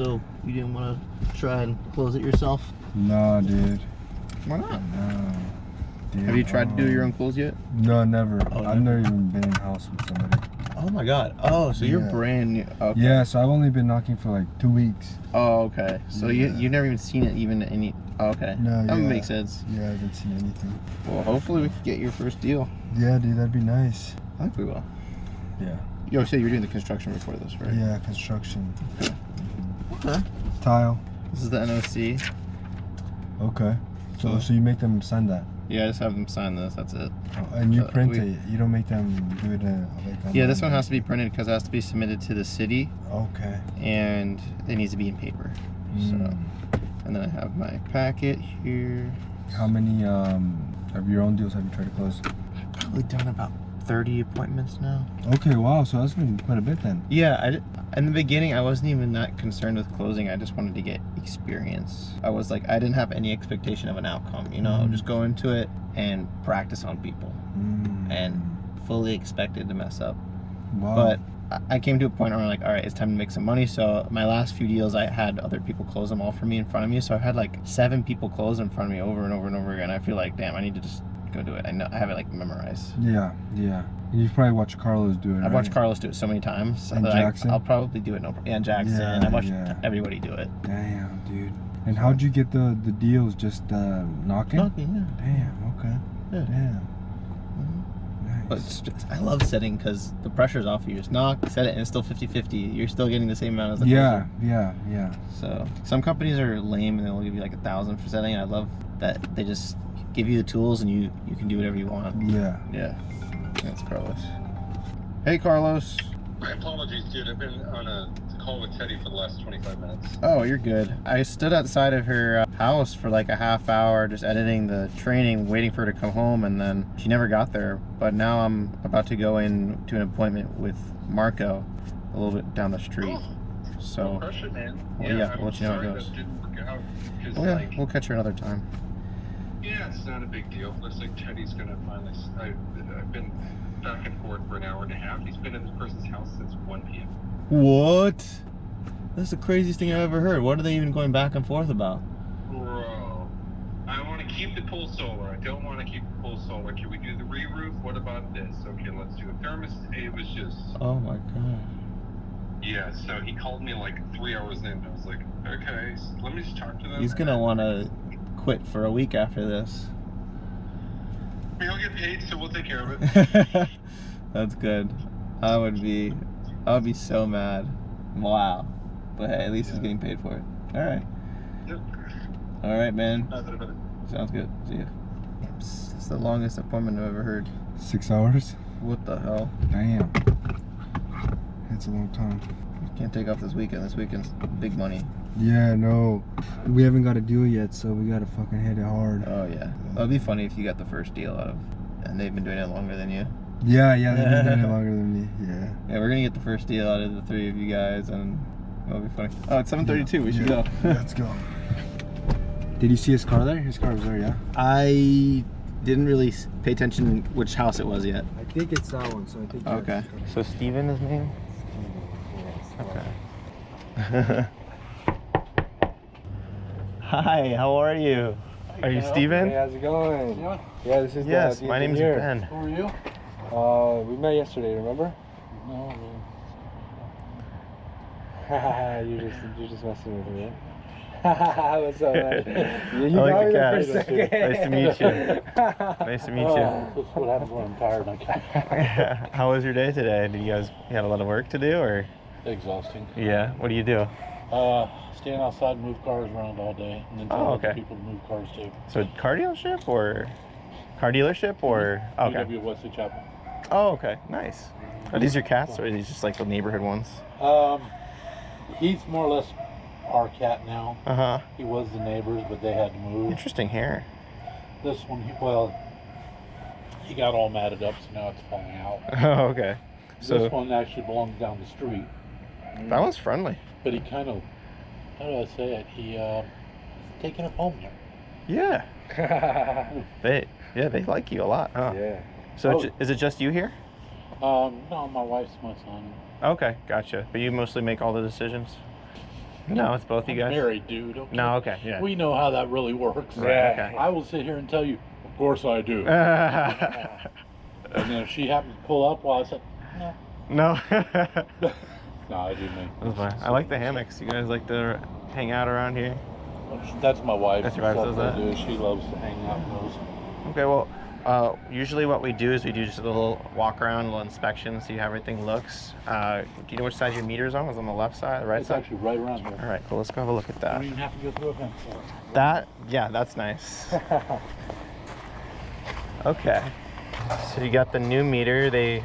so you didn't want to try and close it yourself? No, dude. Why not? No. Dude, Have you tried to do your own clothes yet? No, never. Oh, I've never even been in a house with somebody. Oh my god. Oh, so you're brand new. Okay. Yeah, so I've only been knocking for like 2 weeks. Oh, okay. So you've never even seen it even any... Oh, okay. No, that would make sense. Yeah, I haven't seen anything. Well, hopefully we can get your first deal. Yeah, dude, that'd be nice. I think we will. Yeah. You always said you were doing the construction before this, right? Yeah, construction. Okay. Tile. This is the NOC. Okay. So you make them sign that? Yeah, I just have them sign this. That's it. Oh, and you print it. You don't make them do it like. Yeah, this one has to be printed because it has to be submitted to the city. Okay. And it needs to be in paper. So, and then I have my packet here. How many of your own deals have you tried to close? I've probably done about 30 appointments now. Okay, wow. So that's been quite a bit then. Yeah, in the beginning, I wasn't even that concerned with closing. I just wanted to get experience. I was like, I didn't have any expectation of an outcome, you know, just go into it and practice on people and fully expected to mess up. Wow. But I came to a point where I'm like, all right, it's time to make some money. So my last few deals, I had other people close them all for me in front of me. So I had like 7 people close in front of me over and over and over again. I feel like, damn, I need to just go do it. I know I have it like memorized. Yeah, yeah. You've probably watched Carlos do it. I've watched Carlos do it so many times. And Jackson? I'll probably do it. And Jackson. Yeah, I've watched everybody do it. Damn, dude. And how'd you get the deals? Just knocking? Knocking, yeah. Damn, okay. Yeah. Damn. But I love setting because the pressure's off you. Just knock, set it, and it's still 50-50. You're still getting the same amount as the closer. Yeah. So some companies are lame and they'll give you like 1,000 for setting. I love that they just give you the tools and you can do whatever you want. Yeah. Yeah. That's Carlos. Hey, Carlos. My apologies, dude. I've been on a call with Teddy for the last 25 minutes. Oh, you're good. I stood outside of her house for like a half hour just editing the training, waiting for her to come home, and then she never got there. But now I'm about to go in to an appointment with Marco a little bit down the street. Oh, so, no pressure, man. Well, yeah, we'll let you know how it goes. That didn't work out, 'cause, oh, yeah, like, we'll catch her another time. yeah, it's not a big deal. Looks like Teddy's gonna finally... I've been back and forth for an hour and a half. He's been in this person's house since 1 p.m. What? That's the craziest thing I've ever heard. What are they even going back and forth about? Bro, I want to keep the pool solar. I don't want to keep the pool solar. Can we do the re-roof? What about this? Okay, let's do a thermos. It was just... Oh my god. Yeah, so he called me like 3 hours in. I was like, okay, let me just talk to them. He's gonna want to quit for a week after this. I mean, he'll get paid, so we'll take care of it. That's good. I would be so mad. Wow. But hey, at least he's getting paid for it. All right. Yep. All right, man. Nothing about it. Sounds good. See ya. It's the longest appointment I've ever heard. 6 hours? What the hell? Damn. That's a long time. Can't take off this weekend. This weekend's big money. Yeah, no. We haven't got a deal yet, so we gotta fucking hit it hard. Oh yeah. It'd be funny if you got the first deal out of, and they've been doing it longer than you. Yeah, they've been doing it longer than me. Yeah. Yeah, we're gonna get the first deal out of the 3 of you guys, and it'll be funny. Oh, it's 7:32. We should go. Let's go. Did you see his car there? His car was there, yeah? I didn't really pay attention which house it was yet. I think it's that one, so I think... Okay. So Steven is name? Okay. Hi, how are you? Are you Steven? Hey, how's it going? Yeah, this is Yes, my name's Ben. Who are you? We met yesterday, remember? No, you're just messing with me, right? What's up, man? You I like got the me cat. there for a second. Nice to meet you. Nice to meet you. That's what happens when I'm tired. I can't. How was your day today? Did you had a lot of work to do, or? Exhausting. Yeah. What do you do? Stand outside and move cars around all day, and then tell other people to move cars too. So car dealership or okay. DW Wesley Chapel. Oh, okay. Nice. Are these your cats, or are these just like the neighborhood ones? He's more or less our cat now. Uh-huh. He was the neighbors, but they had to move. Interesting hair. This one, he got all matted up, so now it's falling out. Oh, okay. So this one actually belongs down the street. that one's friendly. But he kind of, how do I say it? He taking it home there. Yeah. They like you a lot, huh? Yeah. So is it just you here? No, my wife's my son. Okay, gotcha. But you mostly make all the decisions? No, it's both you guys. Married, dude. Okay? No, okay, yeah. We know how that really works. Right, okay. I will sit here and tell you, of course I do. And then if she happens to pull up while I said, no. No. No, I do make. That's fine. I like the hammocks. You guys like to hang out around here? That's my wife. That's your wife does that? She loves to hang out in those. Okay, well, usually what we do is we do just a little walk around, a little inspection, see how everything looks. Do you know which side your meter's on? Is it on the left side, the right It's side? actually right around here. All right, cool. Let's go have a look at You that. don't even have to go through a fence. That, yeah, that's nice. Okay. So you got the new meter. They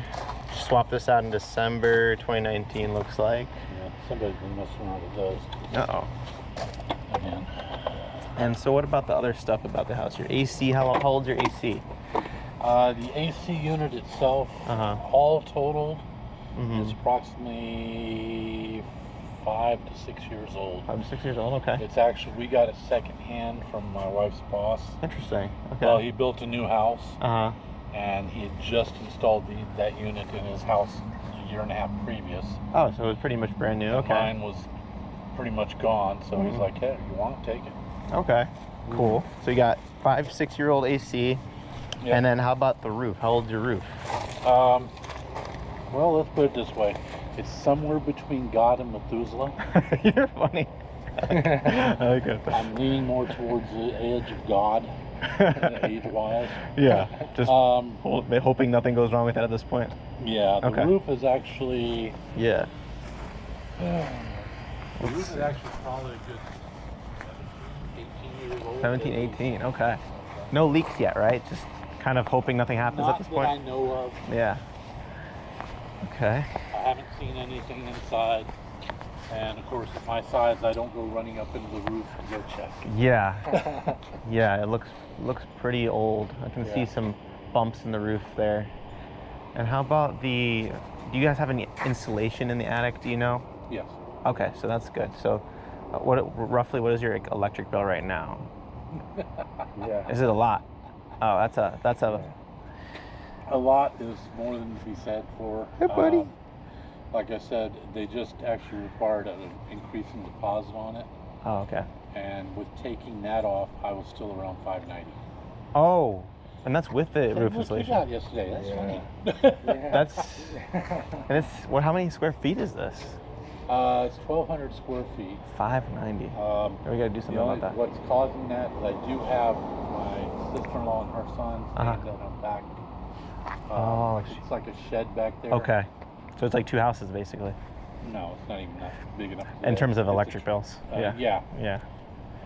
swapped this out in December 2019, looks like. Yeah, somebody's been messing around with those. Uh-oh. Again. And so what about the other stuff about the house? Your AC, how old's your AC? The AC unit itself, all totaled, is approximately 5 to 6 years old. 5 to 6 years old, okay. It's actually, we got it secondhand from my wife's boss. Interesting, okay. Well, he built a new house, Uh-huh. and he had just installed that unit in his house a year and a half previous. Oh, so it was pretty much brand new, okay. Mine was pretty much gone, so he's like, hey, you want to take it? Okay, cool. So you got 5, 6 year old AC, and then how about the roof? How old's your roof? Well, let's put it this way. It's somewhere between God and Methuselah. You're funny. I like that. I'm leaning more towards the edge of God, age-wise. Yeah, just hoping nothing goes wrong with it at this point. Yeah, the Okay. roof is actually... Yeah. The roof is actually probably a good 17, 18 years old. 17, 18, okay. No leaks yet, right? Just kind of hoping nothing happens at this point? Not that I know of. Yeah. Okay. I haven't seen anything inside. And of course, at my size, I don't go running up into the roof and go check. Yeah. Yeah, it looks pretty old. I can see some bumps in the roof there. And how about do you guys have any insulation in the attic, do you know? Yes. Okay, so that's good. So roughly what is your electric bill right now? Yeah. Is it a lot? Oh, that's a A lot is more than to be said for. Hey, buddy. Like I said, they just actually required an increase in deposit on it. Oh, okay. And with taking that off, I was still around $590. Oh, and that's with the roof Look, insulation. you got yesterday. That's funny. That's and it's how many square feet is this? It's 1,200 square feet. 590. We gotta do something about that. What's causing that is I do have my sister-in-law and her son staying down on back. It's like a shed back there. Okay, so it's like two houses basically. No, it's not even that big enough. In terms of electric bills. Yeah. Yeah.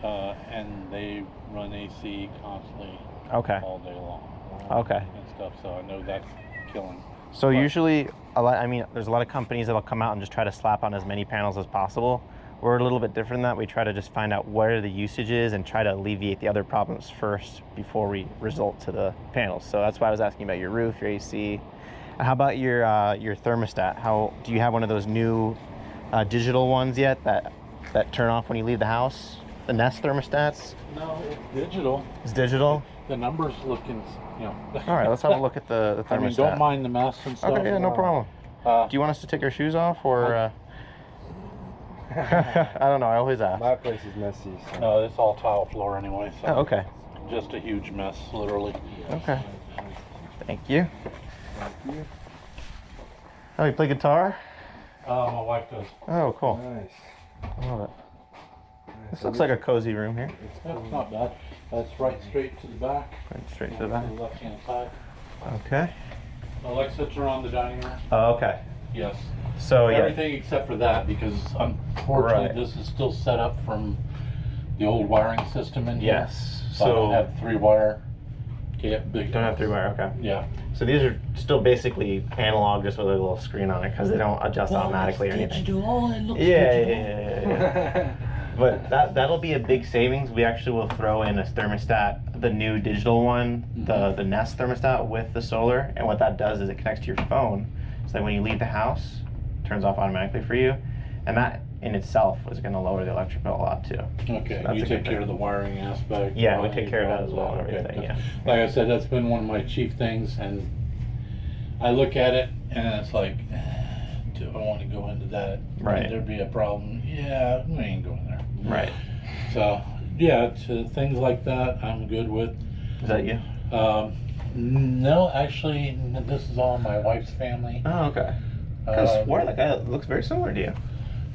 And they run AC constantly Okay. all day long. Okay. And stuff, so I know that's killing. So usually, there's a lot of companies that'll come out and just try to slap on as many panels as possible. We're a little bit different than that. We try to just find out where the usage is and try to alleviate the other problems first before we result to the panels. So that's why I was asking about your roof, your AC. And how about your thermostat? Do you have one of those new digital ones yet that turn off when you leave the house? The Nest thermostats? No, it's digital. It's digital? The numbers looking, All right, let's have a look at the thermostat. I mean, don't mind the mess and stuff. Okay, yeah, no problem. Do you want us to take our shoes off, or? I don't know. I always ask. My place is messy. So. No, it's all tile floor anyway. So Oh, okay. Just a huge mess, literally. Okay. Thank you. Oh, you play guitar? My wife does. Oh, cool. Nice. I love it. This looks like a cozy room here. That's not bad. That's right straight to the back. Right straight to the back. left-hand side. Okay. Alexa's around the dining room. Oh, okay. Yes. So Everything except for that, because unfortunately this is still set up from the old wiring system in here. Yes. So I don't have 3-wire. Big. Don't have 3-wire. Okay. Yeah. So these are still basically analog, just with a little screen on it, because they don't adjust automatically or anything. Digital. It looks Yeah. But that'll be a big savings. We actually will throw in a thermostat, the new digital one, the Nest thermostat with the solar. And what that does is it connects to your phone, so that when you leave the house, it turns off automatically for you. And that in itself is going to lower the electric bill a lot too. Okay, So you take care of the wiring aspect. Yeah, we take care of that as well and everything, yeah. Like I said, that's been one of my chief things, and I look at it and it's like, if I want to go into that. Right. Would there be a problem? Yeah, we ain't going there. Right. So, yeah, to things like that, I'm good with. Is that you? No, actually, this is all my wife's family. Oh, okay. I swear that guy looks very similar to you.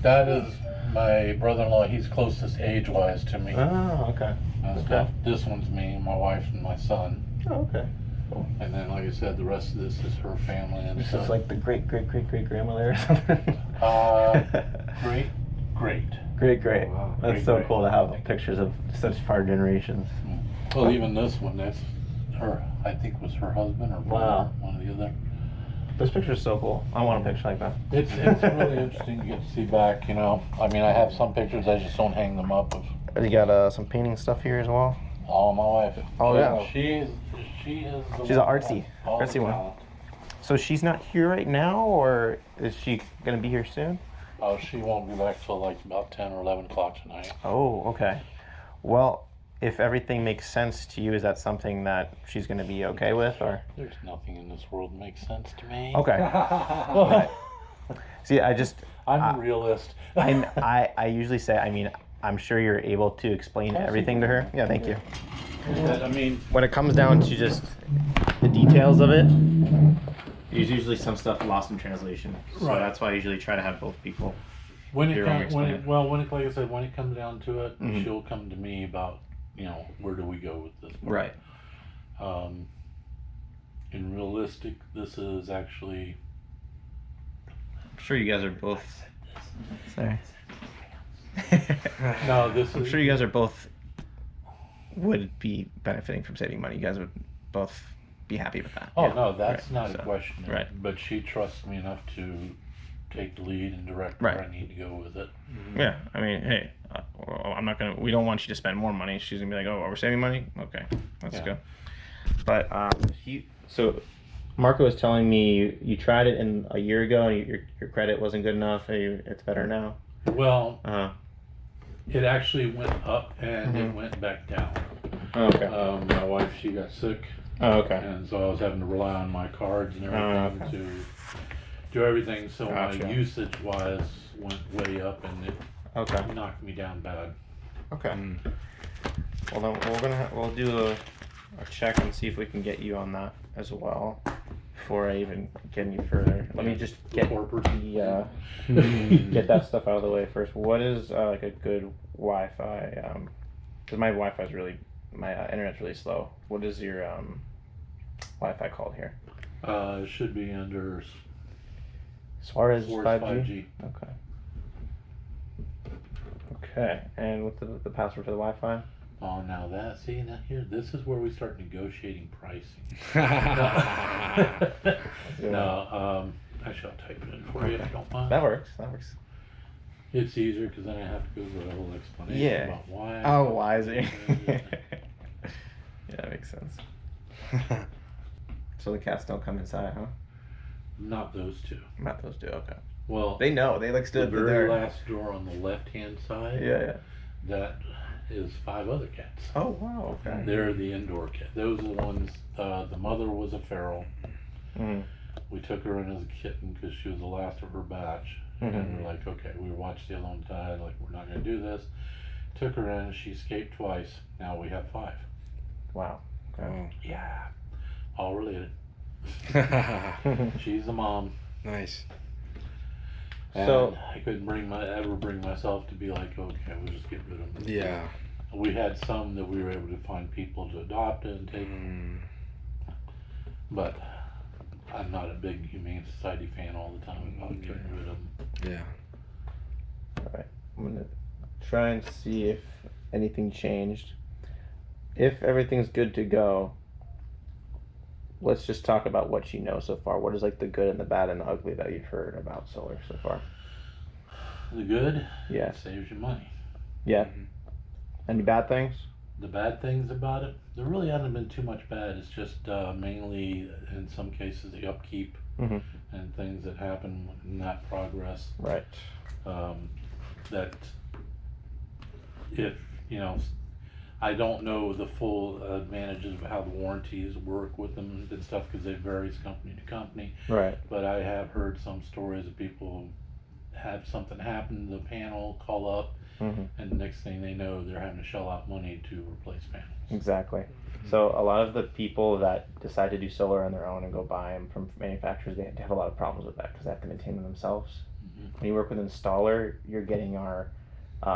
That is my brother-in-law. He's closest age-wise to me. Oh, okay. Okay. This one's me, my wife, and my son. Oh, okay. Cool. And then, like I said, the rest of this is her family. And This so, is like the great grandmother or something. Great. Wow. That's Great, so great. cool to have pictures of such far generations. Well, even this one, that's her. I think was her husband or brother, Wow. one or the other. This picture's so cool. I want a picture like that. It's really interesting to get to see back. You know, I mean, I have some pictures. I just don't hang them up. Of You got some painting stuff here as well. all my wife. Oh, yeah. She is. She's an artsy one. So she's not here right now, or is she gonna be here soon? Oh, she won't be back till like about 10 or 11 o'clock tonight. Oh, okay. Well, if everything makes sense to you, is that something that she's gonna be okay with, or? There's nothing in this world that makes sense to me. Okay. Right. See, I'm a realist. I usually say, I mean, I'm sure you're able to explain everything to her. Yeah, thank you. I mean, When it comes down to just the details of it, there's usually some stuff lost in translation. So Right. that's why I usually try to have both people. when Here, it I'll comes, explain it. like I said, when it comes down to it, Mhm. she'll come to me about, you know, where do we go with this? Right. In realistic, this is actually. I'm sure you guys are both. Sorry. No, this I'm is. sure you guys are both would be benefiting from saving money. You guys would both be happy with that. Oh Yeah. no, that's Right. not So, a question. right. But she trusts me enough to take the lead and direct Right. where I need to go with it. Yeah, I mean, hey, I'm not gonna. We don't want you to spend more money. She's gonna be like, oh, are we saving money? Okay, let's Yeah. go. But so Marco was telling me you tried it in a year ago. And your credit wasn't good enough. It's better now. Well, Uh-huh. it actually went up and it Mhm. went back down. Oh, okay. My wife, she got sick, Oh, okay. and so I was having to rely on my cards and everything okay. to do everything. So Gotcha. my usage-wise went way up, and it Okay. knocked me down bad. Okay. Well, then we'll do a check and see if we can get you on that as well. Before I even get any further, let me just get the get that stuff out of the way first. What is like a good Wi-Fi? Because my Wi-Fi is my internet's really slow. What is your Wi-Fi called here? It should be under Suarez 5G. 5G. Okay. Okay, and what's the password for the Wi-Fi? Oh, now this is where we start negotiating pricing. No, actually I'll type it in for you if you don't mind. That works. It's easier because then I have to go through a whole explanation Yeah. about why. Oh, why is it? Yeah, that makes sense. So the cats don't come inside, huh? Not those two. Not those two. Okay. Well, They know. They like the stood very there. last door on the left-hand side. Yeah. That is 5 other cats. Oh wow. Okay. They're the indoor cat. Those are the ones. The mother was a feral. Mm-hmm. We took her in as a kitten because she was the last of her batch. Mm-hmm. And we're like, okay, we watched the other one die. Like, we're not going to do this. Took her in. She escaped twice. Now we have 5. Wow. Okay. Yeah. All related. She's the mom. Nice. And So- I couldn't ever bring myself to be like, okay, we'll just get rid of them. Yeah. We had some that we were able to find people to adopt and take, but I'm not a big Humane Society fan all the time about getting rid of them. Yeah. All right. I'm gonna try and see if anything changed. If everything's good to go, let's just talk about what you know so far. What is like the good and the bad and the ugly that you've heard about solar so far? The good, Yeah. it saves you money. Yeah. Any bad things? The bad things about it, there really hasn't been too much bad. It's just mainly, in some cases, the upkeep Mm-hmm. and things that happen in that progress. Right. That if, you know, I don't know the full advantages of how the warranties work with them and stuff because it varies company to company. Right. But I have heard some stories of people have something happen to the panel, call up, and the next thing they know, they're having to shell out money to replace panels. Exactly. So a lot of the people that decide to do solar on their own and go buy them from manufacturers, they have a lot of problems with that because they have to maintain them themselves. When you work with an installer, you're getting our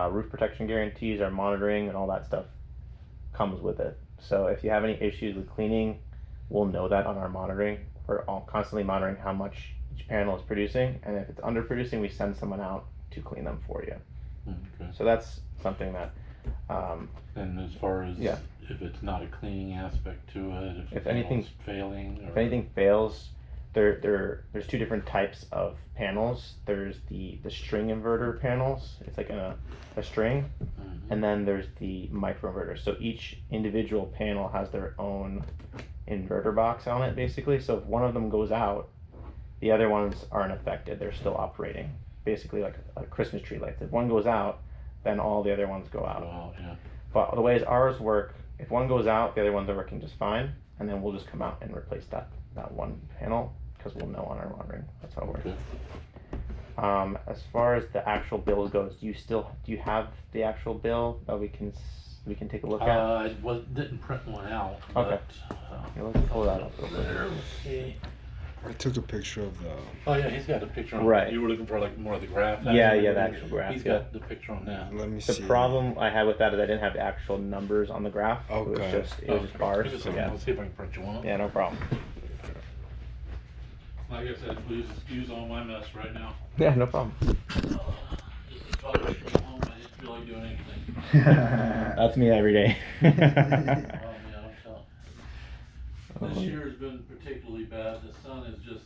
roof protection guarantees, our monitoring, and all that stuff comes with it. So if you have any issues with cleaning, we'll know that on our monitoring. We're all constantly monitoring how much each panel is producing, and if it's underproducing, we send someone out to clean them for you. Okay. So that's something that. And as far as if it's not a cleaning aspect to it, if anything's failing, if anything fails, there's two different types of panels. There's the string inverter panels. It's like a string, and then there's the microinverter. So each individual panel has their own inverter box on it, basically. So if one of them goes out, the other ones aren't affected. They're still operating, basically like a Christmas tree lights. If one goes out, then all the other ones go out. Oh, yeah. But the ways ours work, if one goes out, the other ones are working just fine, and then we'll just come out and replace that one panel because we'll know on our monitoring. That's how it works. Okay. As far as the actual bill goes, do you have the actual bill that we can take a look at? I didn't print one out. Okay. But, Let's pull that up. let's see. I took a picture of the. Oh yeah, he's got a picture on. Right. You were looking for like more of the graph. Yeah, the actual graph. He's got the picture on that. Let me The see. problem I had with that is I didn't have the actual numbers on the graph. Okay. It was just bars. Give us a So second. yeah. Let's see if I can print you one. Yeah, no problem. Like I said, please excuse all my mess right now. Yeah, no problem. This is probably from home. I didn't feel like doing anything. That's me every day. Oh man, I'm telling. This year has been particularly bad. The sun is just.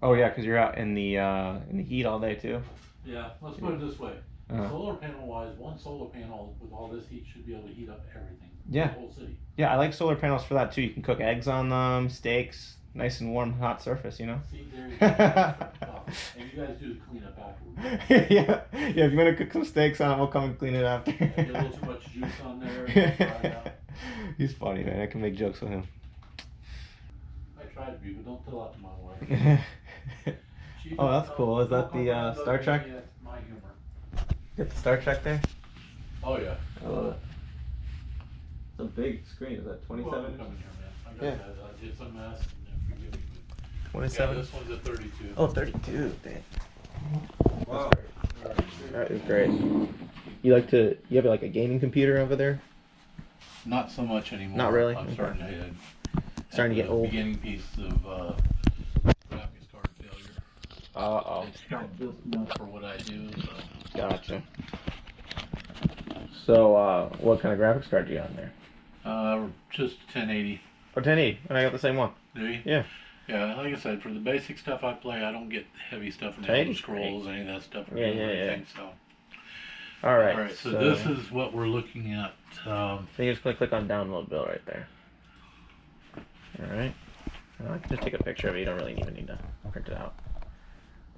Oh yeah, because you're out in the heat all day too. Yeah, let's put it this way. Uh-huh. Solar panel wise, one solar panel with all this heat should be able to heat up everything. Yeah. The whole city. Yeah, I like solar panels for that too. You can cook eggs on them, steaks, nice and warm, hot surface, you know? See, there you go. And you guys do the cleanup afterwards. yeah, if you want to cook some steaks on it, we'll come and clean it after. Get a little too much juice on there. And try it out. He's funny, man. I can make jokes with him. I try to be, but don't tell that to my wife. Oh, that's cool. Is that the Star Trek? My humor. Get the Star Trek there? Oh yeah. I love it. It's a big screen. Is that 27 Well, inches? come in here, man. I got Yeah. that. It's a mess. And forgive me. Yeah, 27? this one's a 32. Oh, 32. Dang. Wow. That is great. You have like a gaming computer over there? Not so much anymore. Not really? I'm Okay. starting to get old. Beginning piece of graphics card failure. Uh-oh. It's not built enough for what I do. So. Gotcha. So, what kind of graphics card do you got in there? Just 1080. Oh, 1080. And I got the same one. Do you? Yeah. Yeah, like I said, for the basic stuff I play, I don't get heavy stuff in 1080 the scrolls, any of that stuff. Yeah, yeah, anything, So. All right. All right. So this is what we're looking at. So you're just going to click on download bill right there. All right. I can just take a picture of it. You don't really even need to print it out.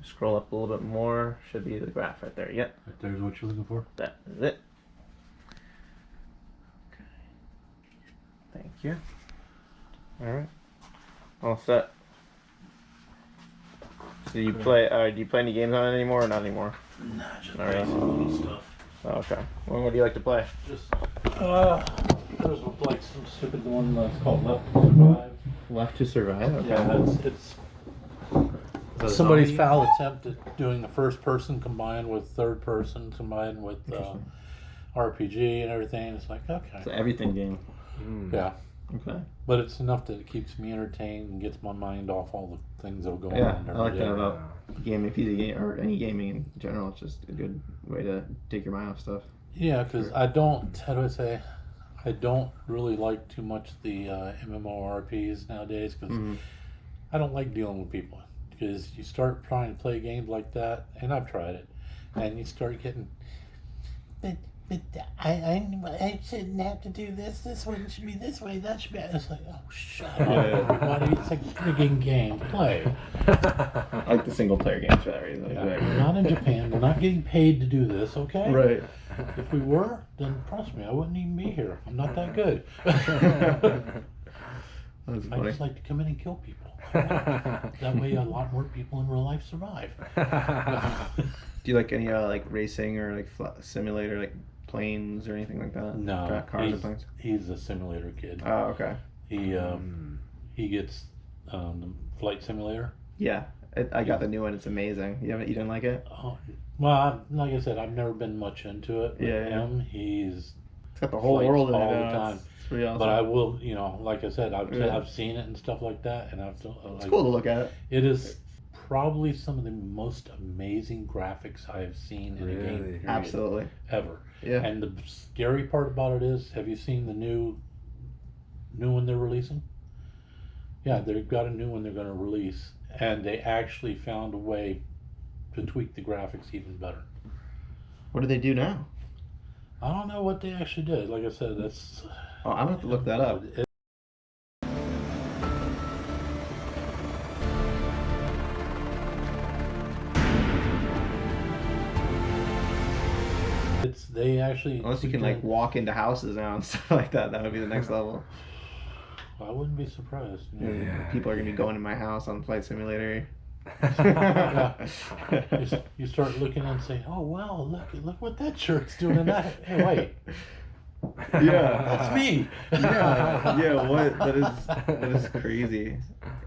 Scroll up a little bit more. Should be the graph right there. Yep. Right there's what you're looking for. That is it. Okay. Thank you. All right. All set. So do you play any games on it anymore or not anymore? Nah, just All right. basic little stuff. Oh, okay. Well, what do you like to play? Just there's like some stupid one that's called Left to Survive. Left to Survive. Okay. Yeah, it's somebody's foul attempt at doing the first person combined with third person combined with RPG and everything. It's like okay. It's an everything game. Yeah. Okay. But it's enough that it keeps me entertained and gets my mind off all the things that are going Yeah, on. I like every that day. about gaming, PC game, or any gaming in general. It's just a good way to take your mind off stuff. Yeah, because I don't. How do I say? I don't really like too much the MMORPGs nowadays because I don't like dealing with people. Because you start trying to play games like that, and I've tried it, and you start getting. I shouldn't have to do this. This one should be this way. That should be. It's like, oh, shut up, everybody. It's a friggin' game. Play. I like the single player games for that reason. Yeah, we're not in Japan. We're not getting paid to do this, okay? Right. If we were, then trust me, I wouldn't even be here. I'm not that good. That's I funny. just like to come in and kill people. That way, a lot more people in real life survive. Do you like any like racing or like simulator, like planes or anything like that? No, Cars or planes? he's a simulator kid. Oh, okay. He gets the flight simulator. Yeah, I got the new one. It's amazing. You didn't like it? Well, like I said, I've never been much into it. But Yeah. him, he's It's got the whole flights world in it all the now. time. It's pretty awesome. But I will, like I said, Yeah. I've seen it and stuff like that, and It's cool to look at. It is probably some of the most amazing graphics I have seen in a game. Period, Absolutely. ever. Yeah. And the scary part about it is, have you seen the new one they're releasing? Yeah, they've got a new one they're going to release, and they actually found a way to tweak the graphics even better. What do they do now? I don't know what they actually did. Like I said, that's. Oh, I'm gonna have to look that up. They actually. Unless you can like walk into houses now and stuff like that, that would be the next level. I wouldn't be surprised. People are gonna be going to my house on Flight Simulator. You start looking and say, "Oh wow, look what that jerk's doing in that." Hey, wait. Yeah, That's me. yeah. What? That is crazy.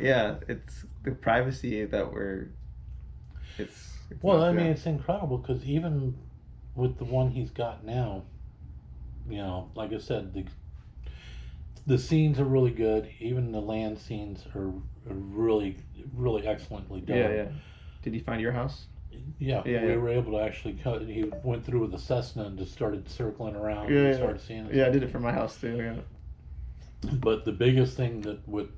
Yeah, it's the privacy that it's Well, not I mean, good. it's incredible because even with the one he's got now, like I said, the scenes are really good. Even the land scenes are really, really excellently done. Yeah. Did you find your house? Yeah, Yeah, we yeah. were able to actually cut. He went through with the Cessna and just started circling around Yeah, and yeah. started seeing it. Yeah, I did it for my house too. Yeah. But the biggest thing that with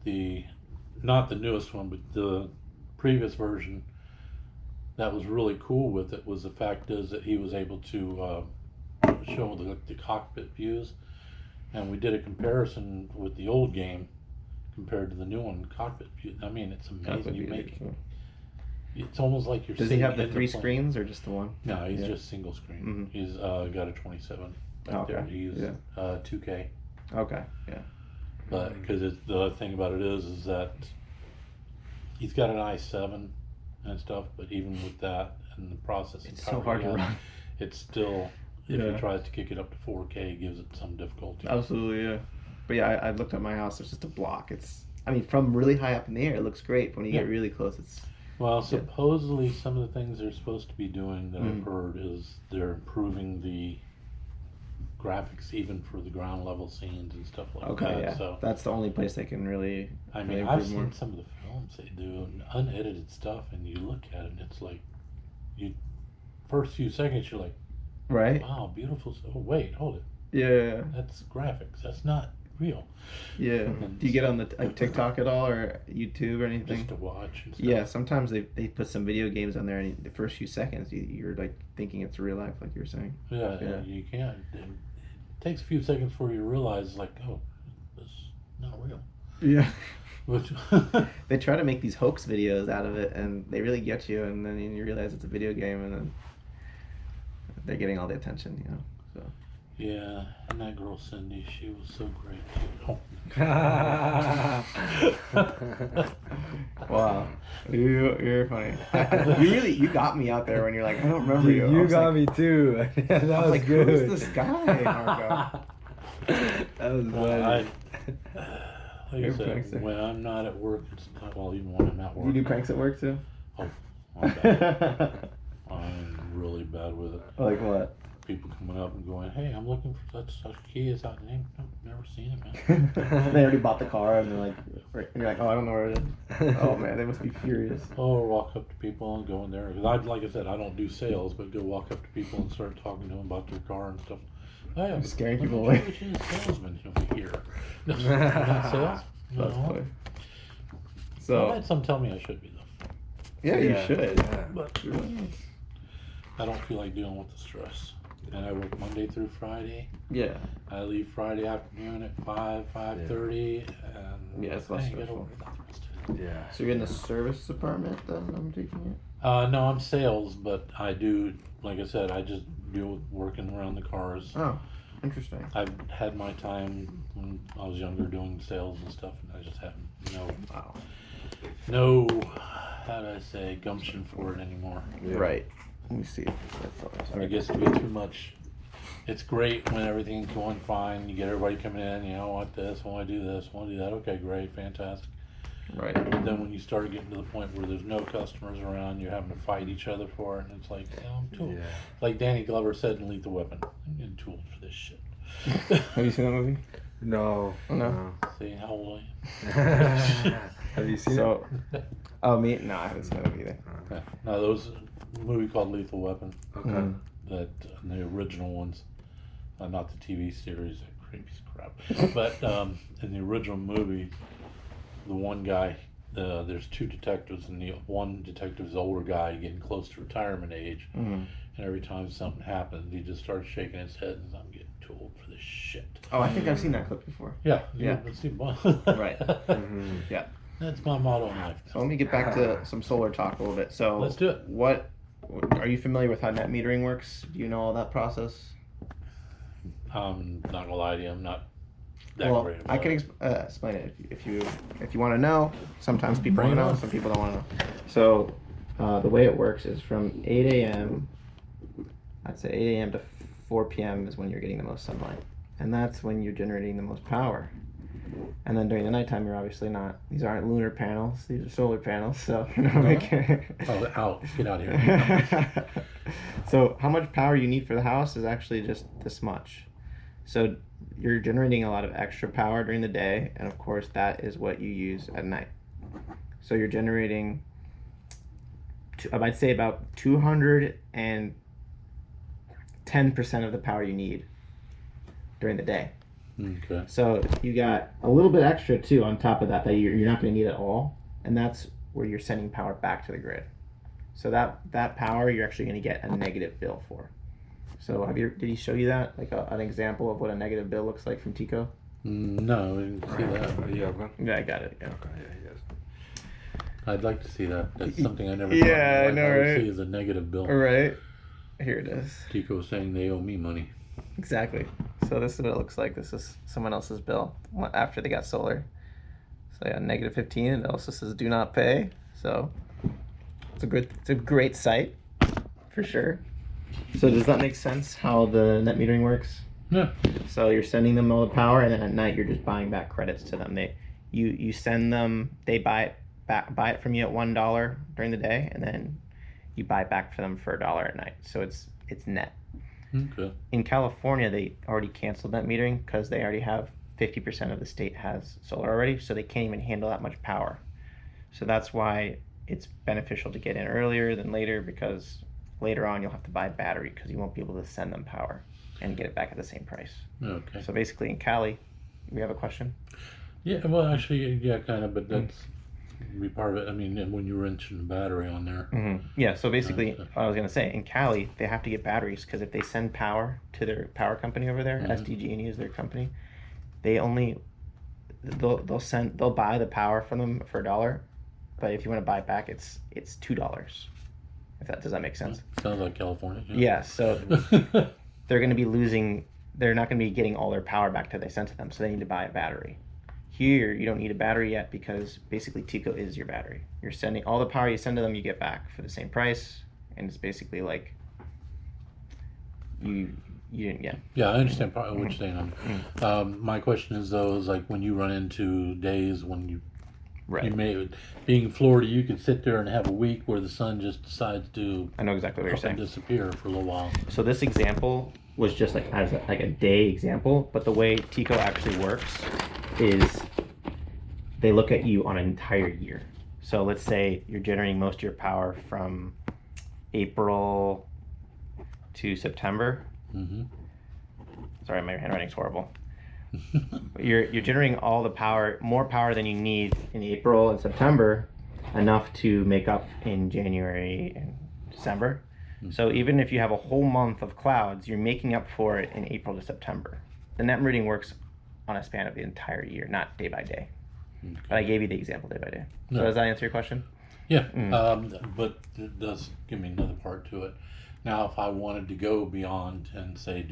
not the newest one, but the previous version, that was really cool with it was the fact is that he was able to show the cockpit views, and we did a comparison with the old game compared to the new one cockpit view. I mean, it's amazing. It's almost like you're. Does he have the in 3 plane. screens or just the one? No, he's Yeah. just single screen. Mhm. He's got a 27 back Okay. there. He's Yeah. 2K. Okay. Yeah. But because the other thing about it is that he's got an i7 and stuff, but even with that and the processing It's so power hard he to has, run. it's still if Yeah. he tries to kick it up to 4K, it gives it some difficulty. Absolutely, yeah. But yeah, I looked at my house. It's just a block. I mean, from really high up in the air, it looks great. But when you get really close, it's. Well, supposedly some of the things they're supposed to be doing that Mm. I've heard is they're improving the graphics even for the ground level scenes and stuff like Okay, that. yeah. So That's the only place they can really. I really mean, I've improve seen more. some of the films they do, unedited stuff, and you look at it, and it's like, first few seconds, you're like, Right. wow, beautiful. Oh, wait, hold it. Yeah. That's graphics. That's not real. Yeah. Do you get on the TikTok at all or YouTube or anything? Just to watch and stuff. Yeah. Sometimes they put some video games on there, and the first few seconds you're like thinking it's real life, like you were saying. Yeah. You can't. It takes a few seconds before you realize, like, oh, this is not real. Yeah. Which, They try to make these hoax videos out of it, and they really get you, and then you realize it's a video game, and then they're getting all the attention, So. yeah, and that girl Cindy, she was so great too. Wow, you're funny. You got me out there when you're like, I don't remember you. I You was got like, me too. Yeah, that I was was like, good. who's this guy, Marco? That was Well, funny. like You're I a said, prankster. when I'm not at work, it's not, well, even when I'm at work. You do pranks at work too? Oh, I'm bad. I'm really bad with it. Like what? People coming up and going, hey, I'm looking for such key. Is that name? I've never seen it, man. They already bought the car, and they're like, and you're like, oh, I don't know where it is. Oh man, they must be furious. Or walk up to people and go in there. Because like I said, I don't do sales, but go walk up to people and start talking to them about their car and stuff. Hey, I'm Scaring people away. Which is salesman over here. No, not sales? No. That's funny. I So had some tell me I should be though. yeah, you should. Yeah. But I don't feel like dealing with the stress. and I work Monday through Friday. Yeah. I leave Friday afternoon at 5:30, and Yeah, it's less you get stressful. over that rest of it. Yeah. So you're in the service department then, I'm taking it? No, I'm sales, but I do, like I said, I just deal with working around the cars. Oh, interesting. I've had my time when I was younger doing sales and stuff, and I just have Wow. no, how do I say, gumption for it anymore. Yeah. Right. Let me see if that's all. It gets to be too much. It's great when everything's going fine. You get everybody coming in, I want this, I want to do this, I want to do that. Okay, great, fantastic. Right. But then when you start getting to the point where there's no customers around, you're having to fight each other for it, and it's like, I'm too. Yeah. Like Danny Glover said in Lethal Weapon, I'm getting too old for this shit. Have you seen that movie? No. No. See how old Have you seen So, oh, me? No, I haven't seen that movie either. it? Yeah. No, there was a movie called Lethal Weapon Okay. Mm. that the original ones, not the TV series, that creepy crap, but in the original movie, the one guy, there's two detectives, and the one detective's the older guy getting close to retirement age, Mm. and every time something happens, he just starts shaking his head and I'm getting too old for this shit. Oh, I think I've seen that clip before. Yeah, Yeah. Let's see, Right. Mhm. Yeah. That's my motto in life. So let me get back to some solar talk a little bit. So Let's do it. What are you familiar with how net metering works? Do you know all that process? I'm not gonna lie to you, I'm not that Well, great I about can it. explain it if you want to know. Sometimes people Bring want to it know, on. some people don't want to know. So the way it works is from 8 a.m. I'd say 8 a.m. to 4 p.m. is when you're getting the most sunlight, and that's when you're generating the most power. And then during the nighttime, you're obviously not. These aren't lunar panels; these are solar panels. So you're not making. Oh, out! Get out of here! So how much power you need for the house is actually just this much. So you're generating a lot of extra power during the day, and of course that is what you use at night. So you're generating, I'd say about 210% of the power you need during the day. Okay. So you got a little bit extra too on top of that you're not going to need at all, and that's where you're sending power back to the grid. So that power you're actually going to get a negative bill for. So did he show you that, like an example of what a negative bill looks like from Tico? No, I didn't see that. Yeah, okay. Yeah, I got it. Yeah. Okay, yeah, yes. I'd like to see that. That's something I never Yeah, thought in my I life know, would right? see as a negative bill. All right. Here it is. Tico saying they owe me money. Exactly. So this is what it looks like. This is someone else's bill after they got solar. So yeah, negative 15. It also says do not pay. So it's a great site for sure. So does that make sense how the net metering works? Yeah. So you're sending them all the power, and then at night you're just buying back credits to them. You send them, they buy it from you at $1 during the day, and then you buy it back for them for $1 at night. So it's net. Okay. In California, they already canceled net metering because they already have 50% of the state has solar already, so they can't even handle that much power. So that's why it's beneficial to get in earlier than later, because later on you'll have to buy a battery because you won't be able to send them power and get it back at the same price. Okay. So basically in Cali, we have a question? Yeah. Well, actually, yeah, kind of, but that's be part of it. I mean, and when you wrench the battery on there. Mm-hmm. Yeah, so basically, Okay. what I was going to say, in Cali, they have to get batteries because if they send power to their power company over there, Mhm. SDG&E is their company, they'll buy the power from them for $1, but if you want to buy it back, it's $2. Does that make sense? Sounds like California. Yeah, so they're going to be losing, they're not going to be getting all their power back that they sent to them, so they need to buy a battery. Here, you don't need a battery yet because basically Tico is your battery. You're sending all the power you send to them, you get back for the same price, and it's basically like you didn't get. Yeah, I understand part of what you're saying. My question is though, is like when you run into days when you being in Florida, you could sit there and have a week where the sun just decides to I know exactly what you're up and saying. disappear for a little while. So this example was just like as a day example, but the way Tico actually works is they look at you on an entire year. So let's say you're generating most of your power from April to September. Mm-hmm. Sorry, my handwriting's horrible. You're generating all the power, more power than you need in April and September, enough to make up in January and December. So even if you have a whole month of clouds, you're making up for it in April to September. The net metering works on a span of the entire year, not day by day. Okay. But I gave you the example day by day. So No. does that answer your question? Yeah, but it does give me another part to it. Now, if I wanted to go beyond and say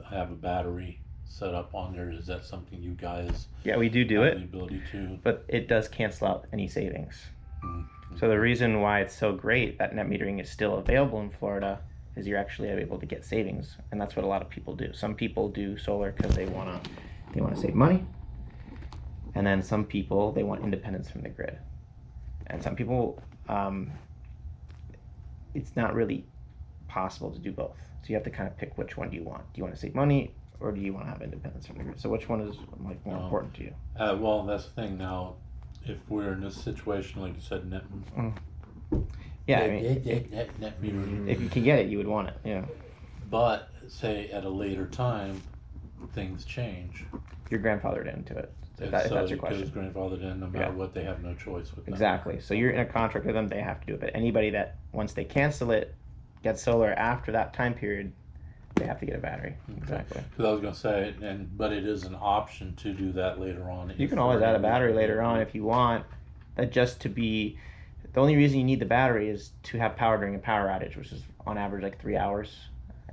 have a battery set up on there, is that something you guys Yeah, we do have it, the ability to? but it does cancel out any savings. Mm-hmm. So the reason why it's so great that net metering is still available in Florida is you're actually able to get savings, and that's what a lot of people do. Some people do solar because they wanna save money, and then some people they want independence from the grid, and some people it's not really possible to do both. So you have to kind of pick which one do you want. Do you want to save money or do you want to have independence from the grid? So which one is like more important to you? Well, that's the thing. Now, if we're in this situation, like you said, net metering, If you can get it, you would want it. Yeah. but say at a later time, things change. You're grandfathered into it. If So that's your it goes question. grandfathered in, no matter what, they have no choice with that. Exactly. So you're in a contract with them, they have to do it. But anybody that, once they cancel it, gets solar after that time period, they have to get a battery. Exactly. Because I was going to say, but it is an option to do that later on. You can always add a battery later on if you want. That just to be, the only reason you need the battery is to have power during a power outage, which is on average like 3 hours,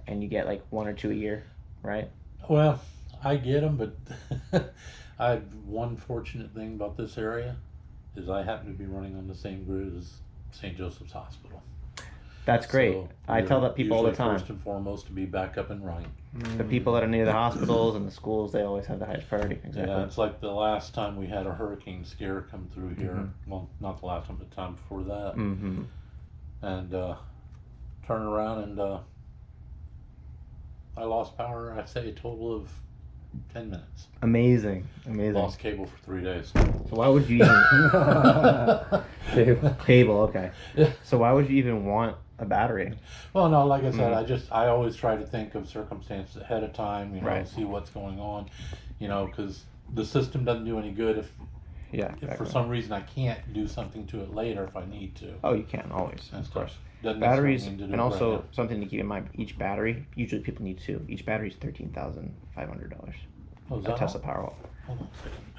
and you get like 1 or 2 a year, right? Well, I get them, but one fortunate thing about this area is I happen to be running on the same grid as St. Joseph's Hospital. That's great. So I tell that people all the time. First and foremost, to be back up and running. The people that are near the hospitals and the schools, they always have the highest priority. Exactly. Yeah, it's like the last time we had a hurricane scare come through here. Well, not the last time, but the time before that. Mm-hmm. And turn around and I lost power, I'd say a total of 10 minutes. Amazing. Lost cable for 3 days. So why would you even cable? Okay. So why would you even want a battery? Well, no, like I said, I always try to think of circumstances ahead of time, Right. see what's going on, because the system doesn't do any good if for some reason I can't do something to it later if I need to. Oh, you can always. And Of course. Doesn't Batteries, necessarily need to do and it also right something to keep in mind, each battery, usually people need two. Each battery is $13,500. now. Is A that Tesla all? Powerwall. Hold on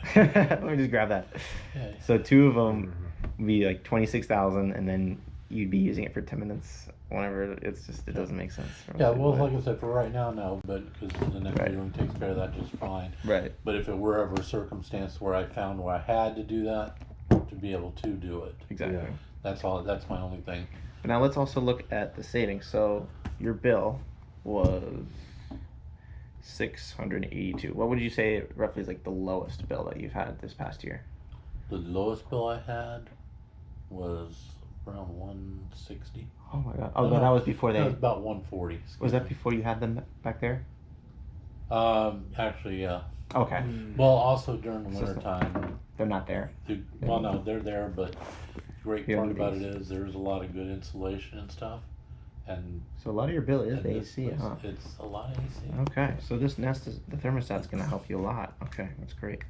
a second. Let me just grab that. Yeah. So two of them would be like 26,000, and then you'd be using it for 10 minutes whenever. It's just, it doesn't make sense. Yeah, well, like I said, for right now, no, but because the net Right. metering takes care of that just fine. Right. But if it were ever a circumstance where I found where I had to do that, to be able to do it, Exactly. Yeah. that's all. That's my only thing. But now let's also look at the savings. So your bill was 682. What would you say roughly is like the lowest bill that you've had this past year? The lowest bill I had was around 160. Oh my god. Oh, no, that was before That was they. about 140. Was that before you had them back there? Actually, yeah. Okay. Well, also during the So winter it's time. They're not there. Well, no, they're there, but the great You part have about it these. is there's a lot of good insulation and stuff, and So a lot of your bill is and the this AC, place, huh? it's a lot of AC. Okay, so this Nest is the thermostat's gonna help you a lot. Okay, that's great.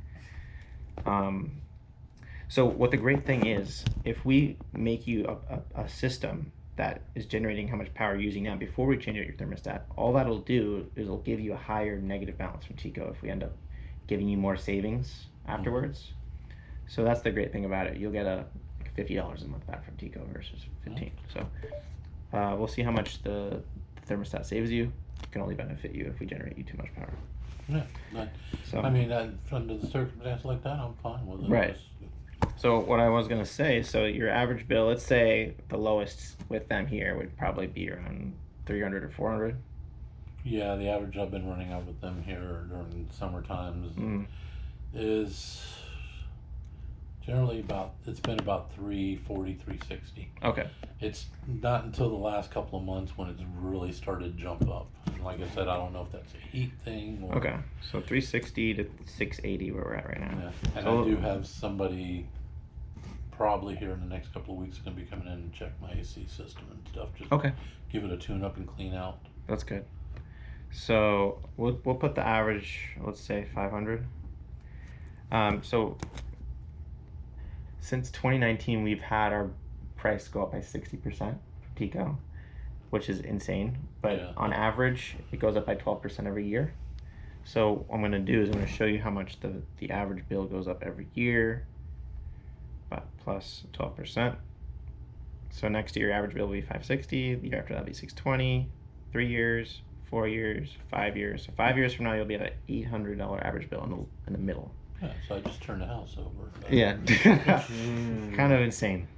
So what the great thing is, if we make you a system that is generating how much power you're using now before we change out your thermostat, all that'll do is it'll give you a higher negative balance from Tico if we end up giving you more savings afterwards. So that's the great thing about it. You'll get like $50 a month back from Tico versus 15. So we'll see how much the thermostat saves you. It can only benefit you if we generate you too much power. Yeah, but, So I mean, under the circumstance like that, I'm fine with it. Right. So what I was gonna say, so your average bill, let's say the lowest with them here would probably be around 300 or 400. Yeah, the average I've been running out with them here during summer times is generally it's been about 340, 360. Okay. It's not until the last couple of months when it's really started to jump up. And like I said, I don't know if that's a heat thing or. Okay. So 360 to 680 where we're at right now. Yeah, and So- I do have somebody probably here in the next couple of weeks going to be coming in and check my AC system and stuff. Just Okay. give it a tune up and clean out. That's good. So we'll put the average, let's say 500. So since 2019, we've had our price go up by 60% for Tico, which is insane. But Yeah. on average, it goes up by 12% every year. So what I'm going to do is I'm going to show you how much the average bill goes up every year, but plus 12%. So next year, your average bill will be $560. The year after that will be $620. 3 years, 4 years, 5 years. So 5 years from now, you'll be at an $800 average bill in the middle. Yeah, so I just turned the house over. Yeah, kind of insane.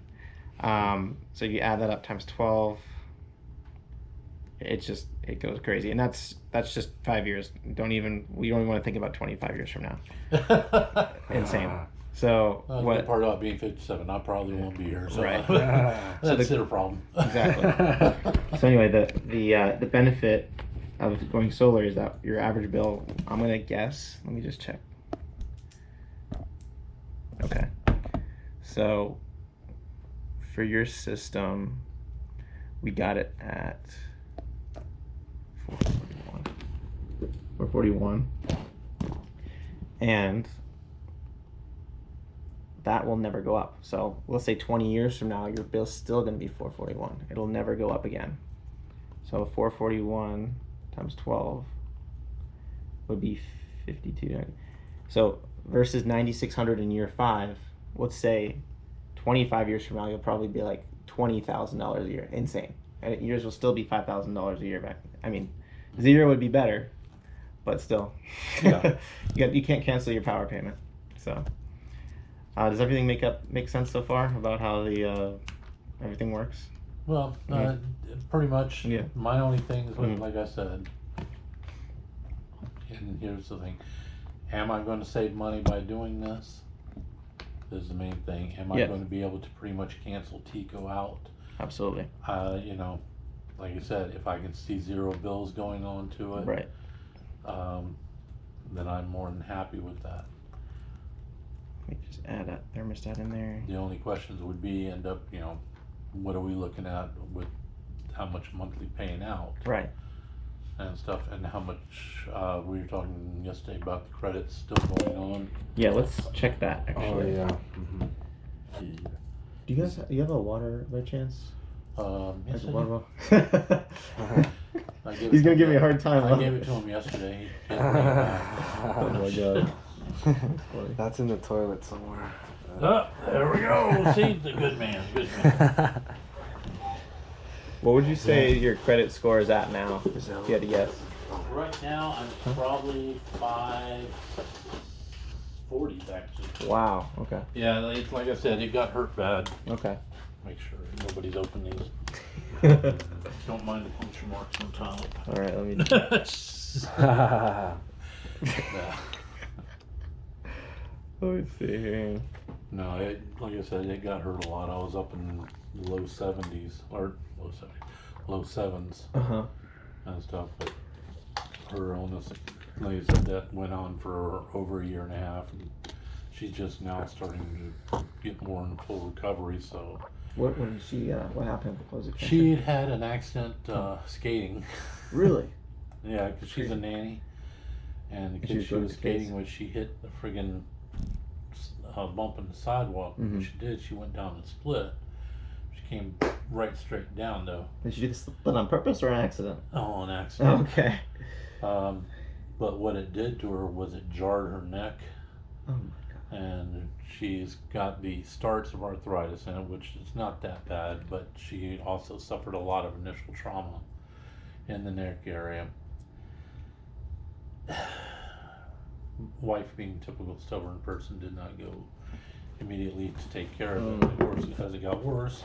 So you add that up times 12. It goes crazy, and that's just 5 years. We don't even want to think about 25 years from now. Insane. So The what? good part about being 57, I probably won't be here. So Right. that's their problem. Exactly. So anyway, the benefit of going solar is that your average bill, I'm gonna guess. Let me just check. Okay. So for your system, we got it at 441. 441. And that will never go up. So let's say 20 years from now, your bill's still going to be 441. It'll never go up again. So 441 times 12 would be 52. So versus 9,600 in year 5, let's say 25 years from now, you'll probably be like $20,000 a year. Insane. And yours will still be $5,000 a year back. I mean, 0 would be better, but still. Yeah. You can't cancel your power payment. So does everything make sense so far about how the everything works? Well, pretty much. Yeah. My only thing is, Mhm. like I said, and here's the thing: am I going to save money by doing this? Is the main thing. Am I Yeah. going to be able to pretty much cancel Tico out? Absolutely. Like I said, if I can see 0 bills going on to it, Right. then I'm more than happy with that. Let me just add a thermostat in there. The only questions would be what are we looking at with how much monthly paying out Right. and stuff, and how much we were talking yesterday about the credits still going on. Yeah, let's check that Oh actually. yeah. Do you have a water by chance? Yes, Like I a do. water I gave He's it gonna to give me a him. hard time. I huh? gave it to him yesterday. He didn't bring it back. Oh my god. That's in the toilet somewhere. Oh, there we go. See, the good man. Good man. What would you say your credit score is at now? If you had to guess. Right now, I'm probably 540 actually. Wow. Okay. Yeah, like I said, it got hurt bad. Okay. Make sure nobody's open these. Don't mind the puncture marks on top. All right. Let me. Yeah. Let me see here. No, like I said, it got hurt a lot. I was up in the low 70s, or low 7s Uh-huh. and stuff. But her illness, like I said, that went on for over a year and a half. And she's just now starting to get more in full recovery. So What happened? What was it? she had an accident skating. Really? Yeah, because she's a nanny. And the She kid was she going was to skating skates? with, she hit the friggin' bump in the sidewalk. Mhm. When she did, she went down and split. She came right straight down though. Did she do this on purpose or an accident? Oh, an accident. Okay. But what it did to her was it jarred her neck, Oh my god. and she's got the starts of arthritis in it, which is not that bad, but she also suffered a lot of initial trauma in the neck area. Wife, being a typical stubborn person, did not go immediately to take care of it. Of course, as it got worse.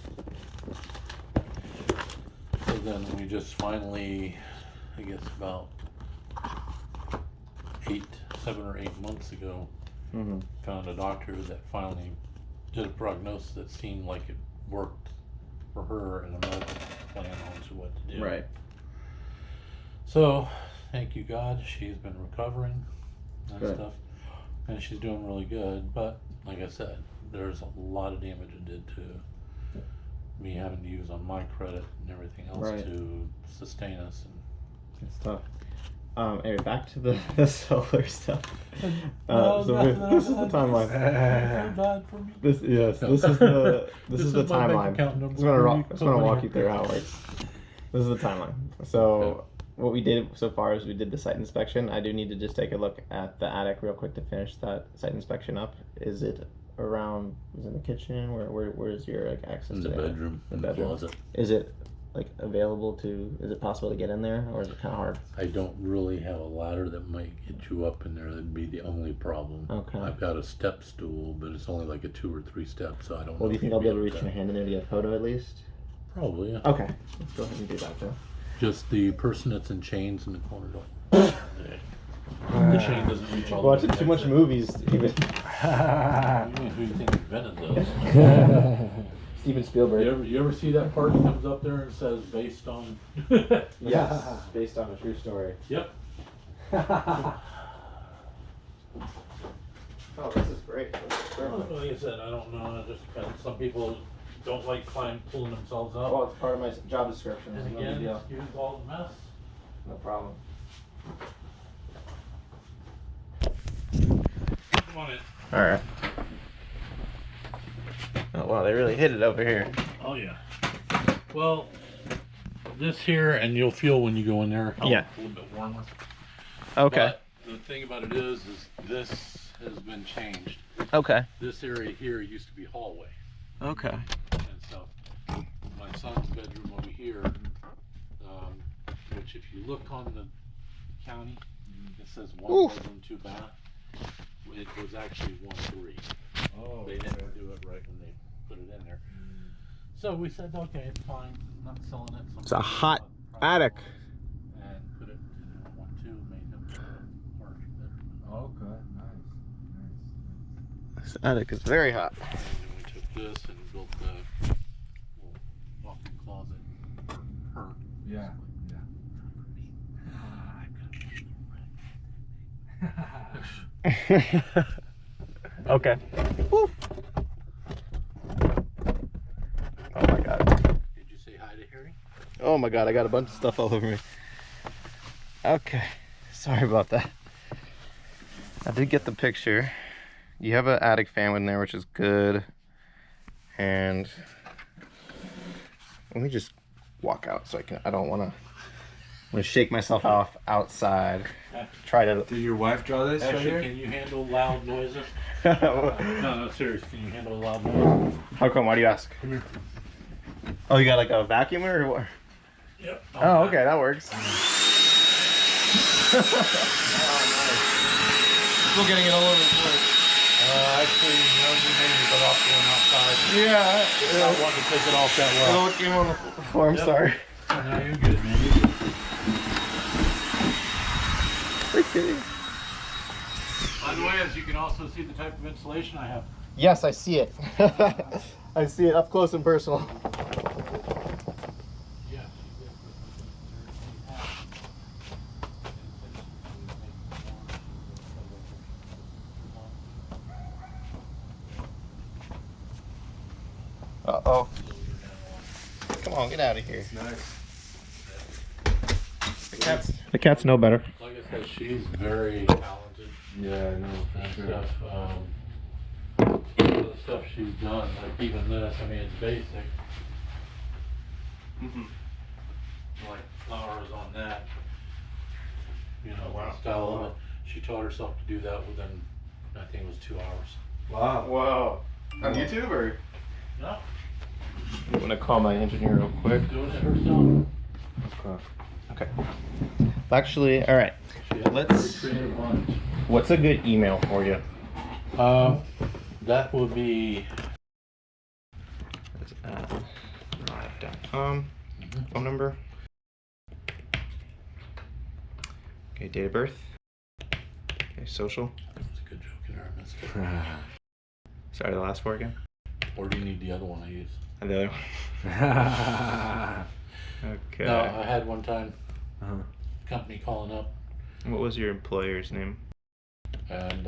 So then we just finally, I guess about 7 or 8 months ago, Mm-hmm. found a doctor that finally did a prognosis that seemed like it worked for her, and a medical plan on to what to do. Right. So, thank you God, she's been recovering and Good. stuff, and she's doing really good. But like I said, there's a lot of damage it did to me having to use on my credit and everything else Right. to sustain us. It's tough. Anyway, back to the solar stuff. No, So nothing this is else. the timeline. Feel bad for me. This is the This this is the is my bank timeline. account number. I'm just gonna walk you through how it works. This is the timeline. So what we did so far is we did the site inspection. I do need to just take a look at the attic real quick to finish that site inspection up. Is it around? Is it in the kitchen? Where's your like access In to the there? bedroom, The in the bedroom. closet. Is it like available to? Is it possible to get in there, or is it kind of hard? I don't really have a ladder that might get you up in there. That'd be the only problem. Okay. I've got a step stool, but it's only like a 2 or 3 steps, so I don't know. Well, do you if think you'd I'll be able to reach to- your hand in there to get a photo at least? Probably, yeah. Okay, let's go ahead and do that, Joe. Just the person that's in chains in the corner don't. The chain doesn't reach all the way Watching too back much there. movies, even. You mean, who do you think invented those? Steven Spielberg. You ever see that part that comes up there and says based on? Yes, based on a true story. Yep. Oh, this is great. This is perfect. Like I said, I don't know. It just depends. Some people don't like pulling themselves up. Oh, it's part of my job description. And No big again, deal. excuse all the mess. No problem. Come on in. All right. Oh wow, they really hit it over here. Oh yeah. Well, this here, and you'll feel when you go in there. Yeah. A little bit warmer. Okay. But the thing about it is this has been changed. Okay. This area here used to be hallway, Okay. and so my son's bedroom over here, which if you look on the county, it says 1 bedroom, 2 bath. It was actually 1-3. Oh, They didn't do it right when they put it in there. So we said, okay, it's fine. I'm not selling it. It's a hot attic. And put it in 1-2, made them large bedroom. Okay, nice. This attic is very hot. And then we took this and built the little walk-in closet for her. Yeah, Okay. Woo. Oh my god. Did you say hi to Harry? Oh my god, I got a bunch of stuff all over me. Okay. Sorry about that. I did get the picture. You have an attic fan in there, which is good. And let me just walk out so I don't want to. I'm gonna shake myself off outside. Try to. Did your wife draw this right Actually, here? can you handle loud noises? No, serious. Can you handle loud noises? How come? Why do you ask? Come here. Oh, you got like a vacuumer or what? Yep. Oh, okay, that works. Still getting it all over the place. Actually, no, you maybe got off going outside. Yeah. Not wanting to take it off that well. It came on the floor. I'm Yep. sorry. No, you're good, man. You're good. Are you kidding? By the way, as you can also see the type of insulation I have. Yes, I see it. I see it up close and personal. Yeah. Uh-oh. Come on, get out of here. Nice. The cats know better. Like I said, she's very talented. Yeah, I know, And for sure. stuff, some of the stuff she's done, like even this, I mean, it's basic. Like flowers on that, you know, Wow. style of it. She taught herself to do that within, I think it was 2 hours. Wow. Whoa. On YouTube or? No, I'm gonna call my engineer real quick. doing it herself. Okay. Okay. Actually, all right. She has Let's- a very creative mind. What's a good email for you? That would be It's at live.com. Phone number. Okay, date of birth. Okay, social. That's a good joke in there, I missed it. Sorry, the last four again. Or do you need the other one I use? And the other one. Okay. No, I had one time Uh-huh. company calling up What was your employer's name? and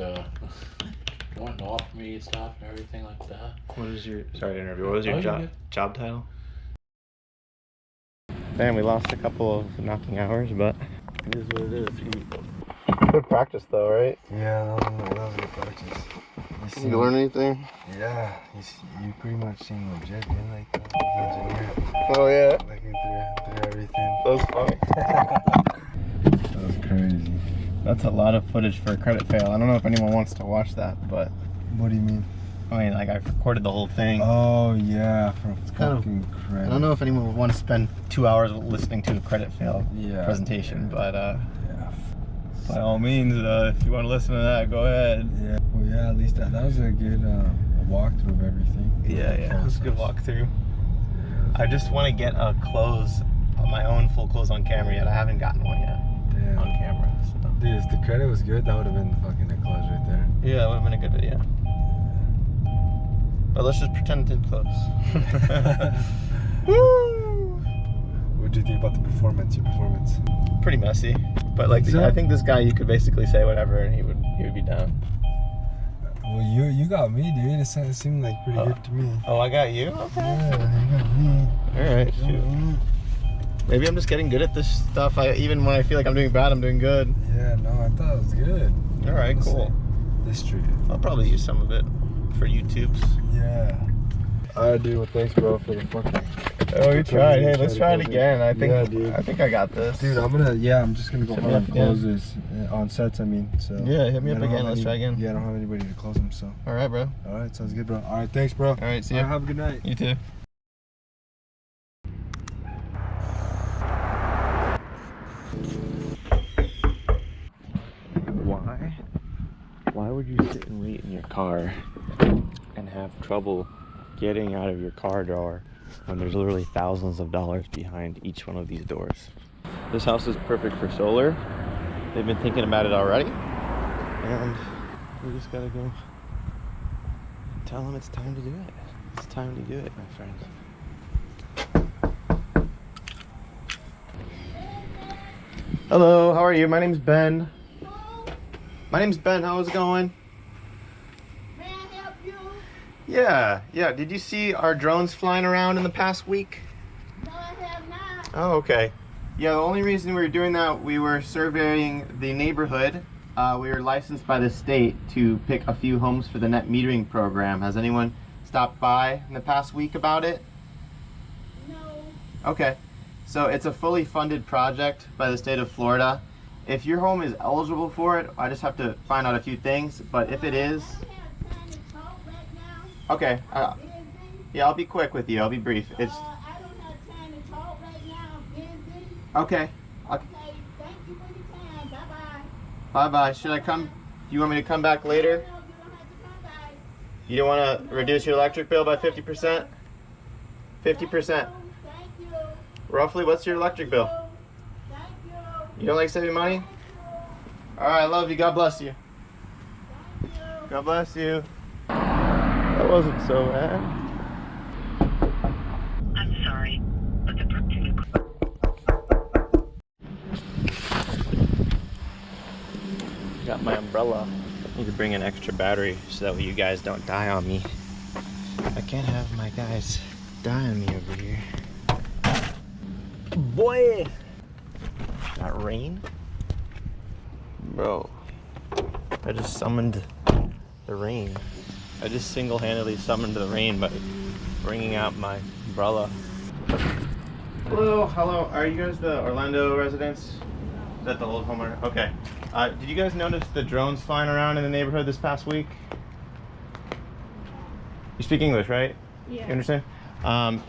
wanting to offer me stuff and everything like that. What is your sorry to interview? What was Oh, your you're job good. title? Damn, we lost a couple of knocking hours, but it is what it is. Good practice though, right? Yeah, that was good practice. You learn anything? Yeah, you pretty much seem legit, man. Like the engineer. Oh yeah. Looking through everything. That was funny. That was crazy. That's a lot of footage for a credit fail. I don't know if anyone wants to watch that, but What do you mean? I mean, like, I've recorded the whole thing. Oh yeah, for kind of- fucking credit. I don't know if anyone would want to spend 2 hours listening to a credit fail presentation, but Yeah. by all means, if you want to listen to that, go ahead. Yeah. Well, yeah. At least that was a good walkthrough of everything. Yeah, it was a good walkthrough. I just want to get a close, my own full close on camera yet. I haven't gotten one yet on Damn. camera. So. Dude, if the credit was good, that would have been fucking a close right there. Yeah, that would have been a good video. But let's just pretend it's close. Woo! What do you think about the performance? Your performance? Pretty messy, but like So- I think this guy, you could basically say whatever and he would be down. Well, you got me, dude. It seemed like pretty good to me. Oh, I got you. Okay. Yeah, you got me. All right. Shoot. Maybe I'm just getting good at this stuff. Even when I feel like I'm doing bad, I'm doing good. Yeah, no, I thought it was good. All right, We'll cool. see. This street. I'll probably use some of it for YouTube's. Yeah. Alright, dude. Well, thanks, bro, for the fucking. Oh, you tried. Hey, let's try it close again. I think. Yeah, dude. I think I got this. Dude, I'm just gonna go Hit home me and up close this on sets. I mean, so. Yeah, hit me I up don't again. have Let's try again. Yeah, I don't have anybody to close them, so. All right, bro. All right, sounds good, bro. All right, thanks, bro. All right, see ya. Have a good night. You too. Why would you sit and wait in your car and have trouble getting out of your car door when there's literally thousands of dollars behind each one of these doors? This house is perfect for solar. They've been thinking about it already, and we just gotta go tell them it's time to do it. It's time to do it, my friends. Hello, how are you? My name's Ben. How's it going? May I help you? Yeah. Did you see our drones flying around in the past week? No, I have not. Oh, okay. Yeah, the only reason we were doing that, we were surveying the neighborhood. We were licensed by the state to pick a few homes for the net metering program. Has anyone stopped by in the past week about it? No. Okay. So it's a fully funded project by the state of Florida. If your home is eligible for it, I just have to find out a few things, but if it is, I don't have time to talk right now. okay. Busy. Yeah, I'll be quick with you. I'll be brief. It's I don't have time to talk right now. Busy. okay. Okay. Thank you for your time. Bye-bye. Bye-bye. Should I come? Do you want me to come back later? No, you don't have to come back. You don't want to reduce your electric bill by 50%? 50%. Thank you. Roughly, what's your electric bill? Thank you. You don't like saving money? All right, I love you. God bless you. Thank you. God bless you. That wasn't so bad. I'm sorry, but the person you Got my umbrella. Need to bring an extra battery so that way you guys don't die on me. I can't have my guys die on me over here. Boy! That rain? Bro. I just summoned the rain. I just single-handedly summoned the rain by bringing out my umbrella. Hello. Are you guys the Orlando residents? Is that the old homeowner? Okay. Did you guys notice the drones flying around in the neighborhood this past week? You speak English, right? Yeah. You understand?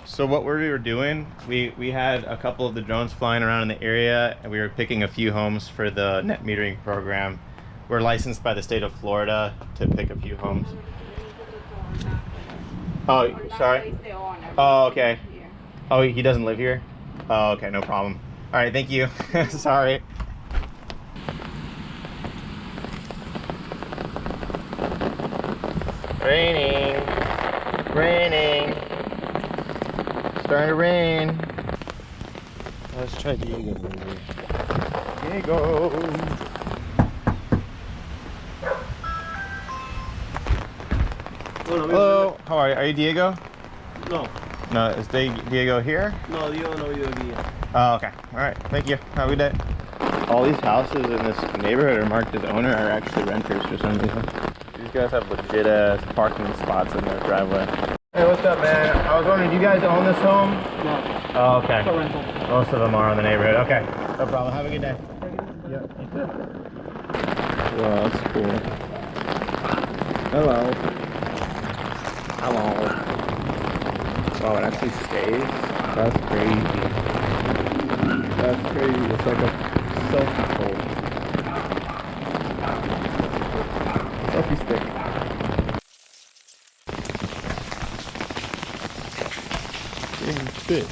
So what we were doing, we had a couple of the drones flying around in the area, and we were picking a few homes for the net metering program. We're licensed by the state of Florida to pick a few homes. Oh, sorry. Oh, okay. Oh, he doesn't live here? Oh, okay, no problem. All right, thank you. Sorry. Raining. Starting to rain. Let's try Diego. Hello. How are you? Are you Diego? No, No, is Diego here? no, yo no vivo aquí. Oh, okay. All right. Thank you. Have a good day. All these houses in this neighborhood are marked as owner are actually renters for some reason. guys have legit ass parking spots in their driveway. Hey, what's up, man? I was wondering, do you guys own this home? No. Oh, okay. It's a rental. Most of them are in the neighborhood. Okay. No problem. Have a good day. Yep. You too. Wow, that's cool. Hello. Hello. Wow, it actually stays? That's crazy. That's crazy. It's like a selfie pole. Selfie stick. Fit.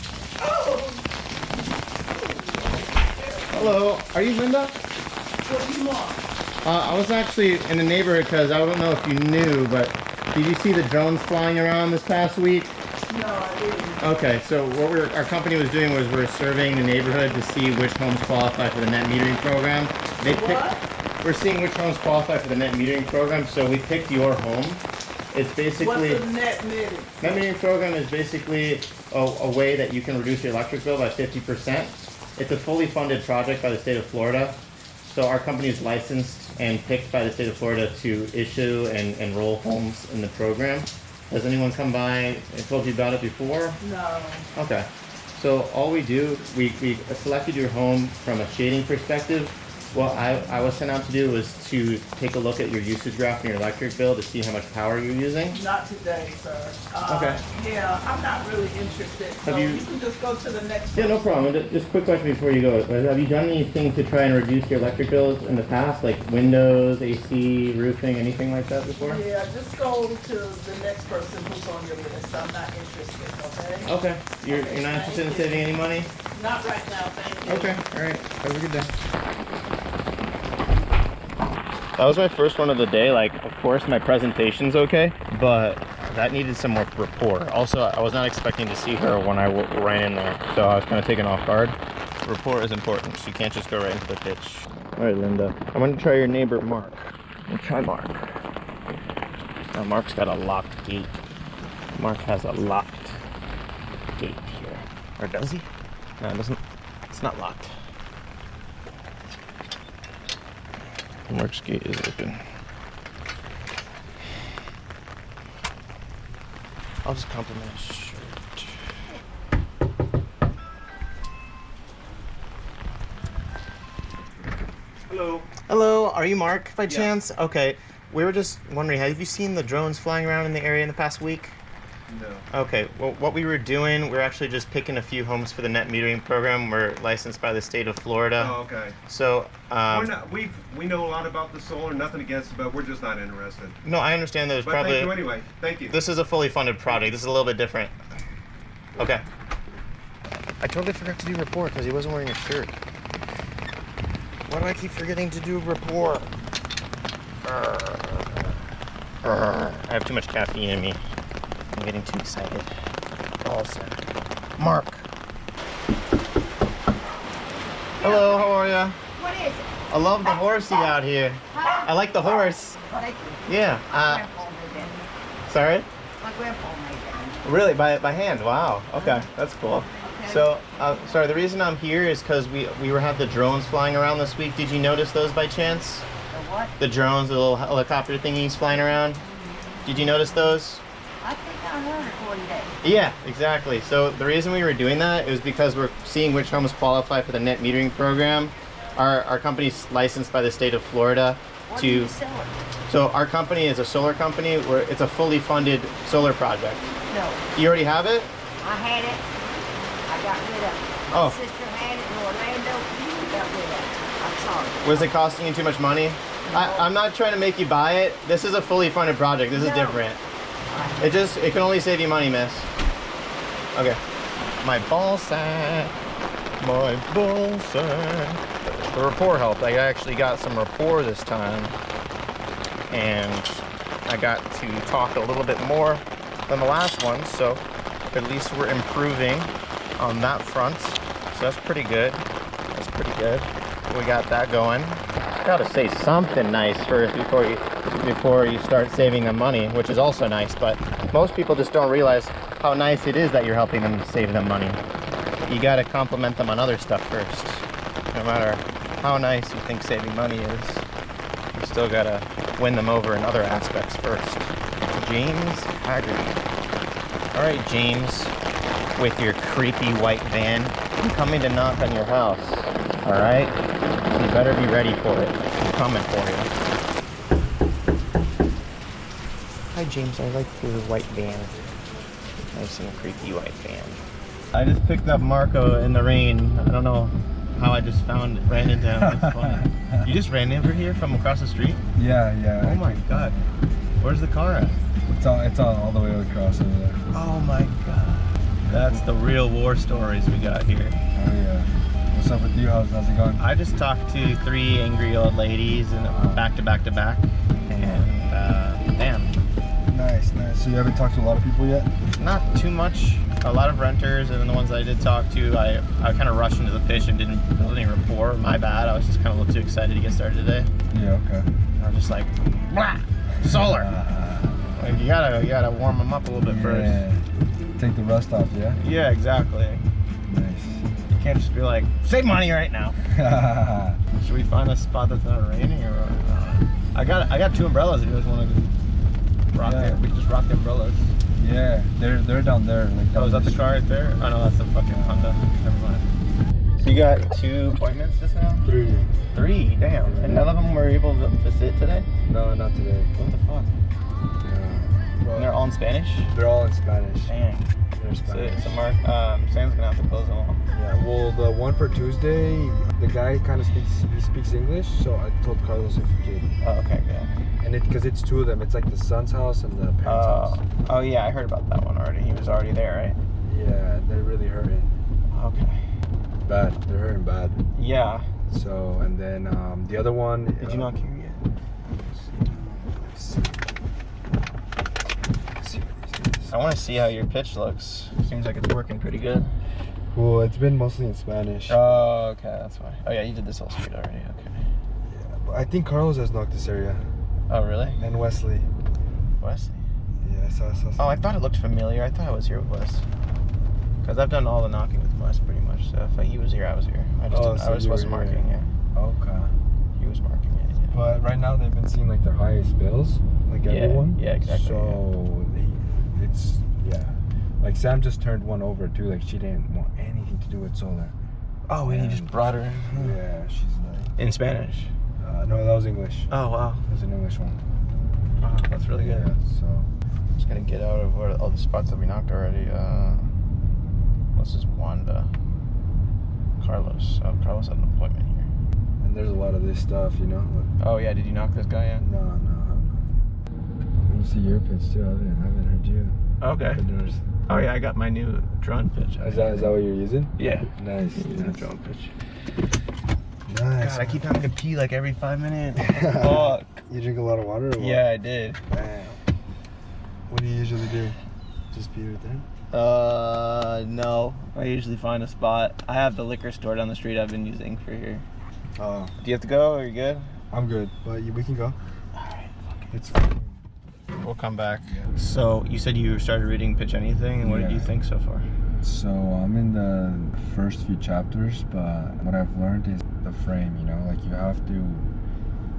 Hello. Are you Linda? What do you want? I was actually in the neighborhood because I don't know if you knew, but did you see the drones flying around this past week? No, I didn't. Okay, so what our company was doing was we're surveying the neighborhood to see which homes qualify for the net metering program. We're seeing which homes qualify for the net metering program, so we picked your home. It's basically... What's the net metering? Net metering program is basically a way that you can reduce your electric bill by 50%. It's a fully funded project by the state of Florida. So our company is licensed and picked by the state of Florida to issue and enroll homes in the program. Has anyone come by and told you about it before? No. Okay. So all we do, we selected your home from a shading perspective. What I was sent out to do was to take a look at your usage graph and your electric bill to see how much power you're using. Not today, sir. Okay. Yeah, I'm not really interested. So Have you- you can just go to the next Yeah, no person. problem. Just a quick question before you go. Have you done anything to try and reduce your electric bills in the past, like windows, AC, roofing, anything like that before? Yeah, just go to the next person who's on your list. I'm not interested, okay? Okay. You're not interested in saving any money? Not right now, thank you. Okay. All right. Have a good day. That was my first one of the day. Like, of course, my presentation's okay, but that needed some more rapport. Also, I was not expecting to see her when I ran in there, so I was kind of taken off guard. Rapport is important, so you can't just go right into the pitch. All right, Linda. I'm going to try your neighbor, Mark. We'll try Mark. Now, Mark's got a locked gate. Mark has a locked gate here. Or does he? No, it doesn't. It's not locked. Mark's gate is open. I'll just compliment his shirt. Hello. Hello, are you Mark by chance? Okay, we were just wondering, have you seen the drones flying around in the area in the past week? No. Okay, well, what we were doing, we're actually just picking a few homes for the net metering program. We're licensed by the state of Florida. Oh, okay. So, We're not, we know a lot about the solar, nothing against it, but we're just not interested. no, I understand there's But probably... thank you anyway. Thank you. This is a fully funded project. This is a little bit different. Okay. I totally forgot to do report because he wasn't wearing a shirt. Why do I keep forgetting to do report? I have too much caffeine in me. I'm getting too excited. Oh, sorry. Mark. Hello, how are ya? What is it? I love the horsey out here. I like the horse. Thank you. Yeah. Grandpa made that. Sorry? My grandpa made that. Really? By hand? Wow. Okay, that's cool. Okay. So, sorry, the reason I'm here is because we had the drones flying around this week. Did you notice those by chance? The what? The drones, the little helicopter thingies flying around? Did you notice those? I think I heard it one day. Yeah, exactly. So the reason we were doing that is because we're seeing which homes qualify for the net metering program. Our company's licensed by the state of Florida What do you sell it? So our company is a solar company where it's a fully funded solar project. No, You already have it? I had it. I got rid of it. Oh. My sister had it in Orlando. We got rid of it. I'm sorry. Was it costing you too much money? I'm not trying to make you buy it. This is a fully funded project. This is No. different. It can only save you money, miss. Okay. My ball sack. My ball sack. The rapport helped. I actually got some rapport this time. And I got to talk a little bit more than the last one. So at least we're improving on that front. So that's pretty good. That's pretty good. We got that going. Gotta say something nice first before you start saving them money, which is also nice, but most people just don't realize how nice it is that you're helping them save them money. You gotta compliment them on other stuff first, no matter how nice you think saving money is. Still gotta win them over in other aspects first. James Haggerty. All right, James, with your creepy white van, I'm coming to knock on your house. All right, you better be ready for it. I'm coming for you. Hi, James. I like your white van. Nice and creepy white van. I just picked up Marco in the rain. I don't know how I just ran into him. It's funny. You just ran over here from across the street? Yeah. Oh my god. Where's the car at? It's all the way across over there. Oh my god. That's the real war stories we got here. Oh yeah. What's up with you? How's it going? I just talked to 3 angry old ladies and back to back to back. And damn. Nice. So you haven't talked to a lot of people yet? Not too much. A lot of renters, and then the ones I did talk to, I kind of rushed into the pitch and didn't build any rapport. My bad. I was just kind of a little too excited to get started today. Yeah, okay. I was just like, blah, solar. Like, you gotta warm them up a little bit first. Take the rust off, yeah? Yeah, exactly. Nice. You can't just be like, save money right now. Should we find a spot that's not raining, or I got 2 umbrellas if you guys want to rock it. We can just rock the umbrellas. Yeah, they're down there. Like, Oh, is that the car right there? Oh no, that's the fucking Honda. Never mind. So you got 2 appointments just now? 3. 3, damn. And none of them were able to sit today? No, not today. What the fuck? Yeah. Well, And they're all in Spanish? They're all in Spanish. Dang. They're Spanish. So Mark, Sam's gonna have to close them all. Yeah, well, the one for Tuesday, the guy kind of speaks English, so I told Carlos if he could. Oh, okay, good. And because it's 2 of them, it's like the son's house and the parents' house. Oh yeah, I heard about that one already. He was already there, right? Yeah, they're really hurting. Okay. Bad. They're hurting bad. Yeah. So, and then the other one. Did you not hear yet? Let's see what these is. I want to see how your pitch looks. Seems like it's working pretty good. Well, it's been mostly in Spanish. Oh, okay, that's why. Oh yeah, you did this whole street already. Okay. Yeah, but I think Carlos has knocked this area. Oh really? And Wesley. Wesley. Yeah, I saw Oh, I thought it looked familiar. I thought I was here with Wes. Because I've done all the knocking with Wes pretty much. So if he was here, I was here. I just wasn't marking, yeah. Okay. He was marking it, yeah. But right now they've been seeing like their highest bills, like everyone. Yeah, exactly. So it's like Sam just turned one over too. Like she didn't want anything to do with solar. Oh, and you just brought her in. Yeah, she's like In Spanish? no, that was English. Oh, wow. That was an English one. Oh, that's really good. Yeah, so Just gonna get out of all the spots that we knocked already. What's this? Wanda. Carlos. Oh, Carlos had an appointment here. and there's a lot of this stuff, you know. Like, Oh yeah, did you knock this guy yet? no. Let me see your pitch too. I haven't heard you. Okay. Yours. Oh yeah, I got my new drone pitch. Is that what you're using? Yeah. Nice. Using a drone pitch. Nice. God, I keep having to pee like every 5 minutes. Fuck. You drink a lot of water or what? Yeah, I did. Damn. What do you usually do? Just pee right there? No. I usually find a spot. I have the liquor store down the street I've been using for here. Oh. Do you have to go? Are you good? I'm good, but we can go. Alright, fuck it. It's fine. We'll come back. So, you said you started reading Pitch Anything, and what did you think so far? So I'm in the first few chapters, but what I've learned is the frame, you know, like you have to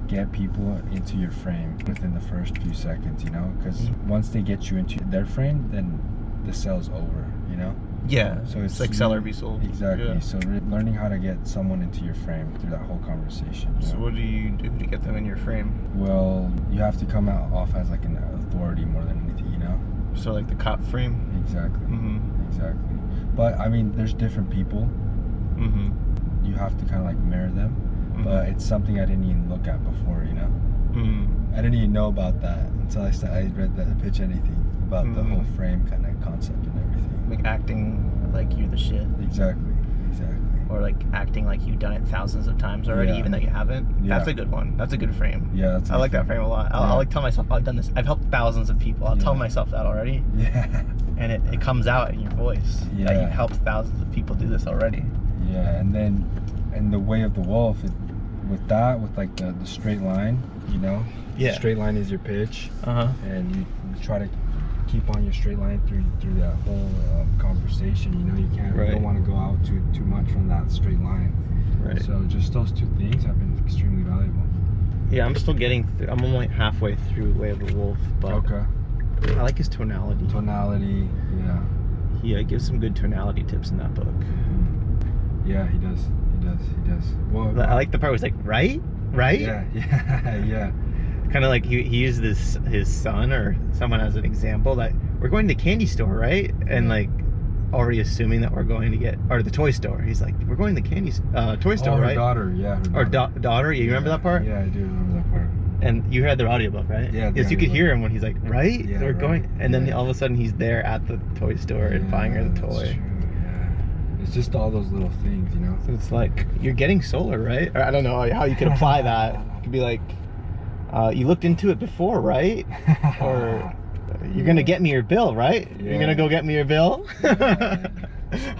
get people into your frame within the first few seconds, you know, because once they get you into their frame, then the sale's over, you know? Yeah, So it's like seller be sold. Exactly. Yeah. So learning how to get someone into your frame through that whole conversation. You So know? what do you do to get them in your frame? Well, you have to come out off as like an authority more than anything, you know? So like the cop frame? Exactly. Mm-hmm. Exactly. But I mean, there's different people. Mm-hmm. You have to kind of like mirror them. Mm-hmm. But it's something I didn't even look at before, you know? Mm-hmm. I didn't even know about that until I read that Pitch Anything about the whole frame kind of concept and everything. Like acting like you're the shit. Exactly. Or like acting like you've done it thousands of times already, Yeah. even though you haven't. Yeah. That's a good one. That's a good frame. Yeah, that's a I good like that frame a lot. I'll like tell myself I've done this. I've helped thousands of people. I'll tell myself that already. Yeah. And it comes out in your voice. Yeah. That you've helped thousands of people do this already. Yeah, and then in the Way of the Wolf, with like the straight line, you know? Yeah. The straight line is your pitch. Uh-huh. And you try to keep on your straight line through that whole conversation, you know? You don't want to go out too much from that straight line. Right. So just those two things have been extremely valuable. Yeah, I'm still getting I'm only halfway through Way of the Wolf, but Okay. I like his tonality. Tonality, yeah. He gives some good tonality tips in that book. Yeah, he does. Well, I like the part where he's like, right? Yeah, yeah. Kind of like he used his son or someone as an example that we're going to the candy store, right? And like already assuming that we're going to get, or the toy store. He's like, we're going to the toy store, her right? daughter, yeah. Her daughter. Or daughter, you remember that part? Yeah, I do remember that part. And you had the audiobook, right? Yeah. Yes, you could hear him when he's like, right? Yeah, We're right. going, and then all of a sudden he's there at the toy store and buying her the that's toy. True, yeah. It's just all those little things, you know? So it's like, you're getting solar, right? Or I don't know how you could apply that. It could be like, you looked into it before, right? Or you're gonna get me your bill, right? Yeah. You're gonna go get me your bill? Yeah.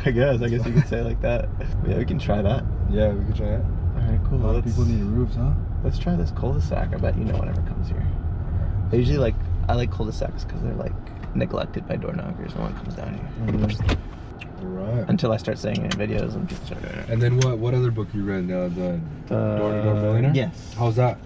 I guess you could say it like that. Yeah, we can try that. Yeah, we could try it. Alright, cool. A lot of people need roofs, huh? Let's try this cul-de-sac. I bet you know whenever it comes here. I usually I like cul-de-sacs because they're like neglected by door knockers. No one comes down here. Alright. Until I start saying it in videos and people start doing it. And then what other book you read? The Door-to-Door Millionaire? Yes. How's that?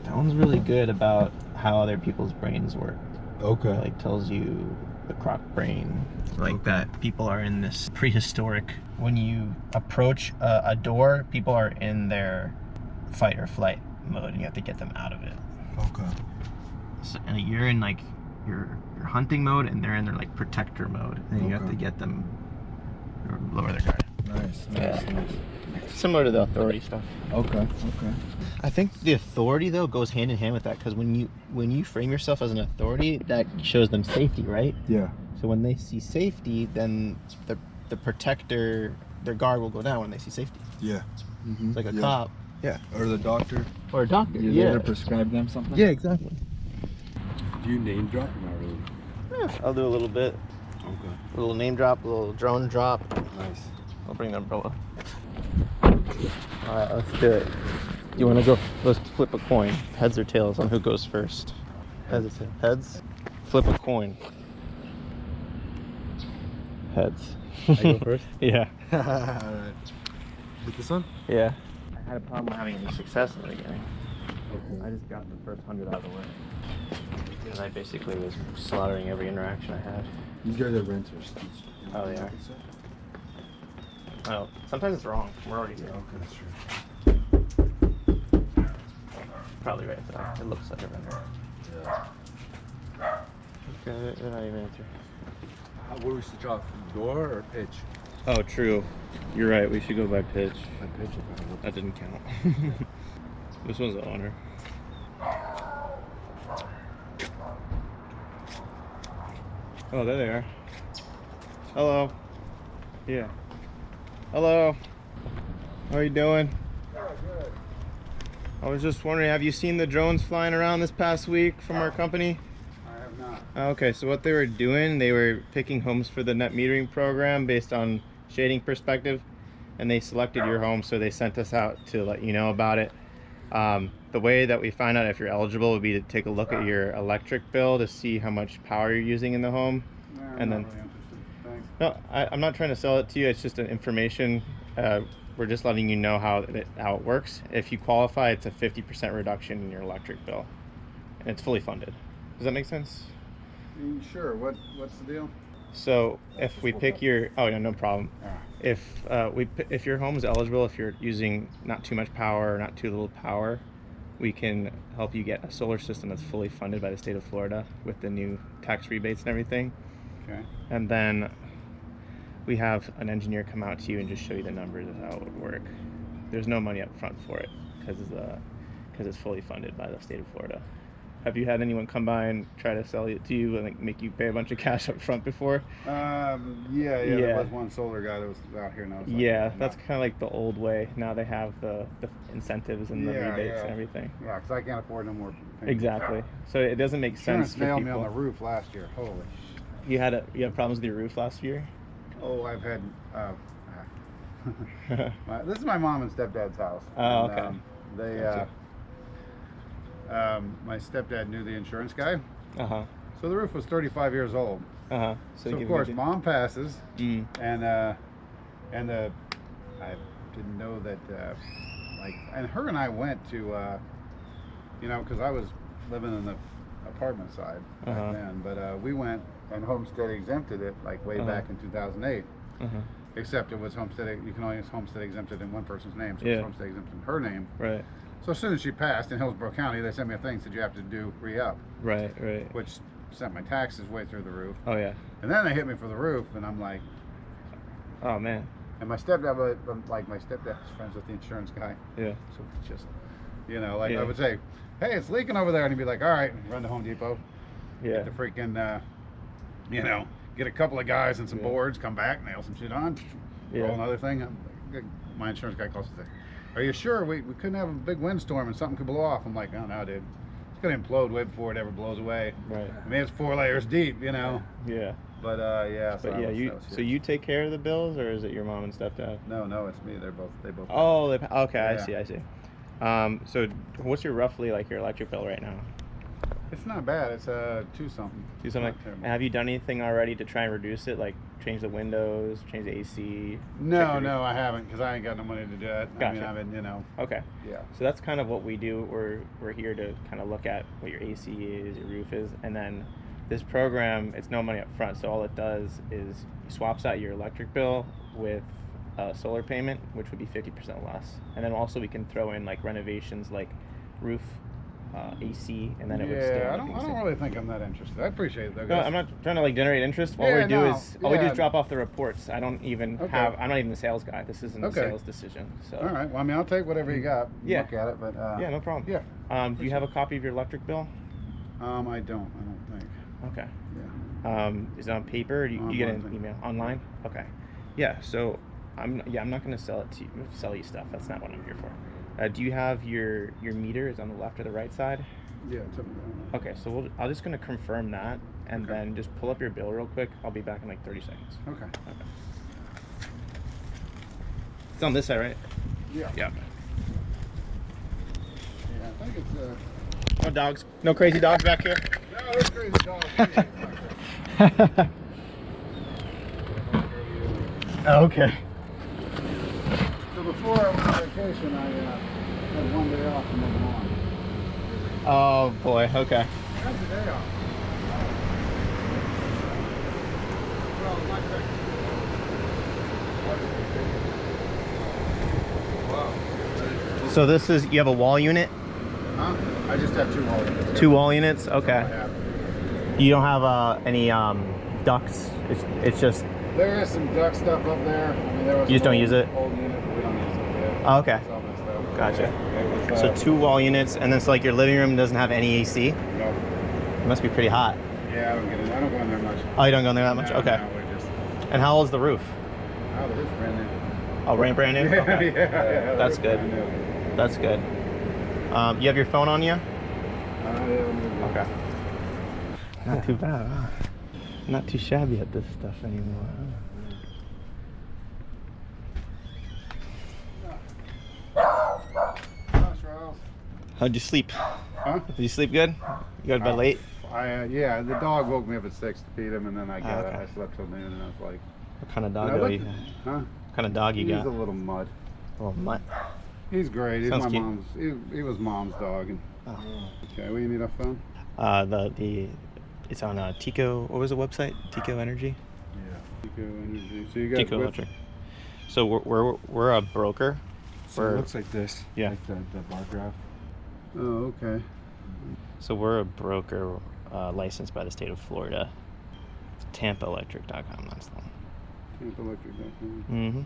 That one's really good about how other people's brains work. Okay. It like tells you the croc brain, like that people are in this prehistoric. When you approach a door, people are in their fight or flight mode, and you have to get them out of it. Okay. So, and you're in like your hunting mode, and they're in their like protector mode, and you have to get them or lower their guard. Nice. Similar to the authority stuff. Okay. I think the authority though goes hand in hand with that, because when you frame yourself as an authority, that shows them safety, right? Yeah. So when they see safety, then the protector, their guard will go down when they see safety. Yeah. It's like a cop. Yeah. Or the doctor. Or a doctor. You're there to prescribe them something? Yeah, exactly. Do you name drop or not really? Yeah, I'll do a little bit. Okay. A little name drop, a little drone drop. Nice. I'll bring the umbrella. Alright, let's do it. You wanna go? Let's flip a coin. Heads or tails on who goes first. Heads or tails? Heads? Flip a coin. Heads. I go first? Yeah. Alright. Hit this one? Yeah. I had a problem having any success in the beginning. Okay. I just got the first 100 out of the way. And I basically was slaughtering every interaction I had. These guys are renters. Oh, they are? Oh, sometimes it's wrong. We're already here. Okay, that's true. Probably right though. It looks like a render. Yeah. Okay, they're not even answering. What do we switch off? Door or pitch? Oh, true. You're right. We should go by pitch. By pitch. That didn't count. This one's the owner. Oh, there they are. Hello. Yeah. Hello. How are you doing? Good. I was just wondering, have you seen the drones flying around this past week from our company? I have not. Okay, so what they were doing, they were picking homes for the net metering program based on shading perspective, and they selected your home, so they sent us out to let you know about it. The way that we find out if you're eligible would be to take a look at your electric bill to see how much power you're using in the home. I'm not really interested. Thanks. No, I'm not trying to sell it to you. It's just an information. We're just letting you know how it works. If you qualify, it's a 50% reduction in your electric bill, and it's fully funded. Does that make sense? Sure. What's the deal? So if we pick your, oh yeah, no problem. If if your home is eligible, if you're using not too much power or not too little power, we can help you get a solar system that's fully funded by the state of Florida with the new tax rebates and everything. Okay. And then we have an engineer come out to you and just show you the numbers of how it would work. There's no money up front for it because it's fully funded by the state of Florida. Have you had anyone come by and try to sell it to you and like make you pay a bunch of cash up front before? Yeah. There was one solar guy that was out here now. Yeah, that's kind of like the old way. Now they have the incentives and the rebates and everything. Yeah, because I can't afford no more. Exactly. So it doesn't make sense for failed people. me on the roof last year. Holy. You had problems with your roof last year? Oh, I've had. This is my mom and stepdad's house. Oh, and, okay. They. My stepdad knew the insurance guy. So the roof was 35 years old. So of course, mom passes, Mm. and I didn't know that. And her and I went to you know, because I was living in the apartment side back then, but we went and homestead exempted it like way back in 2008. Except it was homestead. You can only homestead exempted in one person's name, so it's homestead exempted in her name. Right. So as soon as she passed in Hillsborough County, they sent me a thing said you have to do re-up. Right. Right. Which sent my taxes way through the roof. Oh yeah. And then they hit me for the roof, and I'm like, oh man. And my stepdad, like my stepdad's friends with the insurance guy. Yeah. So it's just, you know, like I would say, hey, it's leaking over there, and he'd be like, all right, run to Home Depot. Yeah. Get the freaking, you know, get a couple of guys and some boards, come back, nail some shit on, roll another thing. My insurance guy calls and says, are you sure we couldn't have a big windstorm and something could blow off? I'm like, oh no, dude. It's gonna implode way before it ever blows away. Right. I mean, it's 4 layers deep, you know. Yeah. But yeah. So but yeah, so you take care of the bills, or is it your mom and stepdad? No, it's me. They both. Oh, okay. I see. So what's your roughly like your electric bill right now? It's not bad. It's 2 something. 2 something. And have you done anything already to try and reduce it? Like change the windows, change the AC? No, I haven't, because I ain't got no money to do it. Gotcha. I mean, I've been, you know. Okay. Yeah. So that's kind of what we do. We're here to kind of look at what your AC is, your roof is, and then this program, it's no money up front. So all it does is swaps out your electric bill with a solar payment, which would be 50% less. And then also we can throw in like renovations like roof, AC, and then it would still. I don't really think I'm that interested. I appreciate it though. No, I'm not trying to like generate interest. All we do is drop off the reports. I don't even I'm not even the sales guy. This isn't a sales decision. So. All right. Well, I mean, I'll take whatever you got. Look at it, but. Yeah, no problem. Yeah. Do you have a copy of your electric bill? I don't think. Okay. Yeah. Is it on paper, or do you get an email online? Okay. Yeah. So I'm not going to sell you stuff. That's not what I'm here for. Do you have your meter is on the left or the right side? Yeah, it's up there. Okay, so I'm just going to confirm that, and then just pull up your bill real quick. I'll be back in like 30 seconds. Okay. It's on this side, right? Yeah. Yeah. Yeah, I think it's no dogs. No crazy dogs back here? No, there's crazy dogs. Okay. So before I went on vacation, I had 1 day off from moving on. Oh boy, okay. That's a day off. Well, my Wow. So this is, you have a wall unit? Huh? I just have 2 wall units. 2 wall units? Okay. You don't have any ducts? It's just... There is some duct stuff up there. I mean, there was you just don't use it? Old unit, but we don't use it yet. Oh, okay. Gotcha. So 2 wall units, and then so like your living room doesn't have any AC? No. It must be pretty hot. Yeah, I don't go in there much. Oh, you don't go in there that much? No, okay. No, we're just... And how old is the roof? Oh, the roof's brand new. Oh, brand new? Yeah, okay. yeah. That's good. That's good. You have your phone on you? Yeah. Okay. Not too bad, huh? Not too shabby at this stuff anymore, huh? How'd you sleep? Huh? Did you sleep good? You go to bed late? Yeah, the dog woke me up at 6 to feed him, and then I got I slept till noon, and I was like... What kind of dog are you? Huh? What kind of dog you got? He's a little mutt. A little mutt? He's great. He's Sounds my cute. mom's... He was mom's dog. And, Okay, what do you need a phone? It's on Tico, what was the website? Tico Energy? Yeah. Tico Energy. So you got Tico Electric. So we're a broker. So it looks like this. Yeah. Like the bar graph. Oh, okay. So we're a broker licensed by the state of Florida. It's TampaElectric.com, that's the one. TampaElectric.com. Mm-hmm.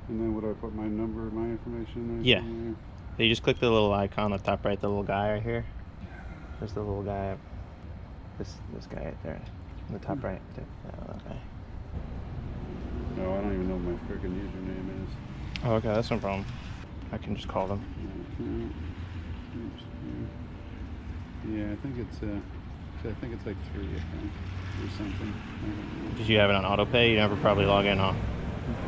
And then would I put my number, my information there? Yeah. Somewhere? So you just click the little icon on the top right, the little guy right here. There's the little guy. This guy right there. On the top right. That guy. No, I don't even know what my freaking username is. Oh, okay, that's no problem. I can just call them. Yeah, I think it's like 3, I think, or something. Did you have it on auto pay? You never probably log in, huh?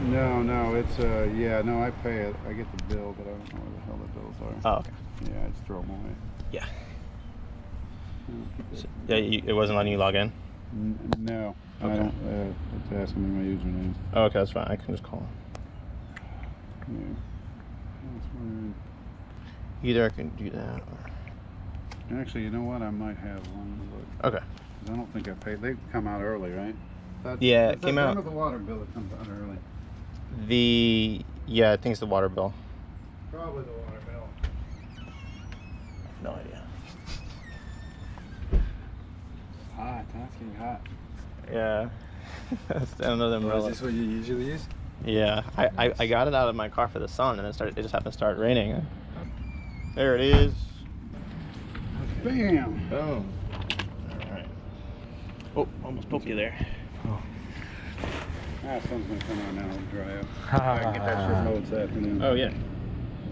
No, it's no, I pay it. I get the bill, but I don't know where the hell the bills are. Oh, okay. Yeah, I just throw them away. Yeah. So, yeah, it wasn't letting you log in? No, okay. I don't. It's asking me my username. Oh, okay, that's fine. I can just call him. Yeah. Either I can do that or... Actually, you know what? I might have one. Look. Okay. 'Cause I don't think I paid. They come out early, right? Yeah, it came out. The water bill that comes out early. Yeah, I think it's the water bill. Probably the water bill. No idea. Hot, huh? It's getting hot. Yeah. That's another umbrella. Is this what you usually use? Yeah, I got it out of my car for the sun, and it just happened to start raining. There it is. Bam! Boom. All right. Oh, almost poked you there. Oh. Sun's gonna come out now and dry up. I can get that shit mowed this afternoon. Oh yeah.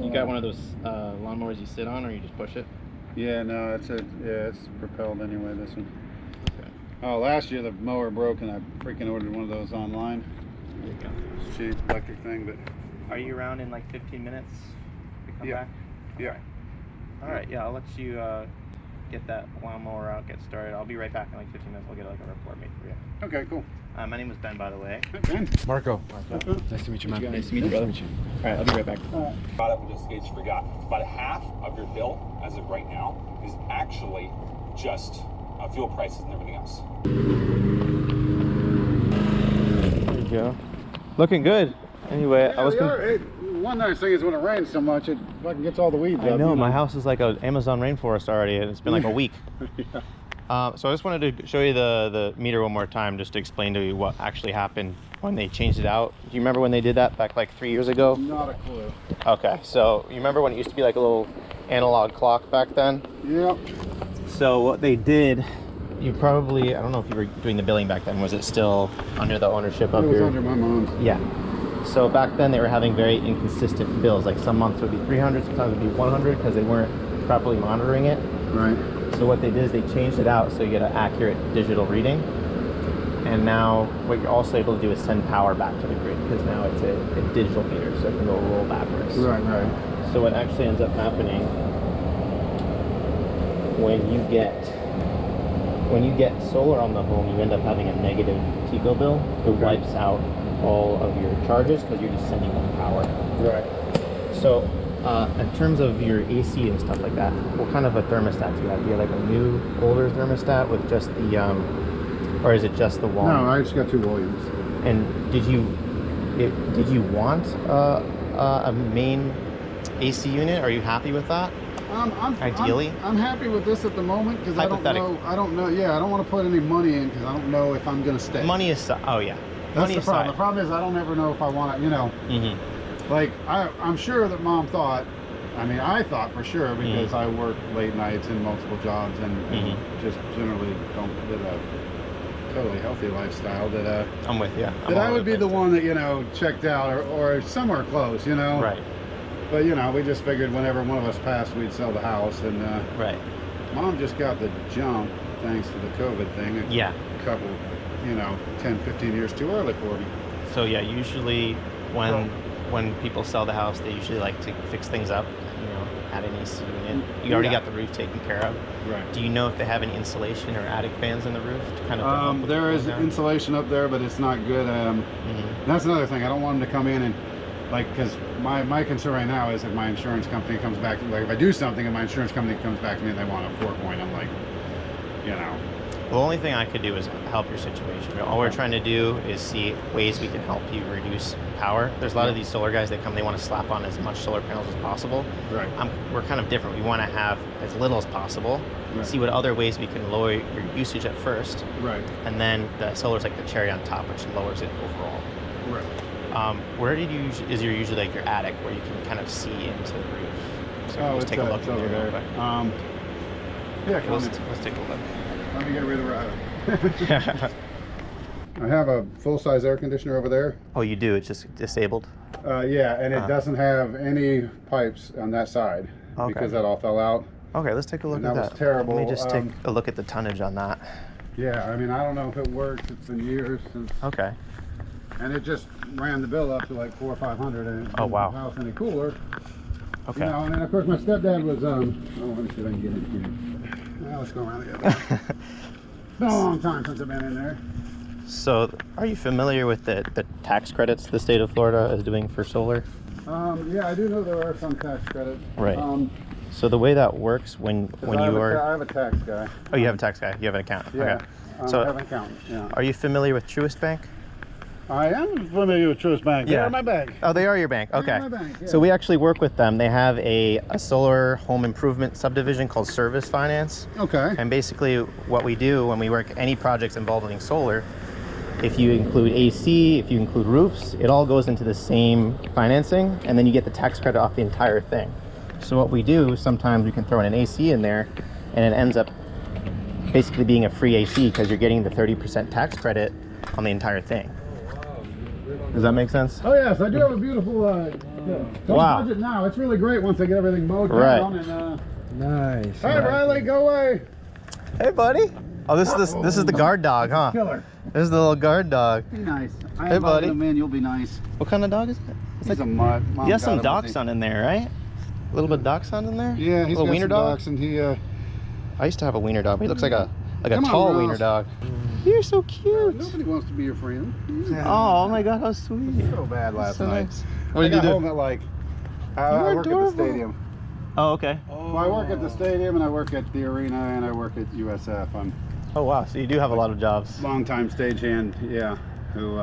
You got one of those lawnmowers you sit on, or you just push it? Yeah, no, it's propelled anyway. This one. Okay. Oh, last year the mower broke, and I freaking ordered one of those online. There you go. Cheap electric thing, but. Are you around in like 15 minutes to come back? Yeah. All right. Yeah, I'll let you get that lawnmower out, get started. I'll be right back in like 15 minutes. I'll get like a report made for you. Okay, cool. My name is Ben, by the way. Ben. Marco. Nice to meet you, man. Nice to meet you, brother. All right, I'll be right back. Product just gets forgot. About half of your bill, as of right now, is actually just fuel prices and everything else. There you go. Looking good. Anyway, Yeah, I was. One nice thing is when it rains so much, it fucking gets all the weeds up. I know, my house is like an Amazon rainforest already, and it's been like a week. Yeah. So I just wanted to show you the meter one more time, just to explain to you what actually happened when they changed it out. Do you remember when they did that back like 3 years ago? Not a clue. Okay, so you remember when it used to be like a little analog clock back then? Yep. So what they did, you probably, I don't know if you were doing the billing back then, was it still under the ownership of It was your... under my mom's. Yeah. So back then they were having very inconsistent bills. Like some months would be 300, sometimes it would be 100 because they weren't properly monitoring it. Right. So what they did is they changed it out so you get an accurate digital reading. And now what you're also able to do is send power back to the grid, because now it's a digital meter, so it can go roll backwards. Right, right. So what actually ends up happening when you get solar on the home, you end up having a negative TECO bill. It wipes out all of your charges because you're just sending them power. Right. So in terms of your AC and stuff like that, what kind of a thermostat do you have? Do you have like a new, older thermostat with just the, or is it just the wall? No, I just got 2 volumes. And did you want a main AC unit? Are you happy with that? Ideally, I'm happy with this at the moment because I don't know. Yeah, I don't want to put any money in because I don't know if I'm gonna stay. Money is oh yeah. That's money the problem. aside. The problem is I don't ever know if I want to. You know, like I'm sure that Mom thought. I mean, I thought for sure because I work late nights in multiple jobs and just generally don't live a totally healthy lifestyle. That I'm with you. That I would be the one that checked out or somewhere close. Right. But we just figured whenever one of us passed, we'd sell the house, and right. Mom just got the jump thanks to the COVID thing. A couple, 10, 15 years too early for me. So yeah, usually when people sell the house, they usually like to fix things up, add an AC unit. You already got the roof taken care of. Right. Do you know if they have any insulation or attic fans in the roof to kind of? There is insulation up there, but it's not good. That's another thing. I don't want them to come in and because my concern right now is if my insurance company comes back, if I do something and my insurance company comes back to me and they want a 4-point, I'm like, The only thing I could do is help your situation. All we're trying to do is see ways we can help you reduce power. There's a lot of these solar guys that come, they want to slap on as much solar panels as possible. Right. We're kind of different. We want to have as little as possible, see what other ways we can lower your usage at first. Right. And then the solar's like the cherry on top, which lowers it overall. Right. Where is usually like your attic where you can kind of see into the roof? So just take a look over there. Yeah, let's take a look. Let me get rid of the router. I have a full-size air conditioner over there. Oh, you do? It's just disabled? Yeah, and it doesn't have any pipes on that side because that all fell out. Okay, let's take a look at that. That was terrible. Let me just take a look at the tonnage on that. Yeah, I mean, I don't know if it works. It's been years since. Okay. And it just ran the bill up to like $400 or $500, and it didn't house any cooler. Okay. And then of course my stepdad was let me see if I can get it here. Well, let's go around the other way. It's been a long time since I've been in there. So, are you familiar with the tax credits the state of Florida is doing for solar? Yeah, I do know there are some tax credits. Right. So the way that works when you are... I have a tax guy. Oh, you have a tax guy. You have an accountant. Yeah. Okay. So I have an accountant, yeah. Are you familiar with Truist Bank? I am familiar with Truist Bank. They are my bank. Oh, they are your bank. Okay. They are my bank, yeah. So we actually work with them. They have a solar home improvement subdivision called Service Finance. Okay. And basically what we do when we work any projects involving solar, if you include AC, if you include roofs, it all goes into the same financing, and then you get the tax credit off the entire thing. So what we do, sometimes we can throw in an AC in there, and it ends up basically being a free AC because you're getting the 30% tax credit on the entire thing. Does that make sense? Oh yes, I do have a beautiful don't budget now. It's really great once I get everything mowed down and nice. Hey Riley, go away. Hey buddy. Oh, this is the guard dog, huh? Killer. This is the little guard dog. Be nice. Hey buddy. Him in, you'll be nice. What kind of dog is it? He's a mutt. He has some dachshund in there, right? A little bit of dachshund in there? Yeah, he's a little got wiener some dog. dachshund. He I used to have a wiener dog, but he looks like a Come tall on, wiener dog. You're so cute. Nobody wants to be your friend. Oh my god, how sweet. So bad last So night. nice. What did you I got do? home at like I work at the stadium. Oh, okay. Well, I work at the stadium and I work at the arena and I work at USF. I'm Oh wow, so you do have a lot of jobs. long-time stagehand, yeah. Who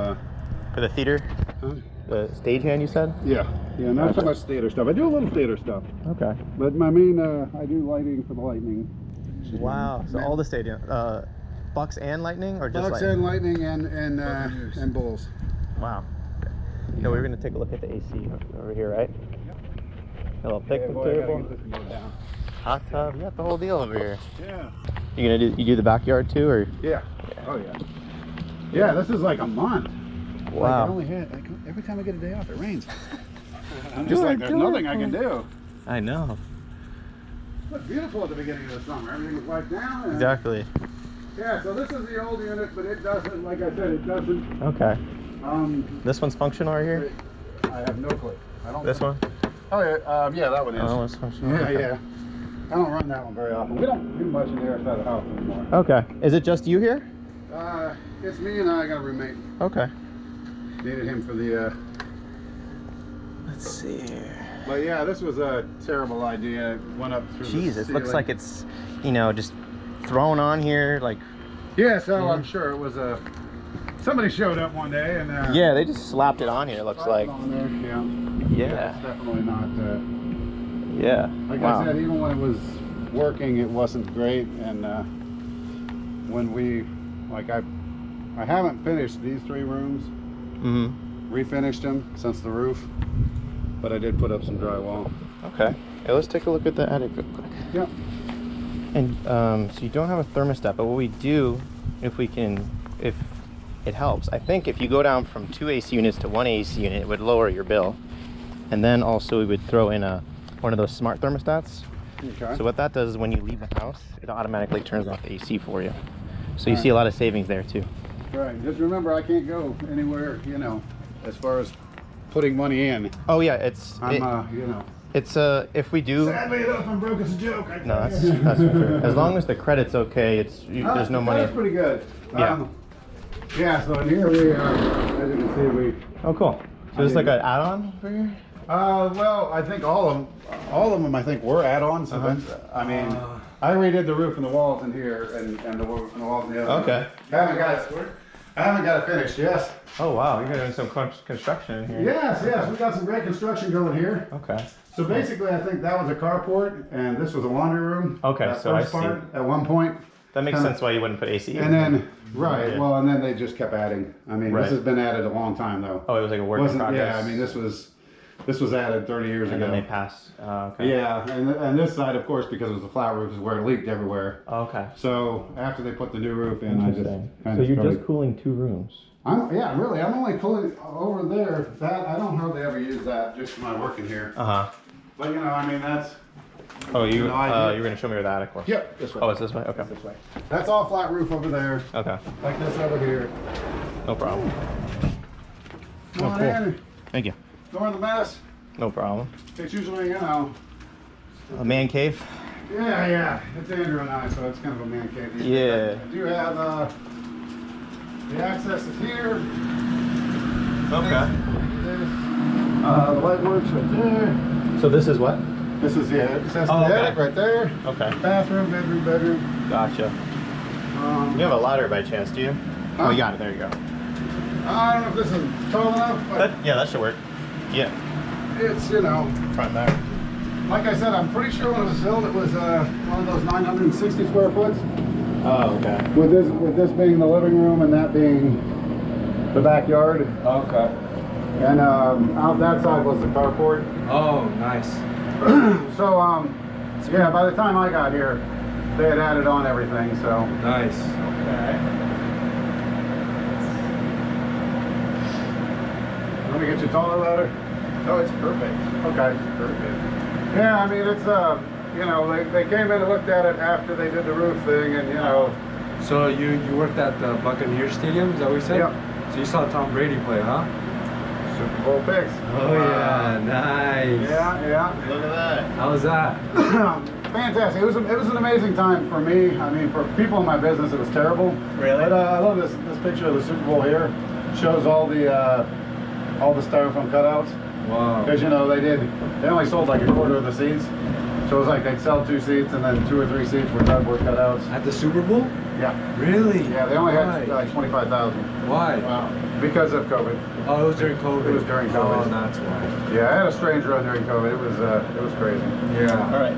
For the theater? huh? The stagehand, you said? Yeah, not so much theater stuff. I do a little theater stuff, Okay. but my main I do lighting for the Lightning. Wow. So all the stadium, Bucks and Lightning, or just Bucks Lightning? and Lightning and Bulls. Wow. So we're gonna take a look at the AC over here, right? A little picnic table, hot tub. You got the whole deal over here. Yeah. You do the backyard too, or? Yeah. Oh yeah. Yeah, this is like a month. Wow. Like I only had every time I get a day off, it rains. I'm just like, there's nothing I can do. I know. It was beautiful at the beginning of the summer. Everything was wiped down. And Exactly. yeah, so this is the old unit, but it doesn't, like I said, it doesn't. Okay. This one's functional right here? I have no clue. I don't. This one? Oh yeah, yeah, that one is. Oh, it's functional. Yeah, Okay. yeah. I don't run that one very often. We don't do much in the other side of the house anymore. Okay. Is it just you here? It's me and I got a roommate. Okay. Needed him for the. Let's see here. But yeah, this was a terrible idea. It went up through the Jesus, looks ceiling. like it's, just thrown on here, like. Yeah, so I'm sure it was a. Somebody showed up one day and. Yeah, they just slapped it on here. Looks like. On there. Yeah. It's definitely not. Yeah. Like Wow. I said, even when it was working, it wasn't great. And when we, like I haven't finished these 3 rooms. Mm-hmm. Refinished them since the roof, but I did put up some drywall. Okay. Yeah, let's take a look at the attic real quick. Yep. And so you don't have a thermostat, but what we do, if it helps, I think if you go down from 2 AC units to 1 AC unit, it would lower your bill. And then also we would throw in one of those smart thermostats. Okay. So what that does is when you leave the house, it automatically turns off the AC for you. So you see a lot of savings there too. Right. Just remember, I can't go anywhere, as far as putting money in. Oh yeah, it's if we do. Sadly enough, I'm broke as a joke. No, that's for sure. As long as the credit's okay, there's no money. That's pretty good. Yeah. Yeah. So here we are. As you can see, we. Oh, cool. So it's like an add-on for you? Well, I think all of them, I think, were add-ons. I mean, I redid the roof and the walls in here, and the roof and the walls in the other. Okay. I haven't got it finished. Yes. Oh wow, you're doing some construction in here. Yes, we got some great construction going here. Okay. So basically, I think that was a carport, and this was a laundry room. Okay, that so I first see. part, at one point. That makes sense why you wouldn't put AC in. And then, right, Yeah. well, and then they just kept adding. I mean, Right. this has been added a long time, though. Oh, it was like a work in progress. Yeah, I mean, this was added 30 years And ago. then they passed. Okay. Yeah, and this side, of course, because it was a flat roof, is where it leaked everywhere. Okay. So after they put the new roof in, I just Interesting. kind So of you're started. just cooling 2 rooms. I'm only cooling over there. That I don't hardly ever use that just when I work in here. But I mean, that's. Oh, you're No, I- going to show me where the attic was? Yep, this way. Oh, it's this way? Okay. This way. That's all flat roof over there. Okay. Like this over here. No problem. Come on cool. in. Thank you. Ignore the mess. No problem. It's usually, A man cave? Yeah. It's Andrew and I, so it's kind of a man cave. Yeah. I do have the access is here. Okay. The light works right there. So this is what? This is the Oh, okay. attic right there. Okay. Bathroom, bedroom. Gotcha. You have a ladder by chance, do you? Oh, you got it. There you go. I don't know if this is tall enough, but Yeah, that should work. Yeah. it's, you know, Front there. like I said, I'm pretty sure when it was built, it was one of those 960 square foot. Oh, okay. With this being the living room and that being the backyard. Okay. And out that side was the carport. Oh, nice. So, yeah, by the time I got here, they had added on everything, so. Nice. Okay. Let me get you a taller ladder. Oh, it's perfect. Okay. Perfect. Yeah, I mean, it's, you know, they came in and looked at it after they did the roof thing, and, you know. So you worked at the Buccaneers Stadium, is that what you said? Yep. So you saw Tom Brady play, huh? Super Bowl picks. Oh, yeah, nice. Yeah. Look at that. How was that? Fantastic. It was an amazing time for me. I mean, for people in my business, it was terrible. Really? But I love this picture of the Super Bowl here. Shows all the styrofoam cutouts. Wow. Because, you know, they only sold like a quarter of the seats. So it was like they'd sell 2 seats and then 2 or 3 seats were cardboard cutouts. At the Super Bowl? Yeah. Really? Yeah, they only Why? had like 25,000. Why? Wow. Because of COVID. Oh, it was during COVID. It was during COVID. Oh, that's why. Yeah, I had a strange run during COVID. It was crazy. Yeah. All right.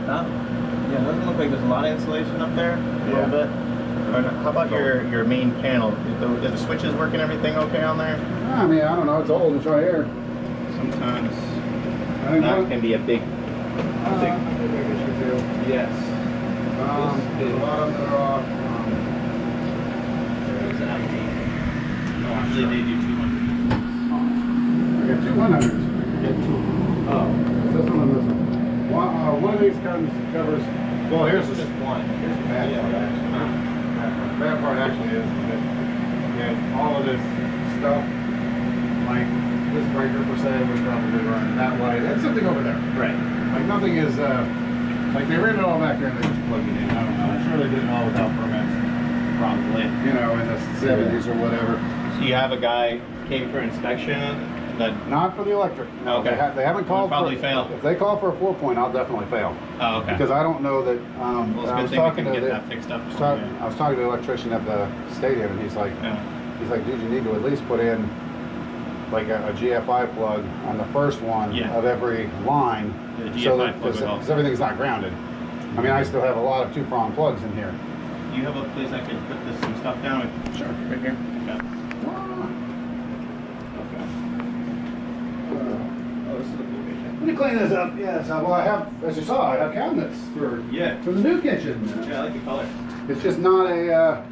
Yeah, doesn't look like there's a lot of insulation up there. A Yeah. little bit. Or how about your main panel? Is the switches working everything okay on there? I mean, I don't know. It's old. It's right here. Sometimes I think that can be a big. Yes. A lot of them are off. Usually they do 200. I got 2 100s. Oh. This one and this one. One of these covers. Well, here's the Just one. Here's the bad part. Actually. The bad part actually is that all of this stuff, like this breaker per se, was probably running that way. That's something over there. Right. Like nothing is. Like they ran it all back there and they just plugged it in. I don't know. I'm sure they did it all without permits. Probably. You know, in the 70s or whatever. So you have a guy came for inspection that. Not for the electric. No, Okay. They haven't called. Probably for, fail. If they call for a 4-point, I'll definitely fail. Oh, okay. Because I don't know that. Well, it's a I was good thing we talking can to get the, that fixed up. I was talking to the electrician at the stadium, and he's like, dude, you need to at least put in like a GFI plug on the first one of every line, The GFI so plug would help. because everything's not grounded. I mean, I still have a lot of 2-prong plugs in here. Do you have a place I could put some stuff down? Sure. Right here. Okay. Oh, this is a cool kitchen. Let me clean this up. Yeah, so well, I have, as you saw, I have cabinets for the new kitchen. Yeah, I like the color. It's just not a.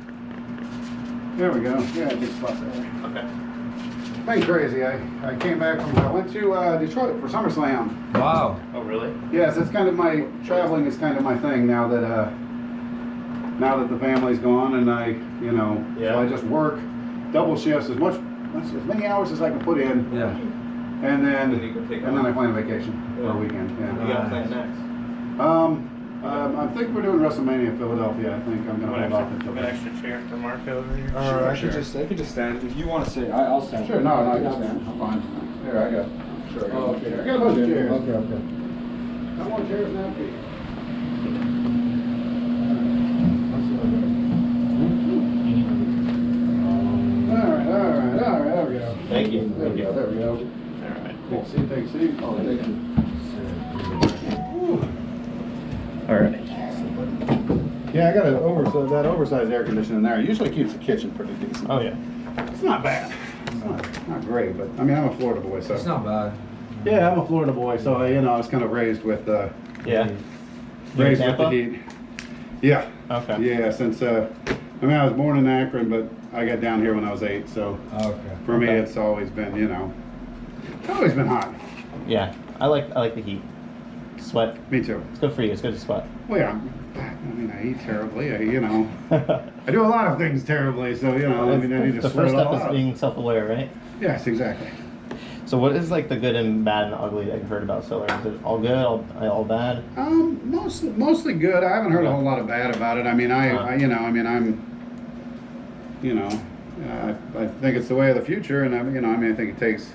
There we go. Yeah, big spot there. Okay. Been crazy. I came back from. I went to Detroit for SummerSlam. Wow. Oh, really? Yes, it's kind of my traveling is kind of my thing now that the family's gone and so I just work double shifts as many hours as I can put in. Yeah. And then I plan a vacation for a weekend. Yeah. What do you got planned next? I think we're doing WrestleMania Philadelphia. I think I'm gonna hold off until Got an extra chair for Mark over here? I could just stand. If you want to sit, I'll stand. Sure, no, I can stand. I'm fine. Here, I got. Sure. Oh, okay. I got a bunch of chairs. Okay. No more chairs now, please. All right. There we go. Thank you. There we go. All right. Cool. Take a seat. Oh, thank you. All right. Yeah, I got that oversized air conditioner in there. It usually keeps the kitchen pretty decent. Oh, yeah. It's not bad. It's not great, but I mean, I'm a Florida boy, so. It's not bad. Yeah, I'm a Florida boy, so I was kind of raised with Yeah. raised with the heat. Yeah. Okay. Yeah, since I was born in Akron, but I got down here when I was 8, so for me it's always been, it's always been hot. Yeah, I like the heat. Sweat. Me too. It's good for you. It's good to sweat. Well, yeah. I mean, I eat terribly. I do a lot of things terribly, so I need to the sweat first it all step is out. being self-aware, right? Yes, exactly. So what is like the good and bad and ugly that you've heard about solar? Is it all good, all bad? Mostly good. I haven't heard a whole lot of bad about it. I mean, I think it's the way of the future, and I think it takes,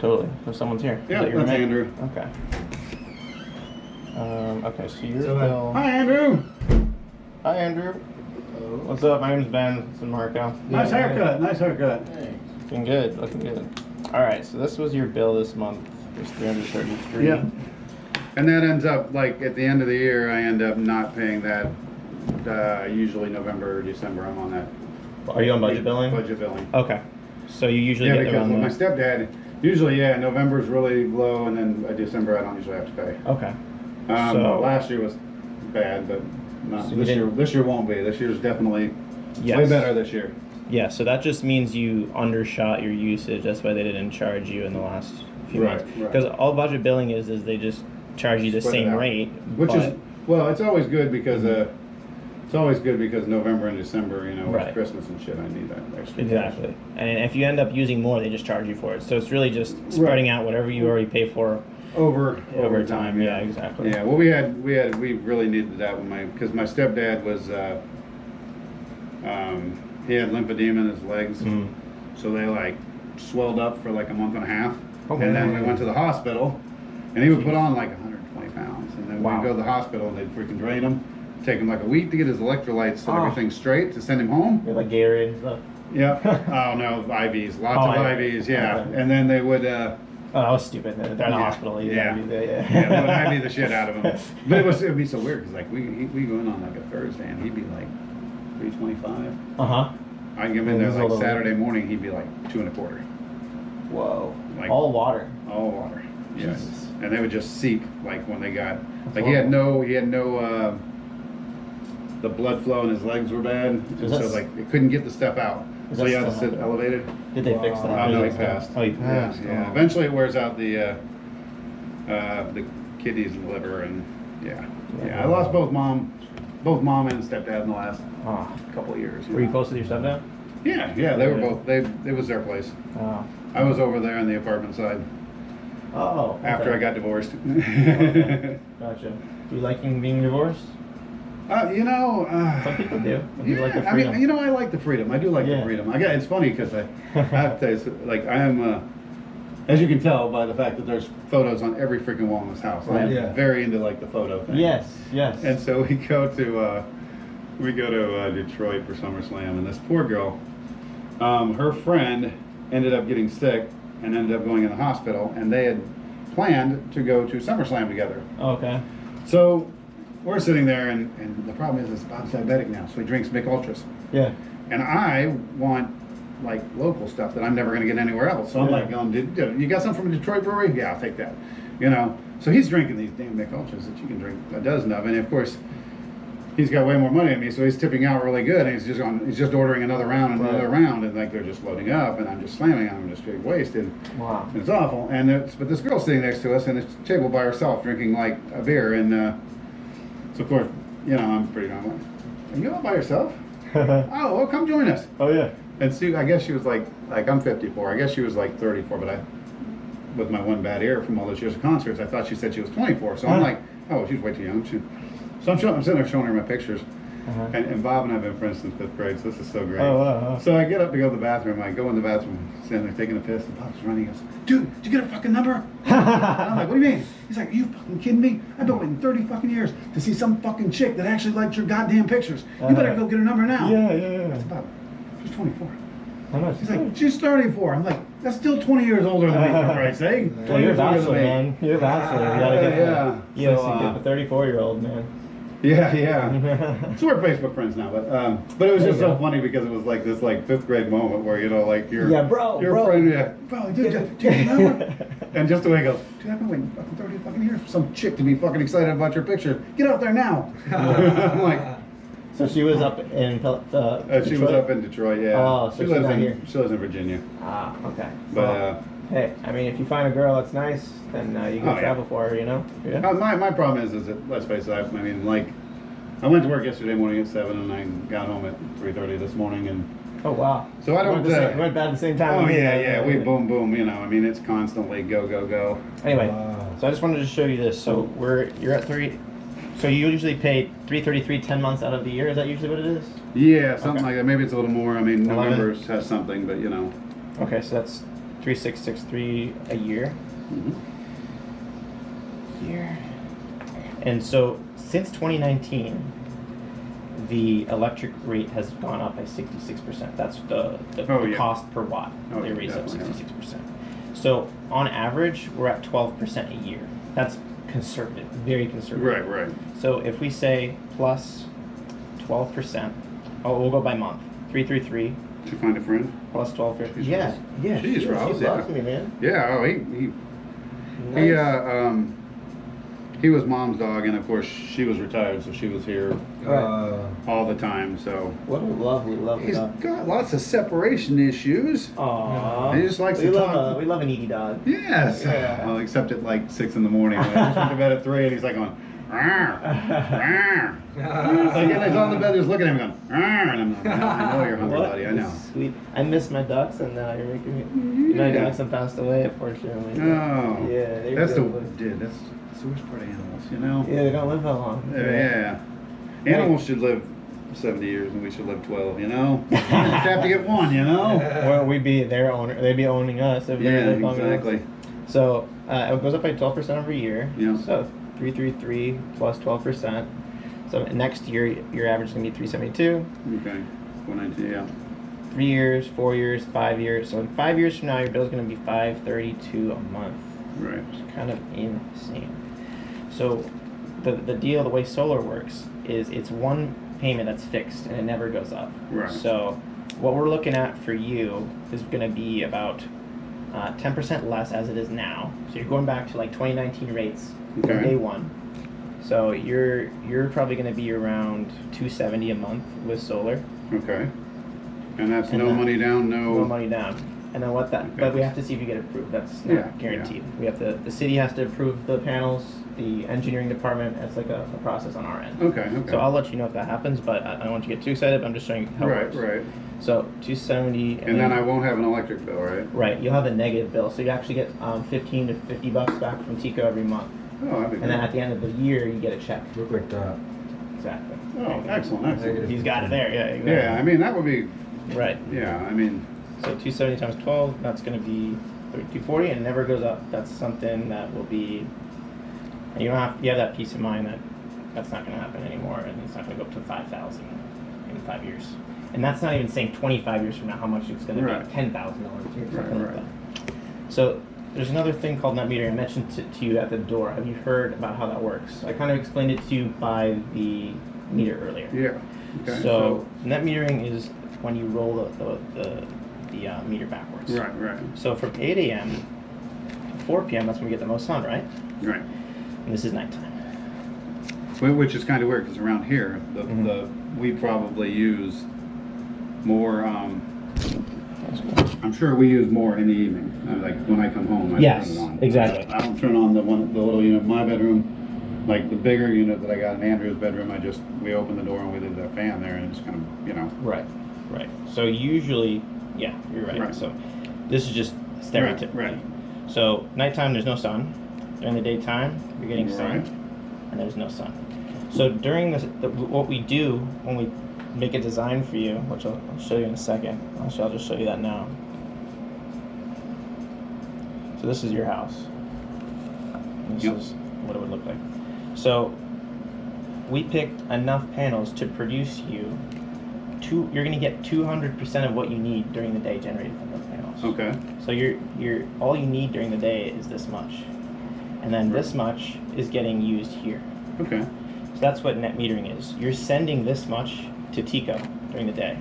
totally. So someone's here. Yeah, Is that your that's mate? Andrew. Okay. Okay, so your So, bill. hi, Andrew. Hi, Andrew. What's up? My name's Ben. This is Marco. Nice haircut. Nice haircut. Looking good. Looking good. All right, so this was your bill this month. It was $333. Yeah. And that ends up, like, at the end of the year, I end up not paying that. Usually November or December, I'm on that. Are you on budget billing? Budget billing. Okay. So you usually Yeah, get because around with my stepdad, usually, yeah, November's really low, and then December I don't usually have to pay. Okay. So last year was bad, but not So this year. This year won't be. This year's definitely way better this year. Yeah, so that just means you undershot your usage. That's why they didn't charge you in the last few Right, months. right. Because all budget billing is they just charge you the Spread it same out. rate. Which but- is, well, it's always good because November and December, you know, with Right. Christmas and shit, I need that extra. Exactly. And if you end up using more, they just charge you for it. So it's really just spreading out whatever you already pay for Over time. Yeah, exactly. Yeah, well, we really needed that when because my stepdad was, he had lymphedema in his legs, so they like swelled up for like a month and a half, and then we went to the hospital, and he would put on like 120 pounds, and then we'd go to the hospital and they'd freaking drain him, take him like a week to get his electrolytes so everything's straight to send him home. Like Gatorade and stuff. Yeah. Oh no, IVs, lots of IVs. Yeah, and then they would. Oh, that was stupid. They're in the hospital. Yeah, Yeah. I'd be the shit out of him. But it'd be so weird because like we go in on like a Thursday and he'd be like 325. I'd give him there like Saturday morning. He'd be like 2.25. Whoa. Like all water. All water. Yes. Jesus. And they would just seep like when they got like he had no the blood flow in his legs were bad, and so like it couldn't get the stuff out. So he had to sit elevated. Did they fix that? Oh no, he passed. Oh, he passed. Yeah. Eventually, it wears out the kidneys and liver, and yeah. I lost both mom and stepdad in the last couple of years. Were you close with your stepdad? Yeah. They were both. It was their place. Oh. I was over there on the apartment side. Oh. Okay. After I got divorced. Okay. Gotcha. Do you like being divorced? You know, some people do. Some people like the I freedom. mean, you know, I like the freedom. I do like the freedom. It's funny because I have to tell you, like, I am, as you can tell by the fact that there's photos on every freaking wall in this house. I am very into like the photo thing. Yes. And so we go to Detroit for SummerSlam, and this poor girl, her friend ended up getting sick and ended up going in the hospital, and they had planned to go to SummerSlam together. Okay. So we're sitting there, and the problem is Bob's diabetic now, so he drinks Mick Ultras. Yeah. And I want like local stuff that I'm never going to get anywhere else. So I'm like, you got something from a Detroit brewery? Yeah, I'll take that. You know. So he's drinking these damn Mick Ultras that you can drink a dozen of, and of course, he's got way more money than me, so he's tipping out really good, and he's just ordering another round and another round, and like they're just loading up, and I'm just slamming on them, just getting wasted. Wow. And it's awful. But this girl's sitting next to us, and it's table by herself drinking like a beer, and. So of course, you know, I'm pretty normal. Are you all by yourself? Oh, well, come join us. Oh yeah. And Sue, I guess she was like I'm 54. I guess she was like 34, but with my one bad ear from all those years of concerts, I thought she said she was 24. So I'm like, oh, she's way too young. So I'm sitting there showing her my pictures. And Bob and I have been friends since 5th grade, so this is so great. So I get up to go to the bathroom. I go in the bathroom, standing there taking a piss, and Bob's running. He goes, dude, did you get her fucking number? And I'm like, what do you mean? He's like, are you fucking kidding me? I've been waiting 30 fucking years to see some fucking chick that actually liked your goddamn pictures. You better go get her number now. Yeah. I said, Bob, she's 24. How much? He's like, she's 34. I'm like, that's still 20 years older than me, for Christ's sake. Well, you're a bachelor, man. You're a bachelor. You gotta get the 34-year-old, man. Yeah. So we're Facebook friends now, but it was just so funny because it was like this 5th grade moment where, you know, like your friend, bro, dude, you know? And just the way he goes, dude, I've been waiting fucking 30 fucking years for some chick to be fucking excited about your picture. Get out there now. I'm like, so she was up in she was up in Detroit, yeah. Oh, so she lives not here. She lives in Virginia. Ah, okay. But hey, I mean, if you find a girl that's nice, then you can travel for her, you know? Yeah. My problem is that, let's face it, I mean, like, I went to work yesterday morning at 7 and I got home at 3:30 this morning, and oh wow. So I don't. Went bad at the same time. Oh yeah. We boom. You know, I mean, it's constantly go. Anyway, so I just wanted to show you this. So you're at 3. So you usually pay $333 10 months out of the year. Is that usually what it is? Yeah, something like that. Maybe it's a little more. I mean, November has something, but you know. Okay, so that's 3663 a year. Mhm. And so since 2019, the electric rate has gone up by 66%. That's the cost per watt. Oh, They yeah, raised up definitely. 66%. So on average, we're at 12% a year. That's conservative, very conservative. Right. So if we say plus 12%, we'll go by month. 333 Did you find a friend? plus 12%. She's Yeah. She's She Rouse, yeah. loves me, man. Yeah. Oh, he was mom's dog, and of course she was retired, so she was here all the time. So What a lovely, lovely he's dog. got lots of separation issues. Aww. He just likes we to love talk. we love an eaty dog. Yes. Yeah. Well, except at like 6 in the morning. When I just went to bed at 3, and he's like going, "Rawr, rawr." Like, and he's on the bed just looking at him going, "Rawr," and I'm like, "No, I know you're hungry, What buddy. I is know." Sweet. I miss my ducks, and now you're making me. My ducks have passed away, unfortunately. Oh. Yeah, they're That's good. that's the worst part of animals, you know? Yeah, they don't live that long. Yeah. Animals should live 70 years, and we should live 12, you know? You just have to get one, you know? Well, we'd be their owner. They'd be owning us if they Yeah, lived long enough. exactly. So it goes up by 12% every year. Yeah. So 333 plus 12%. So next year your average is gonna be 372. Okay. 190, yeah. 3 years, 4 years, 5 years. So in 5 years from now, your bill's gonna be $532 a month. Right. Which is kind of insane. So the deal, the way solar works, is it's one payment that's fixed and it never goes up. Right. So what we're looking at for you is going to be about 10% less as it is now. So you're going back to like 2019 rates from Okay. day one. So you're probably going to be around $270 a month with solar. Okay. And that's And no that- money down, No money down. And then what that, Okay. but we have to see if you get approved. That's not Yeah, guaranteed. We have to, the city has to approve the panels, the engineering department, it's like a process on our end. Okay. So I'll let you know if that happens, but I don't want you to get too excited. I'm just showing you how it works. Right. So 270, And then I won't have an electric bill, right? right, you'll have a negative bill. So you actually get 15 to $50 back from Tico every month. Oh, that'd be And then good. at the end of the year, you get a check. Look like that. Exactly. Oh, excellent. He's got it there. Yeah. Exactly. Yeah, I mean, that would be, Right. yeah, I mean, So 270 times 12, that's going to be 3240, and it never goes up. That's something that will be, and you have that peace of mind that that's not going to happen anymore, and it's not going to go up to 5,000 in 5 years. And that's not even saying 25 years from now how much it's going to Right. be, $10,000 or something Right, like right. that. So there's another thing called net metering. I mentioned to you at the door. Have you heard about how that works? I kind of explained it to you by the meter earlier. yeah. Okay. So net metering is when you roll the meter backwards. Right. So from 8 a.m. to 4 p.m., that's when we get the most sun, right? Right. And this is nighttime. Which is kind of weird, because around here, we probably use more, I'm sure we use more in the evening. Like when I come home, I Yes, turn it on. exactly. I don't turn on the little unit in my bedroom. Like the bigger unit that I got in Andrew's bedroom, we open the door and we leave that fan there, and it's kind of, Right. So usually, yeah, you're right. Right. So this is just stereotypically. Right. So nighttime, there's no sun. During the daytime, you're getting sun, Right. and there's no sun. So during what we do when we make a design for you, which I'll show you in a second. Actually, I'll just show you that now. So this is your house. This Yep. is what it would look like. So we picked enough panels to produce you you're going to get 200% of what you need during the day generated from those panels. Okay. So you're all you need during the day is this much, and then this much is getting used here. Okay. So that's what net metering is. You're sending this much to Tico during the day.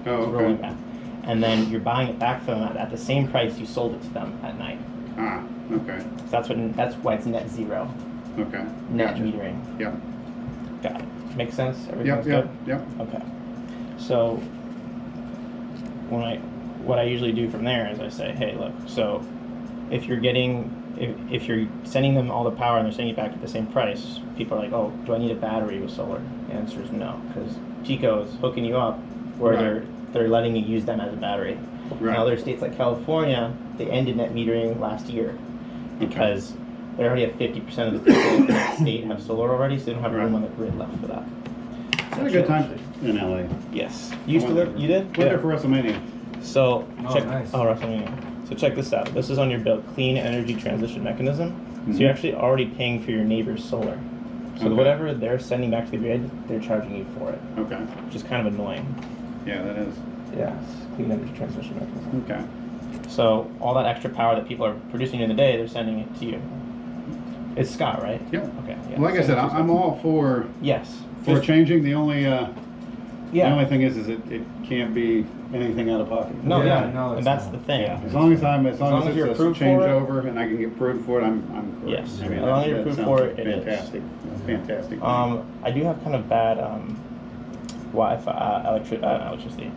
Oh, It's rolling okay. back, and then you're buying it back from them at the same price you sold it to them at night. Ah, okay. So that's why it's net zero. Okay. Net Gotcha. metering. Yep. Got it. Makes sense? Everything's Yep. good? Okay. So what I usually do from there is I say, hey, look, so if you're sending them all the power and they're sending it back at the same price, people are like, oh, do I need a battery with solar? The answer is no, because Tico is hooking you up where Right. they're letting you use them as a battery. Right. In other states like California, they ended net metering last year because they already have 50% of the people in the state have solar already, so they don't have room on the grid left for that. I had a good time in LA. Yes. You used to live? You did? Went there for WrestleMania. So Oh, check. nice. Oh, WrestleMania. So check this out. This is on your bill, clean energy transition mechanism. So you're actually already paying for your neighbor's solar. So whatever they're sending back to the grid, they're charging you for it. Okay. Which is kind of annoying. Yeah, that is. Yeah, it's clean energy transmission mechanism. Okay. So all that extra power that people are producing in the day, they're sending it to you. It's Scott, right? Yep. Okay. Yeah. Like I said, I'm all for Just changing. The only thing is it can't be anything out of pocket. No, no, and that's the thing. Yeah. As long as it's you're a approved for changeover and I can get approved for it, I'm correct. Yes. I mean, As long as you're approved for it, it is. fantastic. That's fantastic. I do have kind of bad Wi-Fi, electricity,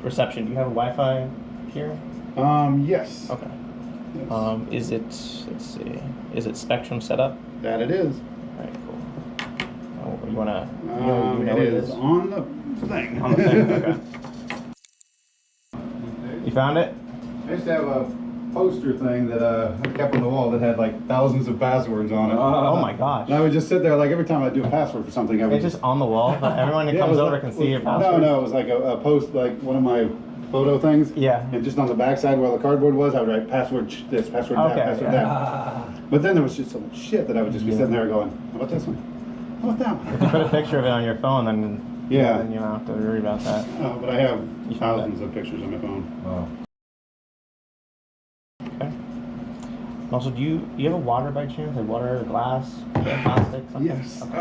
reception. Do you have a Wi-Fi here? Yes. Okay. Yes. Is it? Let's see. Is it Spectrum setup? That it is. All right, cool. Oh, you wanna? It is on the thing. On the thing. Okay. You found it? I used to have a poster thing that I kept on the wall that had like thousands of passwords on it. Oh my gosh. And I would just sit there like every time I do a password for something. I would It's just on the wall, but everyone that comes over can see your password. No, it was like a post, like one of my photo things. Yeah. And just on the backside where the cardboard was, I would write password this, password that, password that. But then there was just so much shit that I would just be sitting there going, how about this one? How about that one? If you put a picture of it on your phone, then then you don't have to worry about that. Oh, but I have thousands of pictures on my phone. Wow. Okay. Also, do you have a water by chance? Like water, glass, plastic, something? Yes. Okay.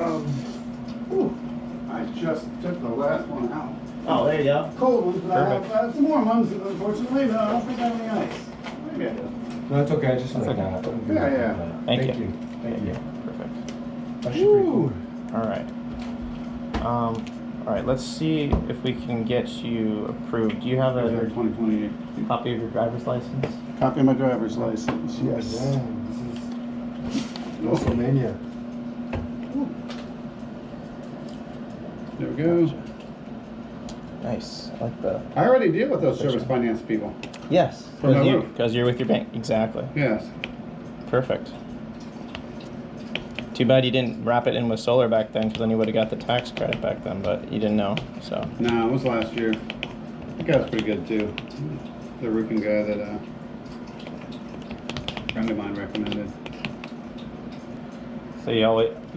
I just took the last one out. Oh, there you go. Cold ones, but I have some more ones, unfortunately, but I don't think I have any ice. Maybe I do. No, it's okay. I just That's like okay. that. Yeah. Thank you. Thank you. Perfect. That should be cool. All right. All right. Let's see if we can get you approved. Do you have a 2028. copy of your driver's license? Copy of my driver's license, yes. Yeah, this is WrestleMania. There we go. Nice. I like the. I already deal with those service finance people. Yes. For my roof. Because you're with your bank. Exactly. Yes. Perfect. Too bad you didn't wrap it in with solar back then, because then you would have got the tax credit back then, but you didn't know, so. No, it was last year. That guy was pretty good too. The roofing guy that a friend of mine recommended. So you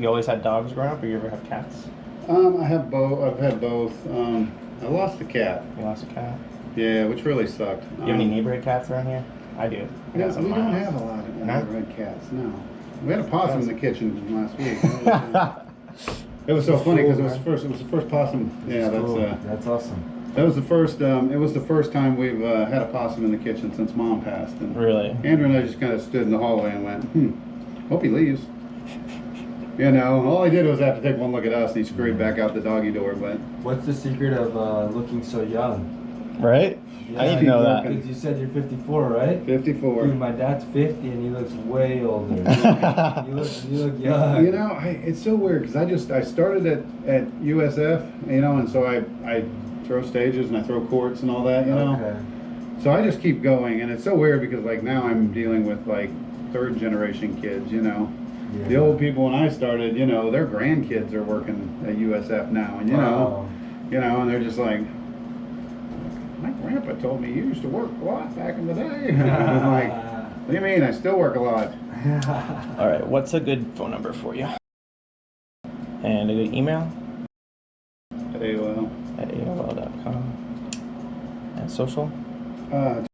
always had dogs growing up, or you ever have cats? I have both. I've had both. I lost the cat. You lost a cat? Yeah, which really sucked. Do you have any neighborhood cats around here? I do. We don't have a lot of neighborhood cats. No. We had a possum in the kitchen last week. It was so funny because it was the first possum. Yeah, that's awesome. That was the first. It was the first time we've had a possum in the kitchen since Mom passed. And really? Andrew and I just kind of stood in the hallway and went, hope he leaves. You know, all he did was have to take one look at us and he scurried back out the doggy door. But what's the secret of looking so young? Right? Yeah, I need to know that. Because you said you're 54, right? 54. Dude, my dad's 50 and he looks way older. you look young. You know, it's so weird because I started at USF, you know, and so I throw stages and I throw courts and all that, you know. Okay. So I just keep going, and it's so weird because like now I'm dealing with like third generation kids, you know. Yeah. The old people when I started, you know, their grandkids are working at USF now, and you know, and they're just like, my grandpa told me you used to work a lot back in the day. I'm like, what do you mean? I still work a lot. All right, what's a good phone number for you? And a good email? At AOL. At AOL.com. And social? You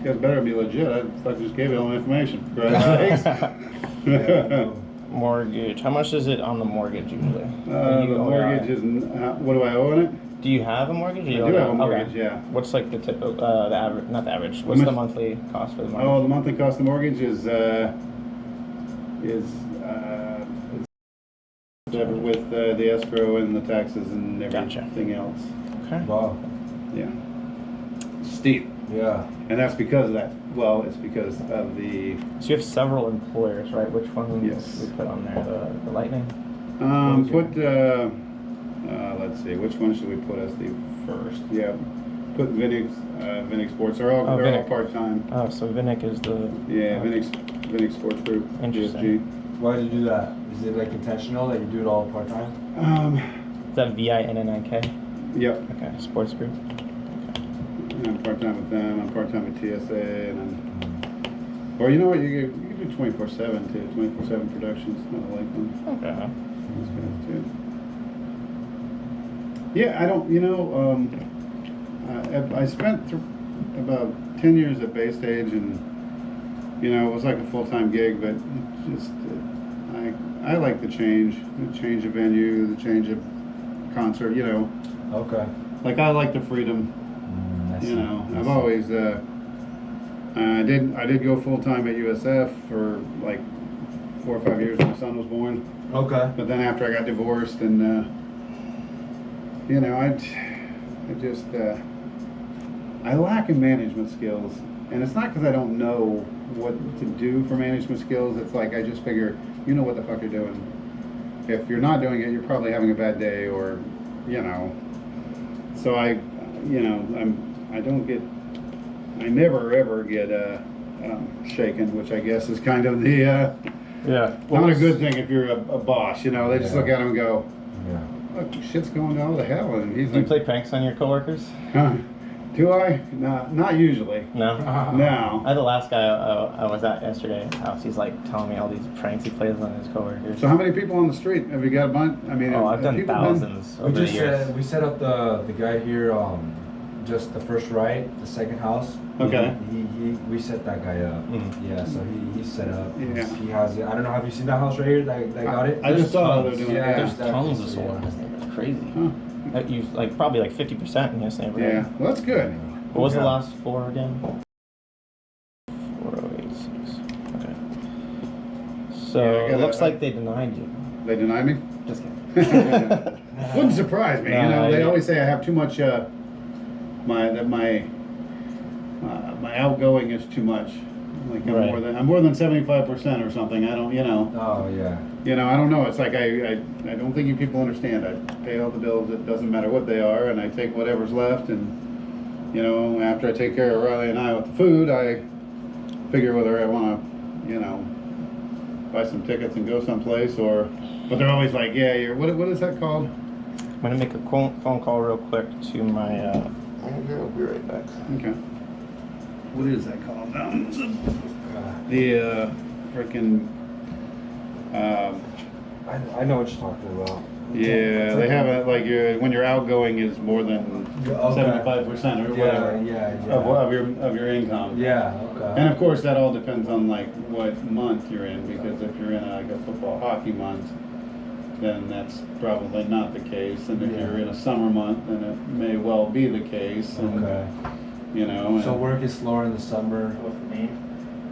guys better be legit. I just gave you all the information. For Christ's sakes. Mortgage. How much is it on the mortgage usually? The mortgage is, what do I owe on it? Do you have a mortgage? I do have a mortgage, yeah. What's like the typical, the average, not the average, what's the monthly cost for the mortgage? Oh, the monthly cost of the mortgage is with the escrow and the taxes and everything else. Okay. Wow. Yeah. Steep. Yeah. And that's because of that. Well, it's because of the... So you have several employers, right? Which one we put on there? The Lightning? Let's see, which one should we put as the first? Yeah, put Vinix Sports. They're all part-time. Oh, so Vinix is the... Yeah, Vinix Sports Group. Interesting. Why did you do that? Is it like intentional that you do it all part-time? Is that VINNIK? Yep. Okay, Sports Group. Okay. I'm part-time with them. I'm part-time with TSA, and then, or you know what? You can do 24/7 too. 24/7 productions. I like them. Okay. Those guys too. Yeah, I don't. You know, I spent about 10 years at Bay Stage, and you know, it was like a full-time gig, but it just I like the change of venue, the change of concert. You know. Okay. Like I like the freedom. You know, I've always I did go full time at USF for like 4 or 5 years when my son was born. Okay. But then after I got divorced, and you know, I just I lack in management skills, and it's not because I don't know what to do for management skills. It's like I just figure, you know what the fuck you're doing. If you're not doing it, you're probably having a bad day, or you know. So I never ever get shaken, which I guess is kind of the not a good thing if you're a boss. You know, they just look at him and go, "Look, shit's going down the hell." And he's Do you play pranks on your coworkers? Do I? No, not usually. No. No. I had the last guy I was at yesterday house. He's like telling me all these pranks he plays on his coworkers. So how many people on the street have you got? A bunch? I mean, I've done thousands over the years. We set up the guy here, just the first right, the second house. Okay. We set that guy up. Yeah, so he's set up. Yeah. He has it. I don't know. Have you seen that house right here that got it? I just saw they're doing it. There's tons of solar in this neighborhood. It's crazy. Huh. You like probably like 50% in this neighborhood. Yeah. Well, that's good. What was the last four again? 4086. Okay. So it looks like they denied you. They denied me? Just kidding. Wouldn't surprise me. No, you know, they yeah. always say I have too much. My outgoing is too much. Like I'm more than 75% or something. I don't. You know. Oh yeah. You know, I don't know. It's like I don't think you people understand. I pay all the bills. It doesn't matter what they are, and I take whatever's left. And you know, after I take care of Riley and I with the food, I figure whether I want to, you know, buy some tickets and go someplace, or. But they're always like, yeah, you're. What is that called? I'm gonna make a phone call real quick to my. I'll be right back. Okay. What is that called? The freaking. I know what you're talking about. Yeah, they have it like when your outgoing is more than 75% or whatever of your income. Yeah. Okay. And of course, that all depends on like what month you're in, because if you're in like a football hockey month, then that's probably not the case. And if you're in a summer month, then it may well be the case. And, okay. You know. So work is slower in the summer.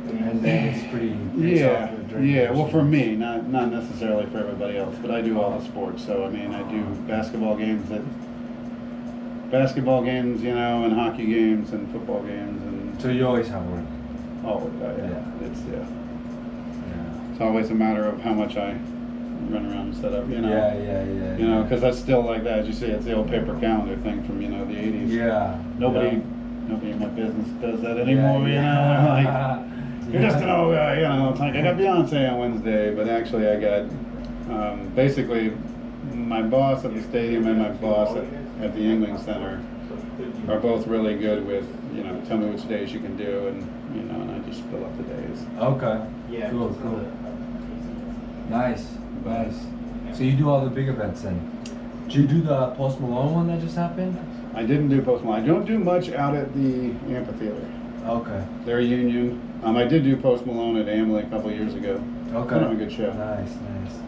And then it's pretty. Yeah. Well, for me, not necessarily for everybody else, but I do all the sports. So I mean, I do basketball games, you know, and hockey games and football games, and. So you always have work. Always, yeah. It's always a matter of how much I run around and set up, you know. Yeah. You know, because that's still like that. As you say, it's the old paper calendar thing from the 80s. Yeah. Nobody in my business does that anymore. You know, like. You're just an old guy, you know. It's like I got Beyonce on Wednesday, but actually I got basically my boss at the stadium and my boss at the Yingling Center are both really good with, you know, tell me which days you can do, and you know, and I just fill up the days. Okay. Yeah. Cool. Nice. So you do all the big events then? Did you do the Post Malone one that just happened? I didn't do Post Malone. I don't do much out at the amphitheater. Okay. They're a union. I did do Post Malone at Amley a couple of years ago. Okay. Kind of a good show. Nice.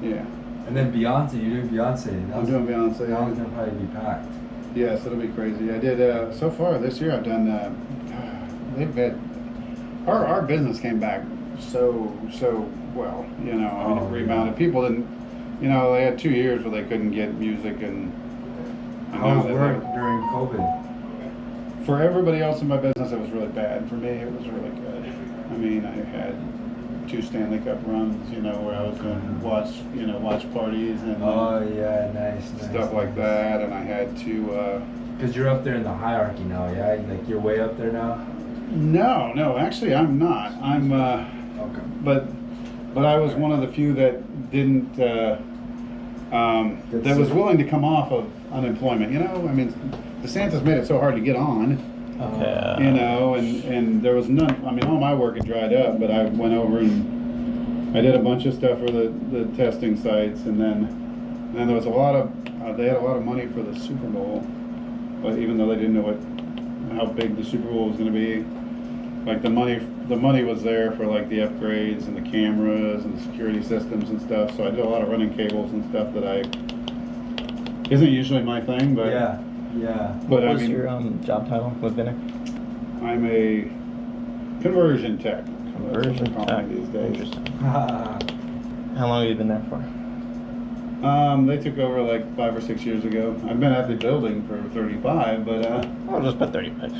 Yeah. And then Beyonce, you're doing Beyonce. I'm doing Beyonce. That one's gonna probably be packed. Yes, it'll be crazy. I did so far this year. I've done. They've had our business came back so well. You know, I mean, it rebounded. People didn't. You know, they had 2 years where they couldn't get music and. How was work during COVID? For everybody else in my business, it was really bad. For me, it was really good. I mean, I had 2 Stanley Cup runs, you know, where I was doing watch parties and stuff like that, and I had to. Because you're up there in the hierarchy now, yeah? Like you're way up there now. No, actually, I'm not. I'm. Okay. But I was one of the few that didn't. That was willing to come off of unemployment. You know, I mean, DeSantis made it so hard to get on. Okay. You know, and there was none. I mean, all my work had dried up, but I went over and I did a bunch of stuff for the testing sites, and then there was a lot of they had a lot of money for the Super Bowl, but even though they didn't know how big the Super Bowl was going to be, like the money was there for like the upgrades and the cameras and the security systems and stuff. So I did a lot of running cables and stuff that isn't usually my thing, but Yeah. What was your job title with Vinnick? I'm a conversion tech. Conversion tech. These days. Interesting. How long have you been there for? They took over like 5 or 6 years ago. I've been at the building for 35, but I'll just put 35.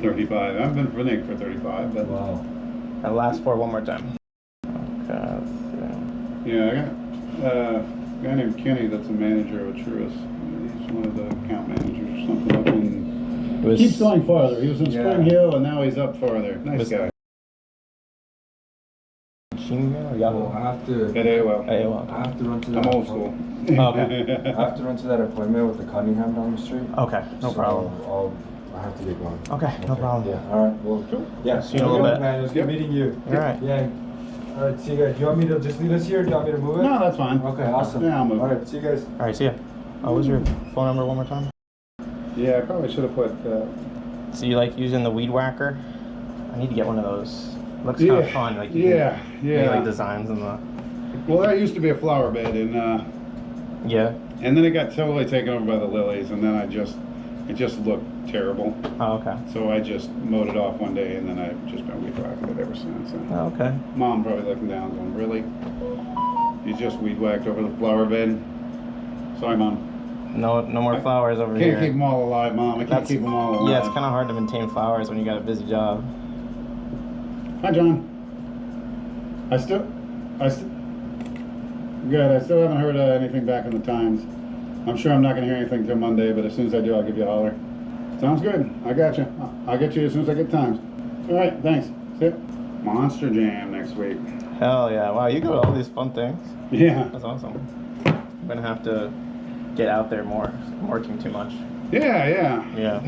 35. I've been for Nick for 35, but Wow. And last 4 one more time. Okay. yeah, I got a guy named Kenny that's a manager of Truist. He's one of the account managers or something up in. Keeps going farther. He was in Spring Hill and now he's up farther. Nice guy. Gmail or Yahoo? Well, I have to. At AOL. AOL. I have to run to that. I'm old school. Okay. I have to run to that appointment with the Cunningham down the street. Okay, no problem. I have to get going. Okay, no problem. Yeah. All right. Well, cool. Yeah. See you in a little bit. Man, it was good meeting you. All right. Yeah. All right. See you guys. Do you want me to just leave us here? Or do you want me to move it? No, that's fine. Okay. Awesome. Yeah, I'll move. All right. See you guys. All right, see ya. What was your phone number one more time? Yeah, I probably should have put. So you like using the weed whacker? I need to get one of those. Looks kind of fun. Like you can make, like designs and the. Well, that used to be a flower bed, and yeah. And then it got totally taken over by the lilies, and then it just looked terrible. Oh, okay. So I just mowed it off one day, and then I've just been weed whacking it ever since. And Oh, okay. Mom probably looking down, going, "Really? You just weed whacked over the flower bed?" Sorry, Mom. No more flowers over here. Can't keep them all alive, Mom. I can't keep them all alive. Yeah, it's kind of hard to maintain flowers when you got a busy job. Hi, John. Good. I still haven't heard anything back in the Times. I'm sure I'm not going to hear anything till Monday, but as soon as I do, I'll give you a holler. Sounds good. I got you. I'll get you as soon as I get Times. All right. Thanks. See ya. Monster Jam next week. Hell yeah! Wow, you go to all these fun things. Yeah. That's awesome. I'm gonna have to get out there more. I'm working too much. Yeah. Yeah.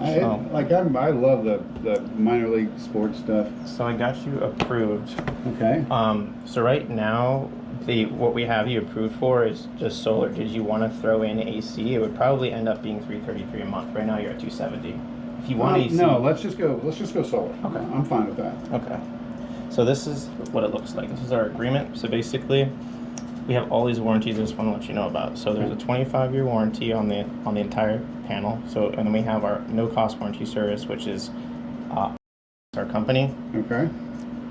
I love the minor league sports stuff. So I got you approved. Okay. So right now, what we have you approved for is just solar. Did you want to throw in AC? It would probably end up being $333 a month. Right now you're at $270. If you want AC, no, let's just go solar. Okay. I'm fine with that. Okay. So this is what it looks like. This is our agreement. So basically, we have all these warranties I just want to let you know about. So there's a 25-year warranty on the entire panel. So, and then we have our no-cost warranty service, which is our company. Okay.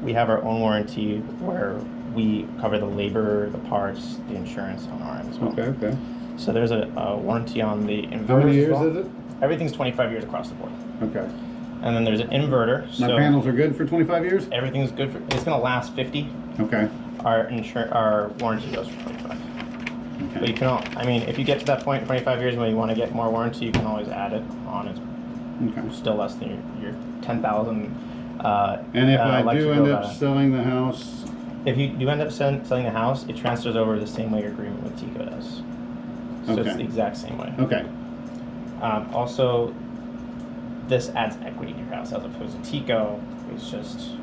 We have our own warranty where we cover the labor, the parts, the insurance on our end as well. Okay. So there's a warranty on the inverter. How many years as well. is it? Everything's 25 years across the board. Okay. And then there's an inverter. My panels are good for 25 years? Everything's good for, it's gonna last 50. Okay. Our warranty goes for 25. Okay. But you can if you get to that point in 25 years when you want to get more warranty, you can always add it on. It's still less than your 10,000. And if I do end up selling the house? If you do end up selling the house, it transfers over the same way your agreement with Tico does. So it's the exact same way. Okay. Also, this adds equity to your house as opposed to Tico. It's just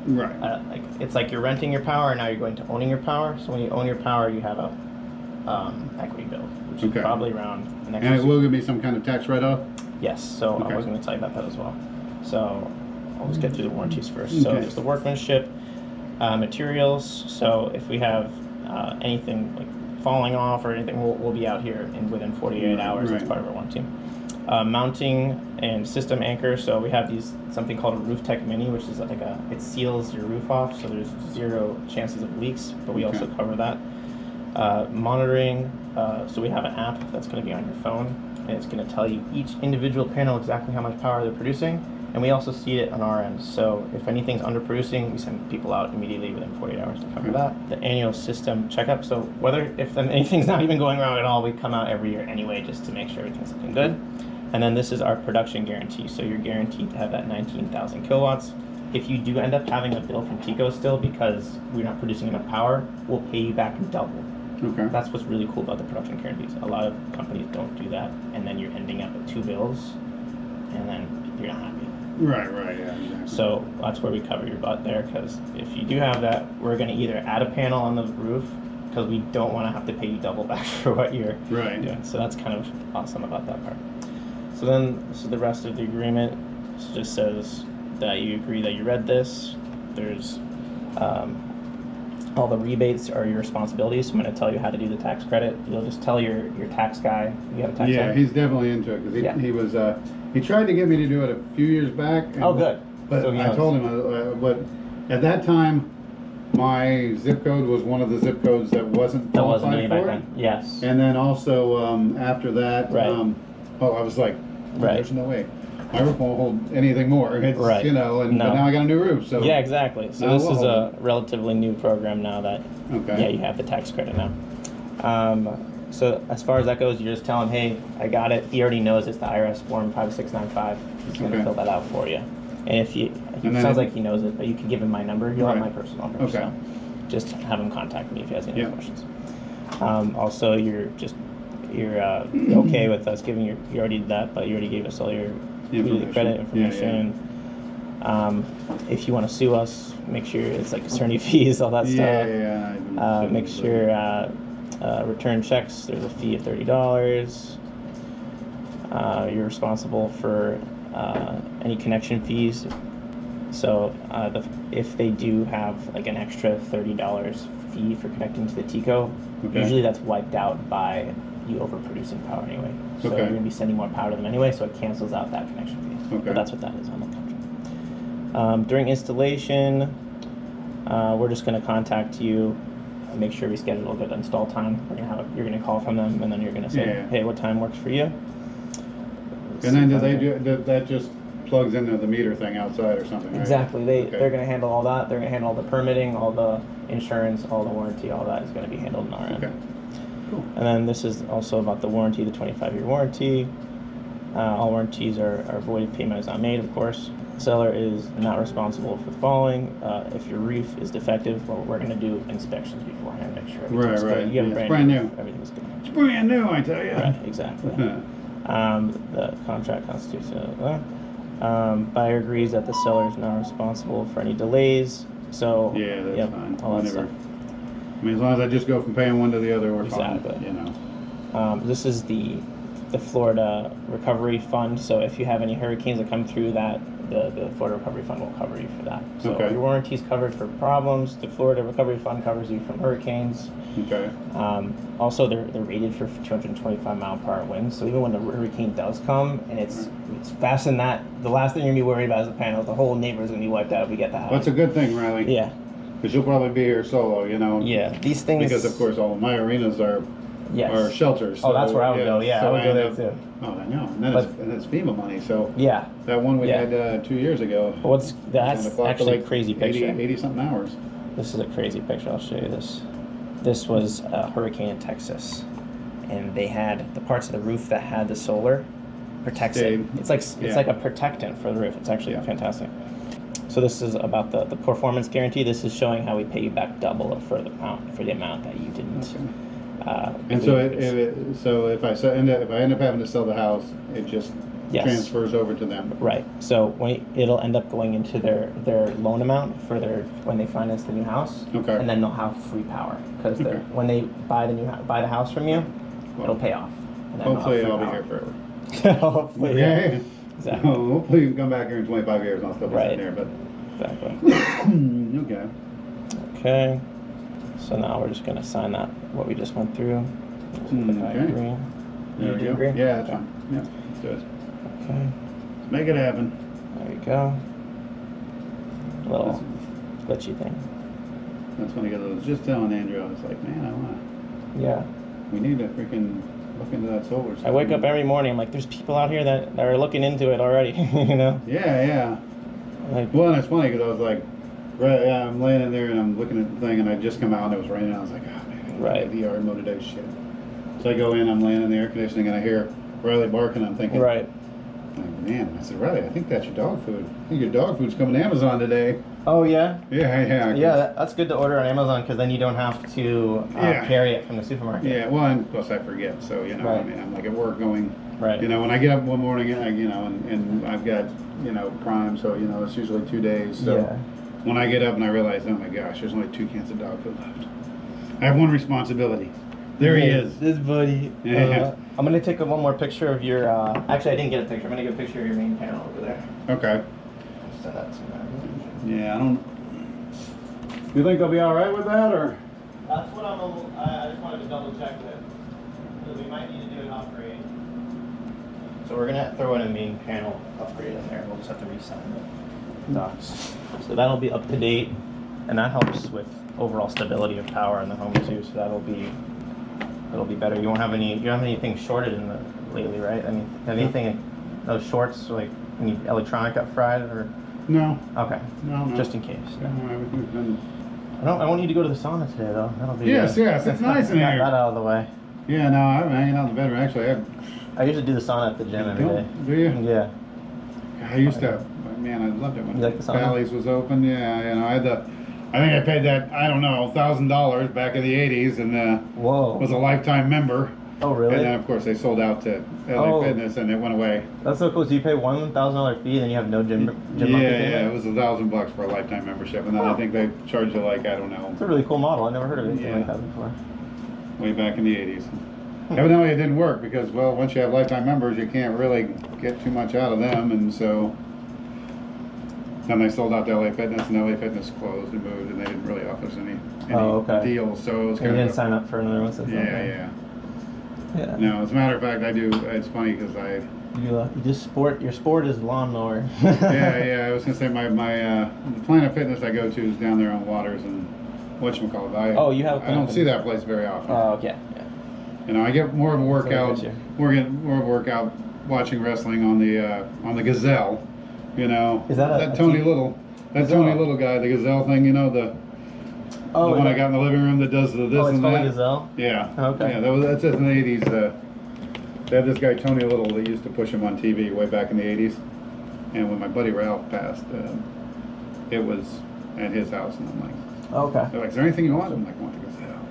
it's like you're renting your power, and now you're going to owning your power. So when you own your power, you have a equity bill, which is probably around the next. And it will give me some kind of tax write-off? Yes. So I was going to tell you about that as well. So I'll just get through the warranties first. So there's the workmanship, materials. So if we have anything like falling off or anything, we'll be out here within 48 hours. That's part of our warranty. Mounting and system anchor. So we have something called a Roof Tech Mini, which is like it seals your roof off, so there's 0 chances of leaks, but we also cover that. Monitoring. So we have an app that's going to be on your phone, and it's going to tell you each individual panel exactly how much power they're producing, and we also see it on our end. So if anything's underproducing, we send people out immediately within 48 hours to cover that. The annual system checkup. So if anything's not even going wrong at all, we come out every year anyway just to make sure everything's looking good. And then this is our production guarantee. So you're guaranteed to have that 19,000 kilowatts. If you do end up having a bill from Tico still because we're not producing enough power, we'll pay you back double. Okay. That's what's really cool about the production guarantees. A lot of companies don't do that, and then you're ending up with 2 bills, and then you're not happy. Right, yeah, exactly. So that's where we cover your butt there, because if you do have that, we're going to either add a panel on the roof, because we don't want to have to pay you double back for what you're doing. So that's kind of awesome about that part. So the rest of the agreement just says that you agree that you read this. There's all the rebates are your responsibility, so I'm going to tell you how to do the tax credit. You'll just tell your tax guy. You have a tax guy? He's definitely into it, because he was he tried to get me to do it a few years back. Oh, good. But So I told him, but at that time, my zip code was one of the zip codes that wasn't qualified for it. Yes. And then also after that, I was like, there's no way. My roof won't hold anything more. It's, but now I got a new roof. So yeah, exactly. So this is a relatively new program now that you have the tax credit now. So as far as that goes, you just tell him, hey, I got it. He already knows it's the IRS form 5695. He's going to fill that out for you. And if it sounds like he knows it, but you can give him my number. You'll have my personal number. Okay. So just have him contact me if he has any questions. Also, you're okay with us giving you already did that, but you already gave us all your credit information. If you want to sue us, make sure it's like attorney fees, all that stuff. Make sure return checks. There's a fee of $30. You're responsible for any connection fees. So if they do have like an extra $30 fee for connecting to the TECO, usually that's wiped out by you overproducing power anyway. So you're going to be sending more power to them anyway, so it cancels out that connection fee. But that's what that is on the contract. During installation, we're just going to contact you, make sure we schedule a good install time. You're going to call from them, and then you're going to say, hey, what time works for you? And then that just plugs into the meter thing outside or something, right? Exactly. They're going to handle all that. They're going to handle all the permitting, all the insurance, all the warranty, all that is going to be handled on our end. Cool. And then this is also about the warranty, the 25-year warranty. All warranties are void if payment is not made, of course. The seller is not responsible for the following. If your roof is defective, well, we're going to do inspections beforehand, make sure everything's good. You have a brand new. Everything's good. It's brand new, I tell you. Right, exactly. The contract constitutes buyer agrees that the seller is not responsible for any delays. So that's fine. Whenever. I mean, as long as I just go from paying one to the other, we're fine. This is the Florida Recovery Fund. So if you have any hurricanes that come through, that the Florida Recovery Fund will cover you for that. So your warranty is covered for problems. The Florida Recovery Fund covers you from hurricanes. Also, they're rated for 225-mile-per-hour winds. So even when the hurricane does come and it's faster than that, the last thing you're gonna be worried about is the panels. The whole neighbor's gonna be wiped out if we get that high. That's a good thing, Riley. Yeah. Because you'll probably be here solo, Yeah, these things. Because of course all of my arenas are shelters. So, that's where I would go. Yeah, I would go there too. Oh, I know. And then it's FEMA money. So that one we had 2 years ago. That's actually a crazy picture. 80 something hours. This is a crazy picture. I'll show you this. This was a hurricane in Texas, and they had the parts of the roof that had the solar protects it. It's like a protectant for the roof. It's actually fantastic. So this is about the performance guarantee. This is showing how we pay you back double for the amount that you didn't. And so if I end up having to sell the house, it just transfers over to them. Right. So it'll end up going into their loan amount for when they finance the new house. And then they'll have free power because when they buy the house from you, it'll pay off. And then hopefully I'll be here forever. Hopefully. Okay. Exactly. Hopefully you can come back here in 25 years and I'll still be sitting there. But exactly. Okay. So now we're just going to sign what we just went through. I agree. There we go. Agree? Yeah, that's fine. Yeah, let's do it. Okay. Let's make it happen. There you go. A little glitchy thing. That's when I was just telling Andrew, I was like, man, we need to freaking look into that solar stuff. I wake up every morning, I'm like, there's people out here that are looking into it already, Yeah. Well, and it's funny because I was like, I'm laying in there and I'm looking at the thing and I just come out and it was raining. I was like, oh man, I got the VR mode today, shit. So I go in, I'm laying in the air conditioning and I hear Riley barking. I'm thinking, Like, man, I said, Riley, I think that's your dog food. I think your dog food's coming to Amazon today. Oh yeah. Yeah. That's good to order on Amazon because then you don't have to carry it from the supermarket. Yeah. Well, and plus I forget. So you know, Right. I mean, I'm like at work going. Right. You know, when I get up one morning, and I've got Prime, so it's usually 2 days. So Yeah. when I get up and I realize, oh my gosh, there's only 2 cans of dog food left. I have one responsibility. There he is. This buddy. Yeah. I'm gonna take one more picture of your. Actually, I didn't get a picture. I'm gonna get a picture of your main panel over there. Okay. Send that to me. Yeah, I don't. You think they'll be all right with that, or? That's what I just wanted to double check with. Because we might need to do an upgrade. So we're gonna throw in a main panel upgrade in there. We'll just have to resign the docs. So that'll be up to date, and that helps with overall stability of power in the home too. So it'll be better. You don't have anything shorted in the lately, right? I mean, have anything in those shorts, like any electronic got fried or? No. Okay. No. Just in case. No, everything's been. I want you to go to the sauna today though. That'll be. Yes. It's nice in Got here. that out of the way. Yeah. No, I'm hanging out in the bedroom. Actually, I usually do the sauna at the gym every day. Do you? Yeah. I used to. Man, I loved it when You like the sauna? Bally's was open. Yeah. I think I paid that, I don't know, $1,000 back in the 80s and Whoa. was a lifetime member. Oh, really? And then, of course, they sold out to LA Fitness and it went away. That's so cool. So you pay $1,000 fee and then you have no gym Yeah, monkey payment? it was $1,000 for a lifetime membership. And then I think they charge you like, I don't know. It's a really cool model. I never heard of anything like that before. Way back in the 80s. Evidently it didn't work because, well, once you have lifetime members, you can't really get too much out of them. And so then they sold out to LA Fitness, and LA Fitness closed and moved, and they didn't really offer us any deals. So it was kind you of. didn't sign up for another one since then? Yeah. No, as a matter of fact, I do. It's funny because your sport is lawnmower. yeah. I was gonna say the Planet Fitness I go to is down there on Waters and whatchamacallit. You have. I don't see that place very often. Oh, okay. Yeah. I get more of a workout. We're getting more of a workout watching wrestling on the Gazelle. Is that Tony Little guy, the Gazelle thing, the one I got in the living room that does this and that. Gazelle? Yeah. Okay. Yeah, that's in the 80s. They had this guy, Tony Little, that used to push him on TV way back in the 80s. And when my buddy Ralph passed, it was at his house. And I'm like, okay. They're like, is there anything you want? I'm like, I want the Gazelle.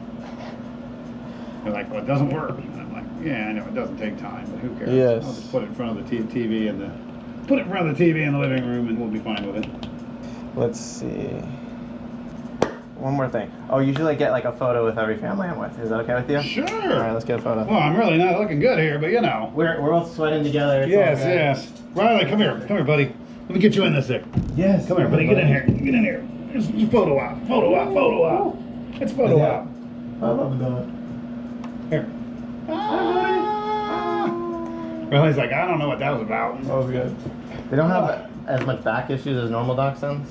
They're like, well, it doesn't work. And I'm like, yeah, I know, it doesn't take time, but who cares? Yes. I'll just put it in front of the TV Put it in front of the TV in the living room and we'll be fine with it. Let's see. One more thing. Oh, usually I get like a photo with every family I'm with. Is that okay with you? Sure. All right, let's get a photo. Well, I'm really not looking good here, but We're both sweating together. It's Yes. Riley, come here, buddy. Let me get you in this thing. Yes. Come here, buddy. Get in here. It's photo op. It's photo op. I love that. Here. Riley's like, I don't know what that was about. Oh, good. They don't have as much back issues as normal dachshunds?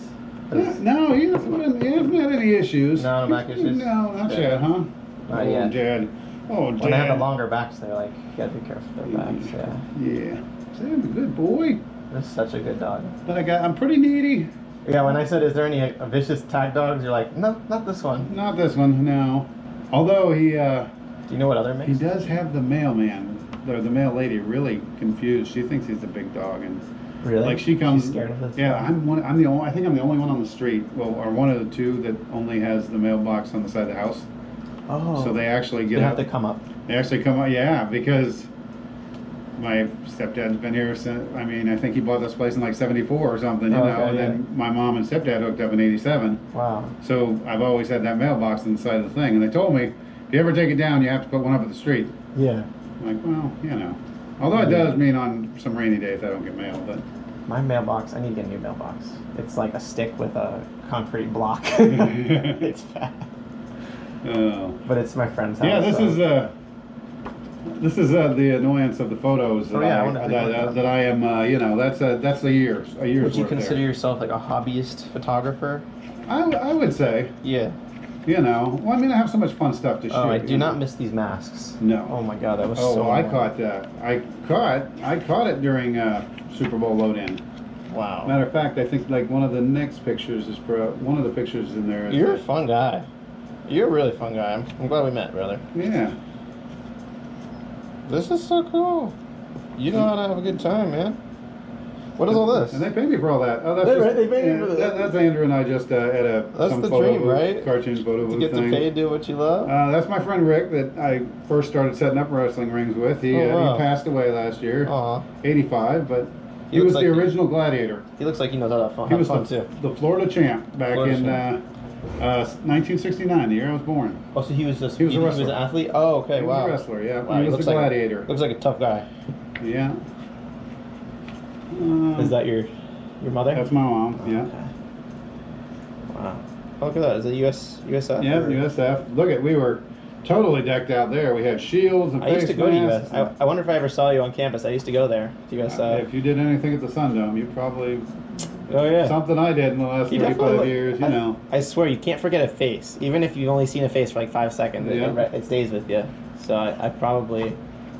No, he hasn't had any issues. No back issues? No, not yet, huh? Not yet. Jed. When they have the longer backs, they're like, you gotta be careful with their backs, Yeah. Sam's a good boy. This is such a good dog. But I'm pretty needy. Yeah, when I said, is there any vicious tag dogs, you're like, no, not this one. Not this one, no. Although he, do you know what other mix? He does have the mailman, the mail lady, really confused. She thinks he's a big dog, and really, like she comes. She's scared of this. Yeah, I think I'm the only one on the street. Well, or one of the two that only has the mailbox on the side of the house. Oh. So they actually get. They have to come up. They actually come up, yeah, because my stepdad's been here since. I mean, I think he bought this place in like '74 or something, and then my mom and stepdad hooked up in '87. Wow. So I've always had that mailbox on the side of the thing, and they told me if you ever take it down, you have to put one up at the street. Yeah. I'm like, well, although it does mean on some rainy days I don't get mail, but. My mailbox, I need to get a new mailbox. It's like a stick with a concrete block. It's bad. But it's my friend's house. Yeah, this is the annoyance of the photos that I am. That's a year's. Would you consider yourself like a hobbyist photographer? I would say. Yeah. Well, I mean, I have so much fun stuff to shoot. Oh, I do not miss these masks. No. Oh my God, that was so. Oh, I caught that. I caught it during Super Bowl load-in. Wow. Matter of fact, I think like one of the next pictures is one of the pictures in there. You're a fun guy. You're a really fun guy. I'm glad we met, brother. Yeah. This is so cool. You know how to have a good time, man. What is all this? And they pay me for all that. Oh, that's They- just, they pay me for that. That's Andrew and I just at That's some the photo dream, booth, right? cartoon photo To booth get to thing. pay, do what you love. That's my friend Rick that I first started setting up wrestling rings with. He wow. he passed away last year, Aw. 85, but He he was looks the like original gladiator. He looks like he knows how to have fun, He was too. the Florida champ back Florida in champ. 1969, the year I was born. Oh, so he was just He was a he was wrestler. an athlete? Oh, okay, He wow. was a wrestler, yeah. Wow, He was looks the like gladiator. Looks like a tough guy. Yeah. Is that your mother? That's my mom, yeah. Wow. Oh, look at that. Is it USF? Yeah, or- USF. Look at, we were totally decked out there. We had shields and I used to face go to masks. US. I wonder if I ever saw you on campus. I used to go there to USF. If you did anything at the Sun Dome, you probably Oh yeah. something I did in the last You 35 definitely- years, you know. I swear, you can't forget a face. Even if you've only seen a face for like 5 seconds, Yeah. it stays with you. So I probably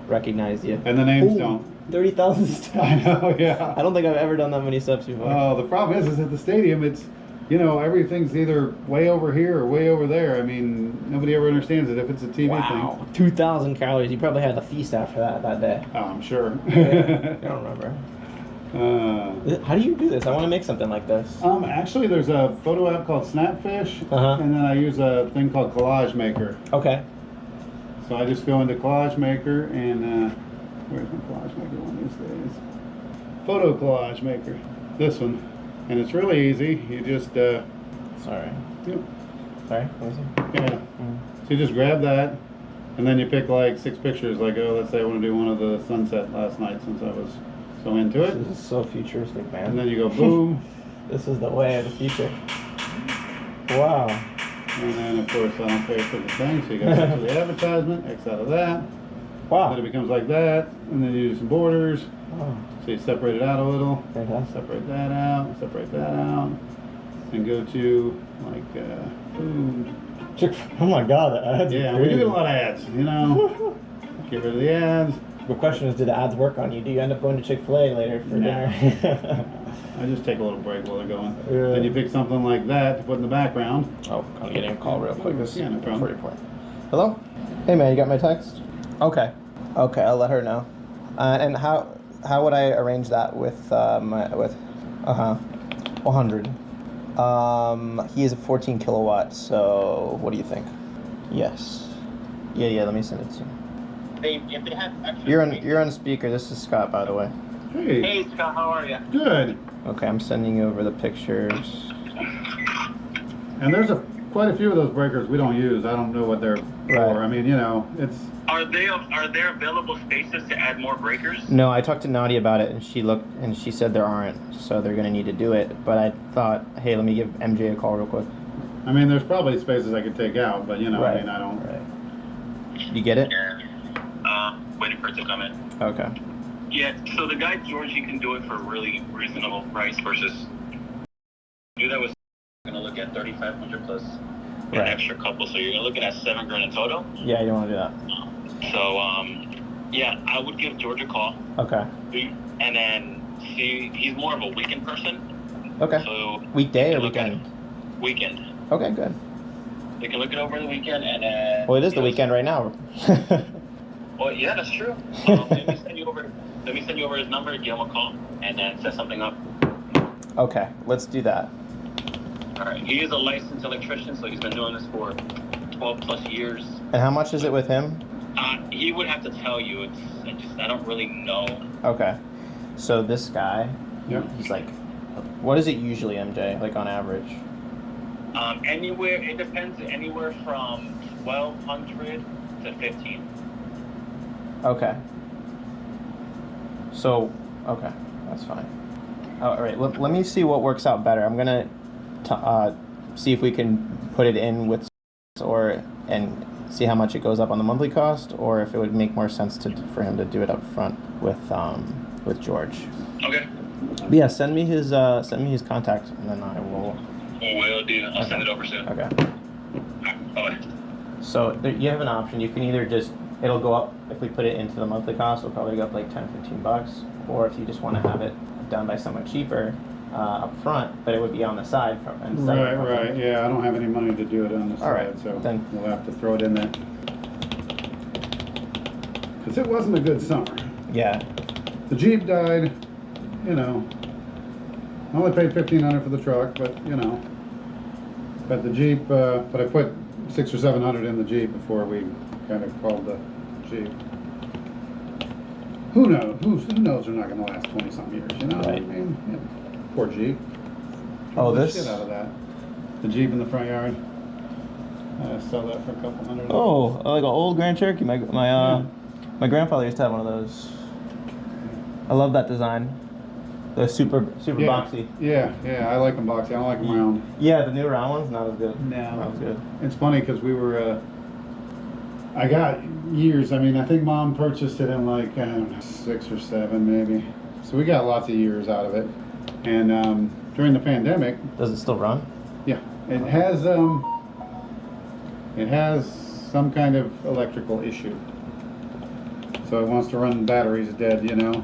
recognized you. And the names Ooh, don't. 30,000 steps. I know, yeah. I don't think I've ever done that many steps before. Oh, the problem is at the stadium, it's, you know, everything's either way over here or way over there. I mean, nobody ever understands it if it's a TV Wow, 2,000 calories. You probably had a feast after that day. thing. Oh, I'm sure. I don't remember. How do you do this? I want to make something like this. Actually, there's a photo app called Snapfish, Uh-huh. and then I use a thing called Collage Maker. Okay. So I just go into Collage Maker and, where's my Collage Maker one these days? Photo Collage Maker. This one. And it's really easy. You just, Sorry. Yep. Sorry? What was it? Yeah. So you just grab that, and then you pick like 6 pictures. Like, oh, let's say I want to do one of the sunset last night since I was so into it. This is so futuristic, man. And then you go boom. This is the way of the future. Wow. And then, of course, I don't pay for the thing, so you got to go to the advertisement, X out of that. Wow. Then it becomes like that, and then you do some borders. Oh, So you separate it out a little. fantastic. Separate that out, and go to like boom. Oh my god, the ads are Yeah, we crazy. do get a lot of ads, you know. Get rid of the ads. The question is, do the ads work on you? Do you end up going to Chick-fil-A later for No. dinner? I just take a little break while they're going. Yeah. Then you pick something like that to put in the background. Oh, I'm getting a call real quick. This Yeah, no is problem. pretty important. Hello? Hey man, you got my text? Okay. Okay, I'll let her know. And how would I arrange that with 100? He is a 14 kilowatt, so what do you think? Yes. Yeah, let me send it to you. If they have extra You're on speaker. This is Scott, by the way. Hey, Hey Scott, how are you? good. Okay, I'm sending you over the pictures. And there's quite a few of those breakers we don't use. I don't know what they're Right. for. I mean, you know, it's. Are there available spaces to add more breakers? No, I talked to Nadia about it, and she looked and she said there aren't, so they're gonna need to do it. But I thought, hey, let me give MJ a call real quick. I mean, there's probably spaces I could take out, but you know, I mean, I don't. Right. You get it? Yeah. Waiting for it to come in. Okay. Yeah, so the guy George, he can do it for a really reasonable price versus do that with gonna look at 3,500 plus an Right. extra couple, so you're looking at $7,000 in total. Yeah, you don't want to do that. So yeah, I would give George a call. Okay. And then see, he's more of a weekend person. Okay. So Weekday or look at weekend? weekend. Okay, good. They can look it over the weekend and then. Well, it is the weekend right now. Well, yeah, that's true. Let me send you over his number, give him a call, and then set something up. Okay, let's do that. All right. He is a licensed electrician, so he's been doing this for 12 plus years. And how much is it with him? He would have to tell you. I don't really know. Okay. So this guy, Yep. he's like, what is it usually, MJ, like on average? Anywhere, it depends. Anywhere from 1,200 to 15. Okay. So, okay, that's fine. All right, let me see what works out better. I'm gonna see if we can put it in with and see how much it goes up on the monthly cost, or if it would make more sense for him to do it up front with George. Okay. But yeah, send me his contact, and then I will. Will do. I'll send it over soon. Okay. Bye. So you have an option. You can either it'll go up if we put it into the monthly cost. It'll probably go up like $10-15, or if you just want to have it done by someone cheaper up front, but it would be on the side instead of Right. Yeah, I don't have any money to do it on the All side, right, so then- we'll have to throw it in there. Because it wasn't a good summer. Yeah. The Jeep died, you know, I only paid $1,500 for the truck, but you know. But the Jeep, but I put $600 or $700 in the Jeep before we kind of called the Jeep. Who knows? Who knows they're not going to last 20-something years, you know? Right. I mean, yeah. Poor Jeep. Oh, Drove the this? shit out of that. The Jeep in the front yard. I sell that for a couple $100. Oh, like an old Grand Cherokee. My grandfather used to have one of those. I love that design. They're super boxy. Yeah, I like them boxy. I don't like them round. Yeah, the new round one's not as good. No. Not as good. It's funny because we were, I got years. I mean, I think Mom purchased it in like, I don't know, 6 or 7 maybe. So we got lots of years out of it. And during the pandemic. Does it still run? Yeah. It has some kind of electrical issue. So it wants to run batteries dead, you know.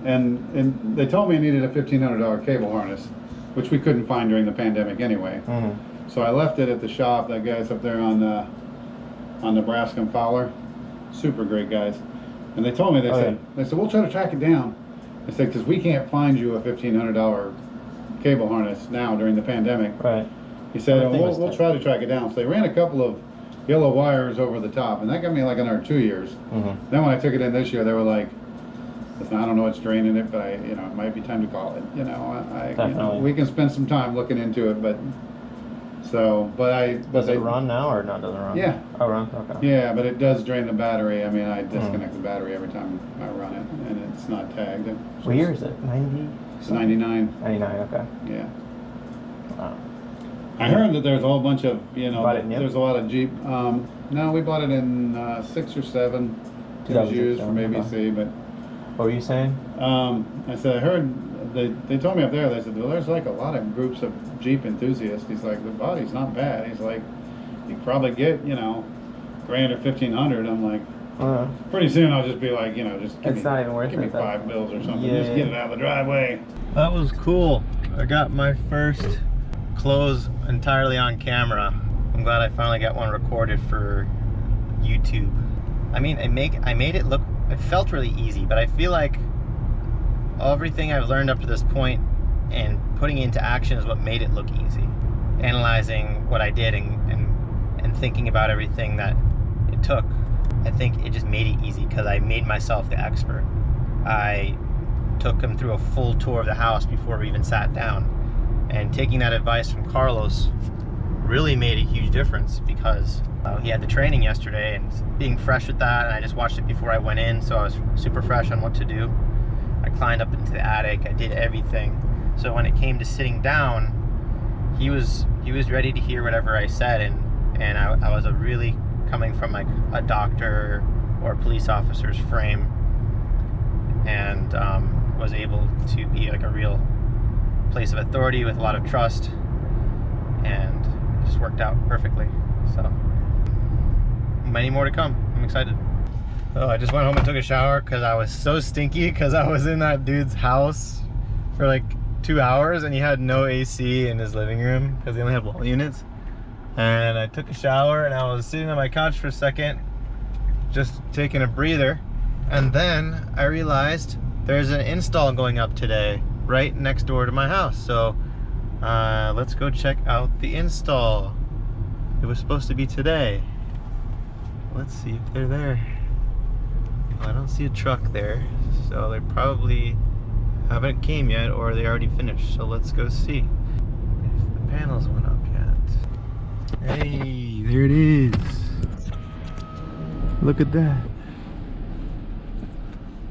And they told me I needed a $1,500 cable harness, which we couldn't find during the pandemic anyway. Mm-hmm. So I left it at the shop. That guy's up there on Nebraska and Fowler, super great guys. And they told me they said we'll try to track it down. They said because we can't find you a $1,500 cable harness now during the pandemic. Right. He said we'll try to track it down. So they ran a couple of yellow wires over the top, and that got me like another 2 years. Mm-hmm. Then when I took it in this year, they were like, listen, I don't know what's draining it, but it might be time to call it. You know, we can spend some time looking into it, but does it run now or not? Doesn't run? Yeah. Oh, run. Okay. Yeah, but it does drain the battery. I mean, I disconnect the battery every time I run it, and it's not tagged. What year is it? 90? It's 99. 99. Okay. Yeah. Wow. I heard that there's a whole bunch of there's a lot of Jeep. No, we bought it in 6 or 7. It was used from ABC, but. What were you saying? I said I heard they told me up there. They said well, there's like a lot of groups of Jeep enthusiasts. He's like the body's not bad. He's like you probably get $1,000 or $1,500. I'm like pretty soon I'll just be like just give not even worth give me 5 bills or something. Yeah. Just get it out of the driveway. That was cool. I got my first close entirely on camera. I'm glad I finally got one recorded for YouTube. I mean, I made it look. It felt really easy, but I feel like everything I've learned up to this point and putting it into action is what made it look easy. Analyzing what I did and thinking about everything that it took, I think it just made it easy because I made myself the expert. I took him through a full tour of the house before we even sat down. And taking that advice from Carlos really made a huge difference because he had the training yesterday and being fresh with that, and I just watched it before I went in, so I was super fresh on what to do. I climbed up into the attic, I did everything. So when it came to sitting down, he was ready to hear whatever I said, and I was really coming from like a doctor or a police officer's frame, and was able to be like a real place of authority with a lot of trust, and it just worked out perfectly. So many more to come. I'm excited. Oh, I just went home and took a shower because I was so stinky because I was in that dude's house for like 2 hours and he had no AC in his living room because they only have wall units. And I took a shower and I was sitting on my couch for a second just taking a breather, and then I realized there's an install going up today right next door to my house. So let's go check out the install. It was supposed to be today. Let's see if they're there. Well, I don't see a truck there, so they probably haven't came yet or they already finished. So let's go see if the panels went up yet. Hey, there it is. Look at that.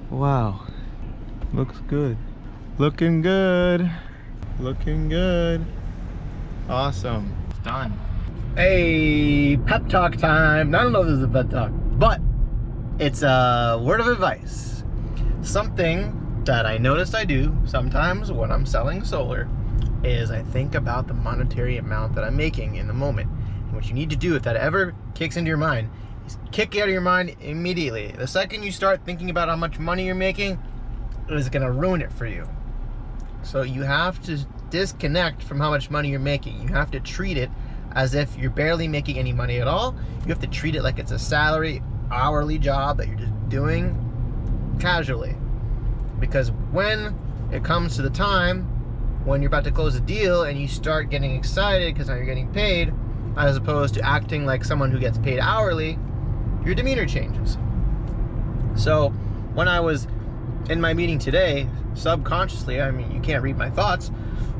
Wow. Looks good. Looking good. Looking good. Awesome. It's done. Hey, pep talk time. I don't know if this is a pep talk, but it's a word of advice. Something that I noticed I do sometimes when I'm selling solar is I think about the monetary amount that I'm making in the moment. And what you need to do if that ever kicks into your mind is kick it out of your mind immediately. The second you start thinking about how much money you're making, it is gonna ruin it for you. So you have to disconnect from how much money you're making. You have to treat it as if you're barely making any money at all. You have to treat it like it's a salary, hourly job that you're just doing casually. Because when it comes to the time when you're about to close a deal and you start getting excited because now you're getting paid, as opposed to acting like someone who gets paid hourly, your demeanor changes. So when I was in my meeting today, subconsciously, I mean, you can't read my thoughts,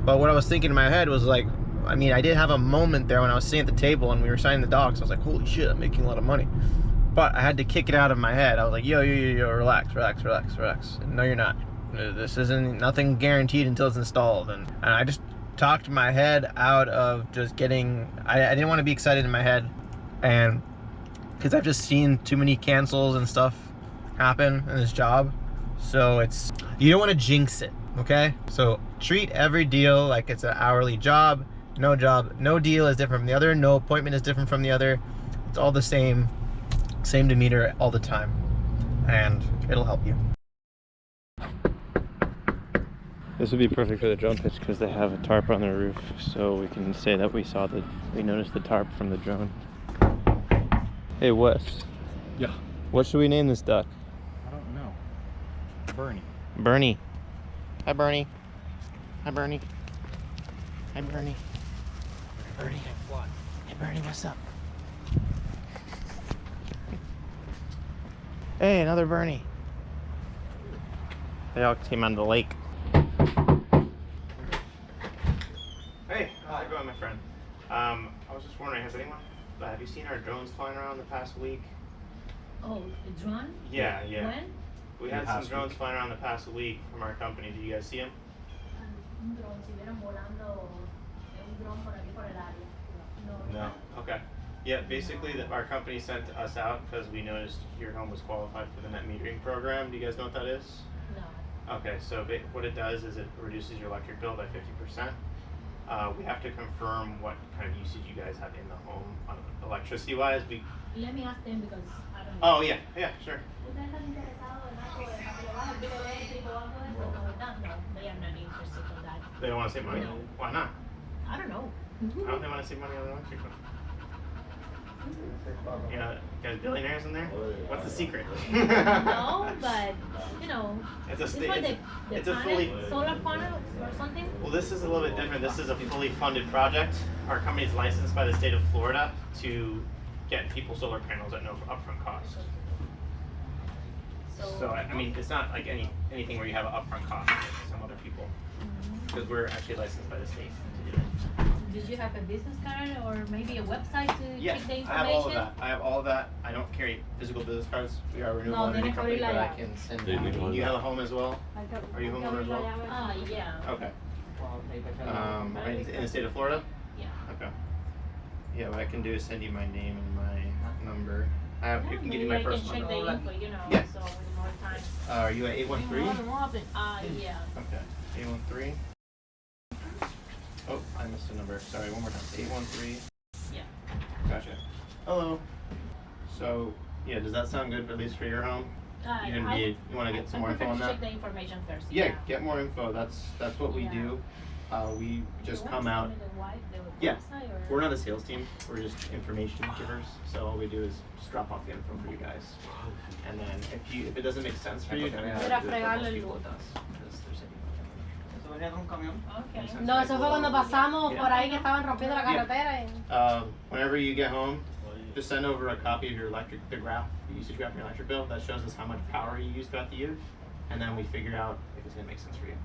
but what I was thinking in my head was like, I mean, I did have a moment there when I was sitting at the table and we were signing the docs. I was like, holy shit, I'm making a lot of money. But I had to kick it out of my head. I was like, yo, relax. And no, you're not. This isn't, nothing guaranteed until it's installed. And I just talked my head out of just getting, I didn't want to be excited in my head. And because I've just seen too many cancels and stuff happen in this job. So it's, you don't want to jinx it, okay? So treat every deal like it's an hourly job. No deal is different from the other. No appointment is different from the other. It's all the same demeanor all the time, and it'll help you. This would be perfect for the drone pitch because they have a tarp on their roof, so we can say that we noticed the tarp from the drone. Hey, Wes. Yeah. What should we name this duck? I don't know. Bernie. Bernie. Hi, Bernie. Hi, Bernie. Hi, Bernie. Bernie. Hey, Bernie, what's up? Hey, another Bernie. They all came out of the lake. Hey, how's it going, my friend? I was just wondering, have you seen our drones flying around the past week? Oh, the drone? Yeah. When? We had some drones flying around the past week from our company. Did you guys see them? Un dron, si vieron volando un dron por aquí por el área. No. Okay. Yeah, basically our company sent us out because we noticed your home was qualified for the net metering program. Do you guys know what that is? No. Okay, so what it does is it reduces your electric bill by 50%. We have to confirm what kind of usage you guys have in the home electricity-wise. Let me ask them because I don't know. Oh, yeah, sure. ¿Ustedes están interesados en algo de bajo el bill eléctrico o algo de eso? No, ¿verdad? No, they are not interested in that. They don't want to save money? No. Why not? I don't know. Why don't they want to save money on the electric bill? You know, guys, billionaires in there? What's the secret? No, but you know, it's a solar panel or something. Well, this is a little bit different. This is a fully funded project. Our company is licensed by the state of Florida to get people solar panels at no upfront cost. So I mean, it's not like anything where you have an upfront cost like some other people, because we're actually licensed by the state to do it. Did you have a business card or maybe a website to check the information? I have all of that. I don't carry physical business cards. We are a renewable energy company, but I can send you. You have a home as well? Are you a homeowner as well? Yeah. Okay. In the state of Florida? Yeah. Okay. Yeah, what I can do is send you my name and my number. You can give you my first number. Check the info, you know, Yeah. so with more time. Are you at 813? Yeah. Okay. 813. Oh, I missed a number. Sorry, one more time. 813. Yeah. Gotcha. Hello. So, yeah, does that sound good, at least for your home? You want to get some more info on that? Check the information first. Yeah, get more info. That's what we do. We just come out. Yeah, we're not a sales team. We're just information givers. So all we do is just drop off the info for you guys. And then if it doesn't make sense for you, then we have to do it for most people it does. Okay. No, eso fue cuando pasamos por ahí que estaban rompiendo la carretera. Whenever you get home, just send over a copy of your the usage graph of your electric bill. That shows us how much power you use throughout the year, and then we figure out if it's gonna make sense for you.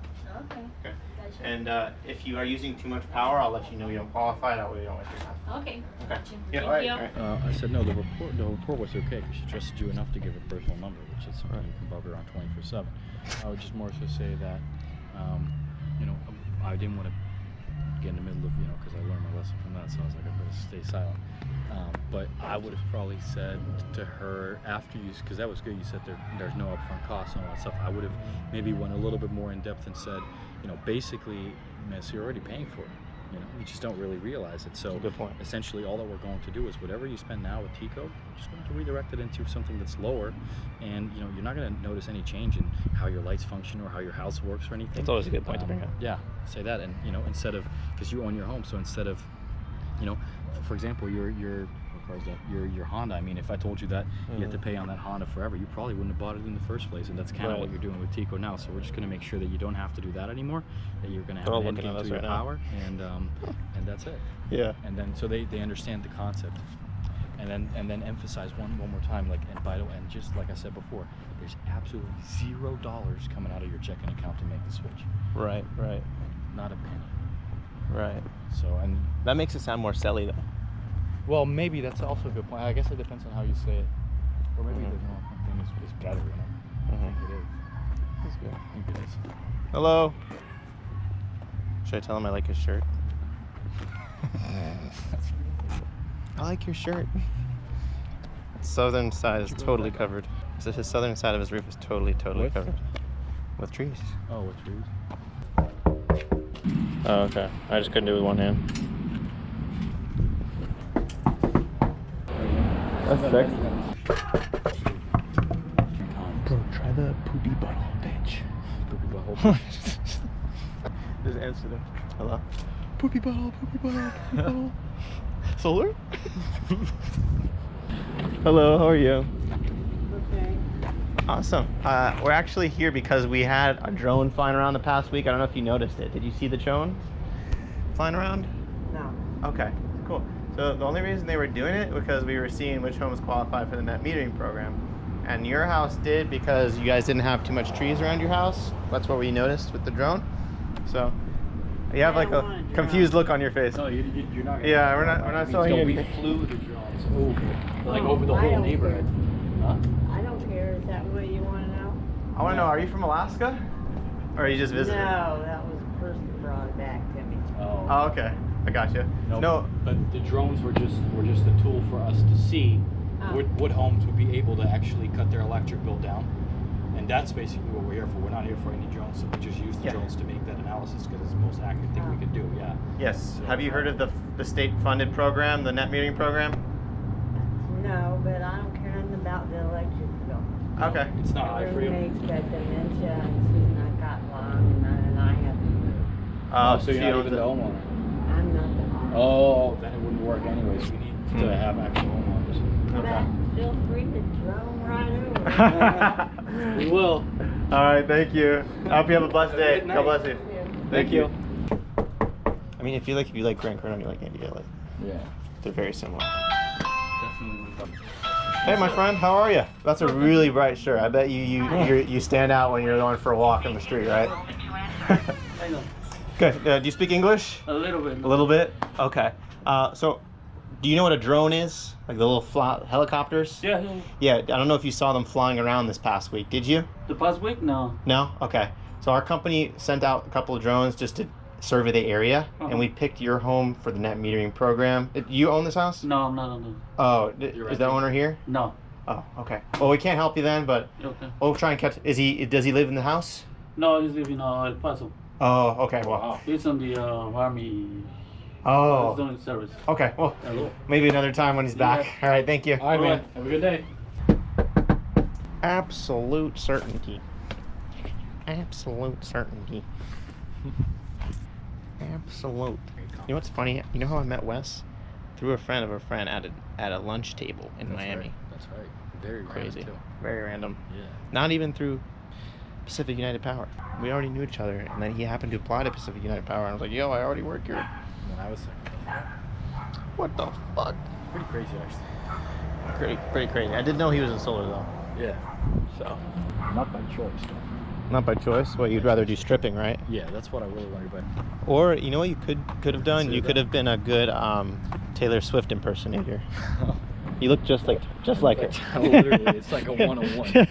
Okay. Gotcha. And if you are using too much power, I'll let you know you don't qualify. That way you don't waste your time. Okay. Okay. Yeah. Thank you. I said no. The report was okay because she trusted you enough to give her personal number, which is something you can bug her on 24/7. I would just more so say that, you know, I didn't want to get in the middle of, you know, because I learned my lesson from that, so I was like, I better stay silent. But I would have probably said to her after you, because that was good, you said there's no upfront costs and all that stuff. I would have maybe went a little bit more in depth and said, you know, basically, so you're already paying for it. You know, you just don't really realize it. So good point. Essentially, all that we're going to do is whatever you spend now with Tico, we're just going to redirect it into something that's lower, and you know, you're not going to notice any change in how your lights function or how your house works or anything. That's always a good point to bring up. Yeah, say that, and you know, instead of, because you own your home, so instead of, you know, for example, your cars that your Honda. I mean, if I told you that you had to pay on that Honda forever, you probably wouldn't have bought it in the first place. And that's kind of what you're doing with Tico now. So we're just going to make sure that you don't have to do that anymore. That you're going to have an end game to your power, and that's it. Yeah. And then so they understand the concept. And then emphasize one more time, like, and by the way, and just like I said before, there's absolutely $0 coming out of your checking account to make the switch. Right. Not a penny. Right. So, and that makes it sound more selly though. Well, maybe that's also a good point. I guess it depends on how you say it, or maybe the normal thing is better. You know, I think it is. That's good. I think it is. Hello. Should I tell him I like his shirt? I like your shirt. Southern side is totally covered. So his southern side of his roof is totally covered with trees. Oh, with trees. Oh, okay. I just couldn't do it with one hand. That's sexy. Bro, try the poopy butthole, bitch. Poopy butthole. Just answer them. Hello? Poopy butthole, poopy butthole, poopy butthole. Solar? Hello, how are you? Okay. Awesome. We're actually here because we had a drone flying around the past week. I don't know if you noticed it. Did you see the drone flying around? No. Okay, cool. So the only reason they were doing it was because we were seeing which homes qualified for the net metering program. And your house did because you guys didn't have too much trees around your house. That's what we noticed with the drone. So you have like a confused look on your face. No, you're not gonna. Yeah, we're not showing you. We flew the drones over, like over the whole neighborhood. Huh? I don't care. Is that what you want to know? I want to know, are you from Alaska? Or are you just visiting? No, that was the person that brought it back to me. Oh, okay. I got you. No. But the drones were just a tool for us to see what homes would be able to actually cut their electric bill down. And that's basically what we're here for. We're not here for any drones, so we just use the drones to make that analysis because it's the most accurate thing we could do, yeah. Yes. So, have you heard of the state-funded program, the net metering program? No, but I don't care nothing about the electric bill. Okay. It's not high for you. Everybody's got dementia, and Susan, I got lung, and I have to move. So you're not even the homeowner? I'm not the homeowner. Oh, then it wouldn't work anyways. We need to have actual homeowners. But feel free to drone right over. We will. All right, thank you. I hope you have a blessed day. God bless you. Thank you. I mean, if you like Grant Cardone, you like India. Like, yeah, they're very similar. Definitely. Hey, my friend, how are you? That's a really bright shirt. I bet you stand out when you're going for a walk in the street, right? I know. Good. Do you speak English? A little bit. A little bit? Okay. So, do you know what a drone is? Like the little helicopters? Yeah. Yeah, I don't know if you saw them flying around this past week. Did you? The past week? No. No? Okay. So our company sent out a couple of drones just to survey the area, and we picked your home for the net metering program. You own this house? No, I'm not on it. Oh, is the owner here? No. Oh, okay. Well, we can't help you then, but we'll try and catch. Does he live in the house? No, he's living in El Paso. Oh, okay. Well, he's on the Army. Oh. He's doing service. Okay. Well, maybe another time when he's back. All right. Thank you. All right, man. Have a good day. Absolute certainty. Absolute certainty. Absolute. You know what's funny? You know how I met Wes? Through a friend of a friend at a lunch table in Miami. Right. That's right. Very crazy. Random too. Very random. Yeah. Not even through Pacific United Power. We already knew each other, and then he happened to apply to Pacific United Power, and I was like, yo, I already work here. When I was thinking. What the fuck? Pretty crazy, actually. Pretty crazy. I didn't know he was in solar though. Yeah. So. Not by choice. Not by choice. Well, you'd rather do stripping, right? Yeah, that's what I really wanted to do. Or you know what you could have done? You could have been a good Taylor Swift impersonator. You look just like her. Literally, it's like a 101.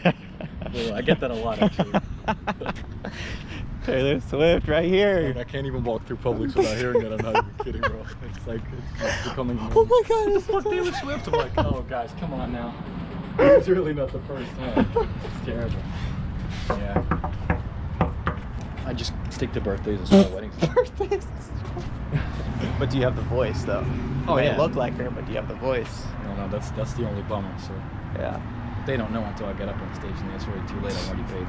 I get that a lot, actually. Taylor Swift, right here. Like, I can't even walk through Publix without hearing it. I'm not even kidding, bro. It's like it's becoming. Oh my God! It's fuck Taylor Swift. I'm like, oh guys, come on now. It's really not the first time. It's terrible. Yeah. I just stick to birthdays and small weddings. Birthdays. But do you have the voice though? Oh you yeah. Look like her, but do you have the voice? No, that's the only bummer. So yeah. They don't know until I get up on stage, and it's already too late. I'm already paid.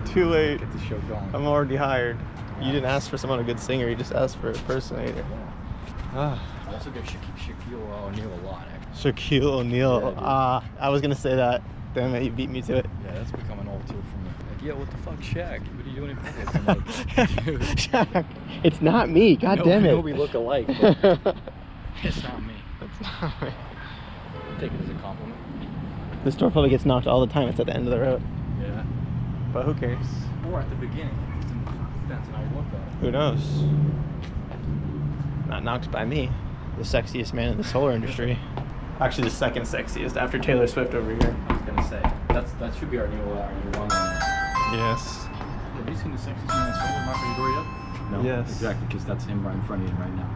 So too late. Get the show going. I'm already hired. You didn't ask for someone a good singer. You just asked for an impersonator. Yeah. Also give Shaquille O'Neal a lot, actually. Shaquille O'Neal. Yeah, I was gonna say that. Damn it, you beat me to it. Yeah, that's becoming old too for me. Like, yo, what the fuck, Shaq? What are you doing in public? I'm like, dude. Shaq, it's not me. God damn it. I know we look alike, but it's not me. It's not me. Take it as a compliment. This door probably gets knocked all the time. It's at the end of the road. Yeah. But who cares? Or at the beginning. Depends on how you look at it. Who knows? Not knocked by me. The sexiest man in the solar industry. Actually, the second sexiest after Taylor Swift over here. I was gonna say that should be our new one. Yes. Have you seen the sexiest man in solar knock on your door yet? No. Yes. Exactly, because that's him right in front of you right now.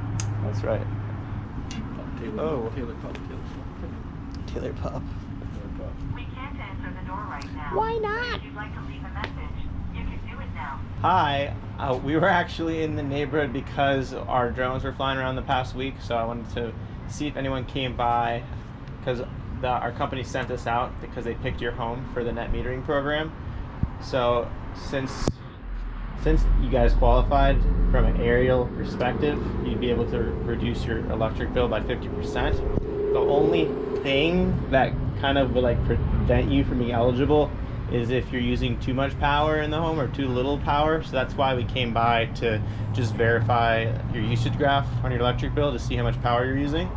That's right. Taylor Pup. Taylor Pup. We can't answer the door right now. Why not? If you'd like to leave a message, you can do it now. Hi. We were actually in the neighborhood because our drones were flying around the past week, so I wanted to see if anyone came by because our company sent us out because they picked your home for the net metering program. So since you guys qualified from an aerial perspective, you'd be able to reduce your electric bill by 50%. The only thing that kind of would like prevent you from being eligible is if you're using too much power in the home or too little power. So that's why we came by to just verify your usage graph on your electric bill to see how much power you're using.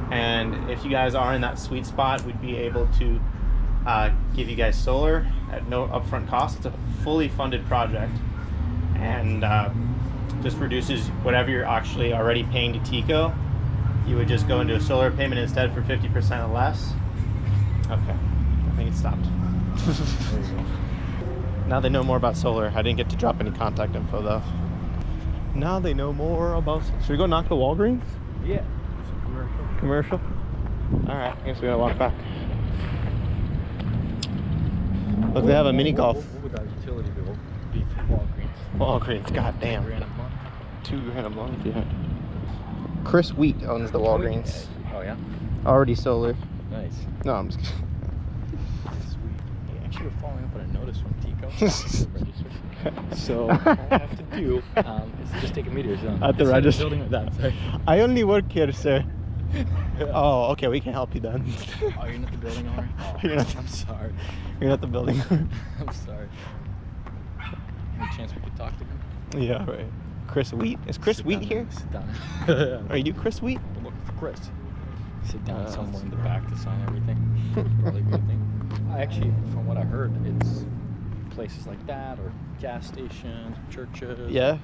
And if you guys are in that sweet spot, we'd be able to give you guys solar at no upfront cost. It's a fully funded project and just reduces whatever you're actually already paying to TECO. You would just go into a solar payment instead for 50% less. Okay, I think it stopped. There you go. Now they know more about solar. I didn't get to drop any contact info though. Now they know more about. Should we go knock the Walgreens? Yeah. Commercial? Alright, I guess we gotta walk back. Look, they have a mini golf. What would our utility bill be for Walgreens? Walgreens, goddamn. $2,000 a month? $2,000 a month, yeah. Chris Wheat owns the Walgreens. Oh yeah? Already solar. Nice. No, I'm just kidding. Sweet. Hey, actually, we're following up on a notice from TECO. So all I have to do is just take a meter zone. At the register. Sorry. I only work here, sir. Oh, okay, we can help you then. Oh, you're not the building owner? Oh, You're not I'm sorry. You're not the building owner. I'm sorry. Any chance we could talk to him? Yeah, right. Chris Wheat? Is Chris Wheat here? Sit down. Are you Chris Wheat? I'm looking for Chris. Sit down somewhere in the back to sign everything. Probably a good thing. Actually, from what I heard, it's places like that or gas stations, churches. Yeah.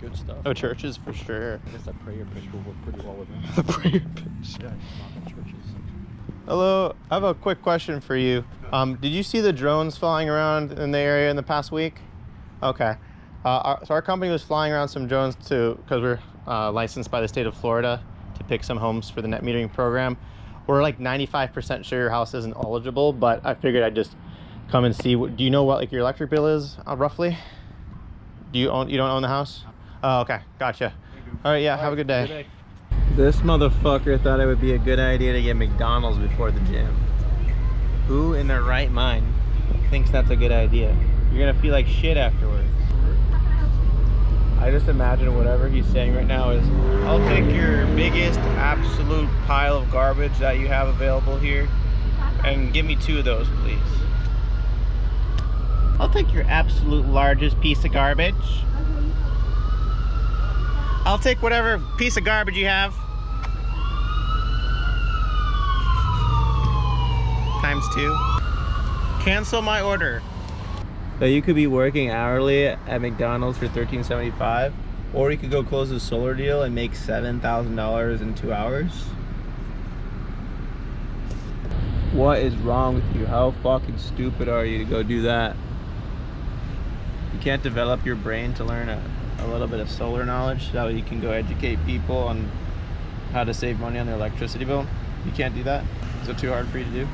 Good stuff. Oh, churches for sure. I guess that prayer pitch will work pretty well with them. The prayer pitch. Yeah, knocking churches. Hello, I have a quick question for you. Did you see the drones flying around in the area in the past week? Okay. So our company was flying around some drones because we're licensed by the state of Florida to pick some homes for the net metering program. We're like 95% sure your house isn't eligible, but I figured I'd just come and see. Do you know what like your electric bill is roughly? You don't own the house? Oh, okay, gotcha. All right, yeah, have a good day. Good day. This motherfucker thought it would be a good idea to get McDonald's before the gym. Who in their right mind thinks that's a good idea? You're gonna feel like shit afterwards. I just imagine whatever he's saying right now is, I'll take your biggest absolute pile of garbage that you have available here and give me 2 of those, please. I'll take your absolute largest piece of garbage. I'll take whatever piece of garbage you have. ×2. Cancel my order. So you could be working hourly at McDonald's for $13.75, or you could go close a solar deal and make $7,000 in 2 hours. What is wrong with you? How fucking stupid are you to go do that? You can't develop your brain to learn a little bit of solar knowledge so you can go educate people on how to save money on their electricity bill? You can't do that? Is it too hard for you to do?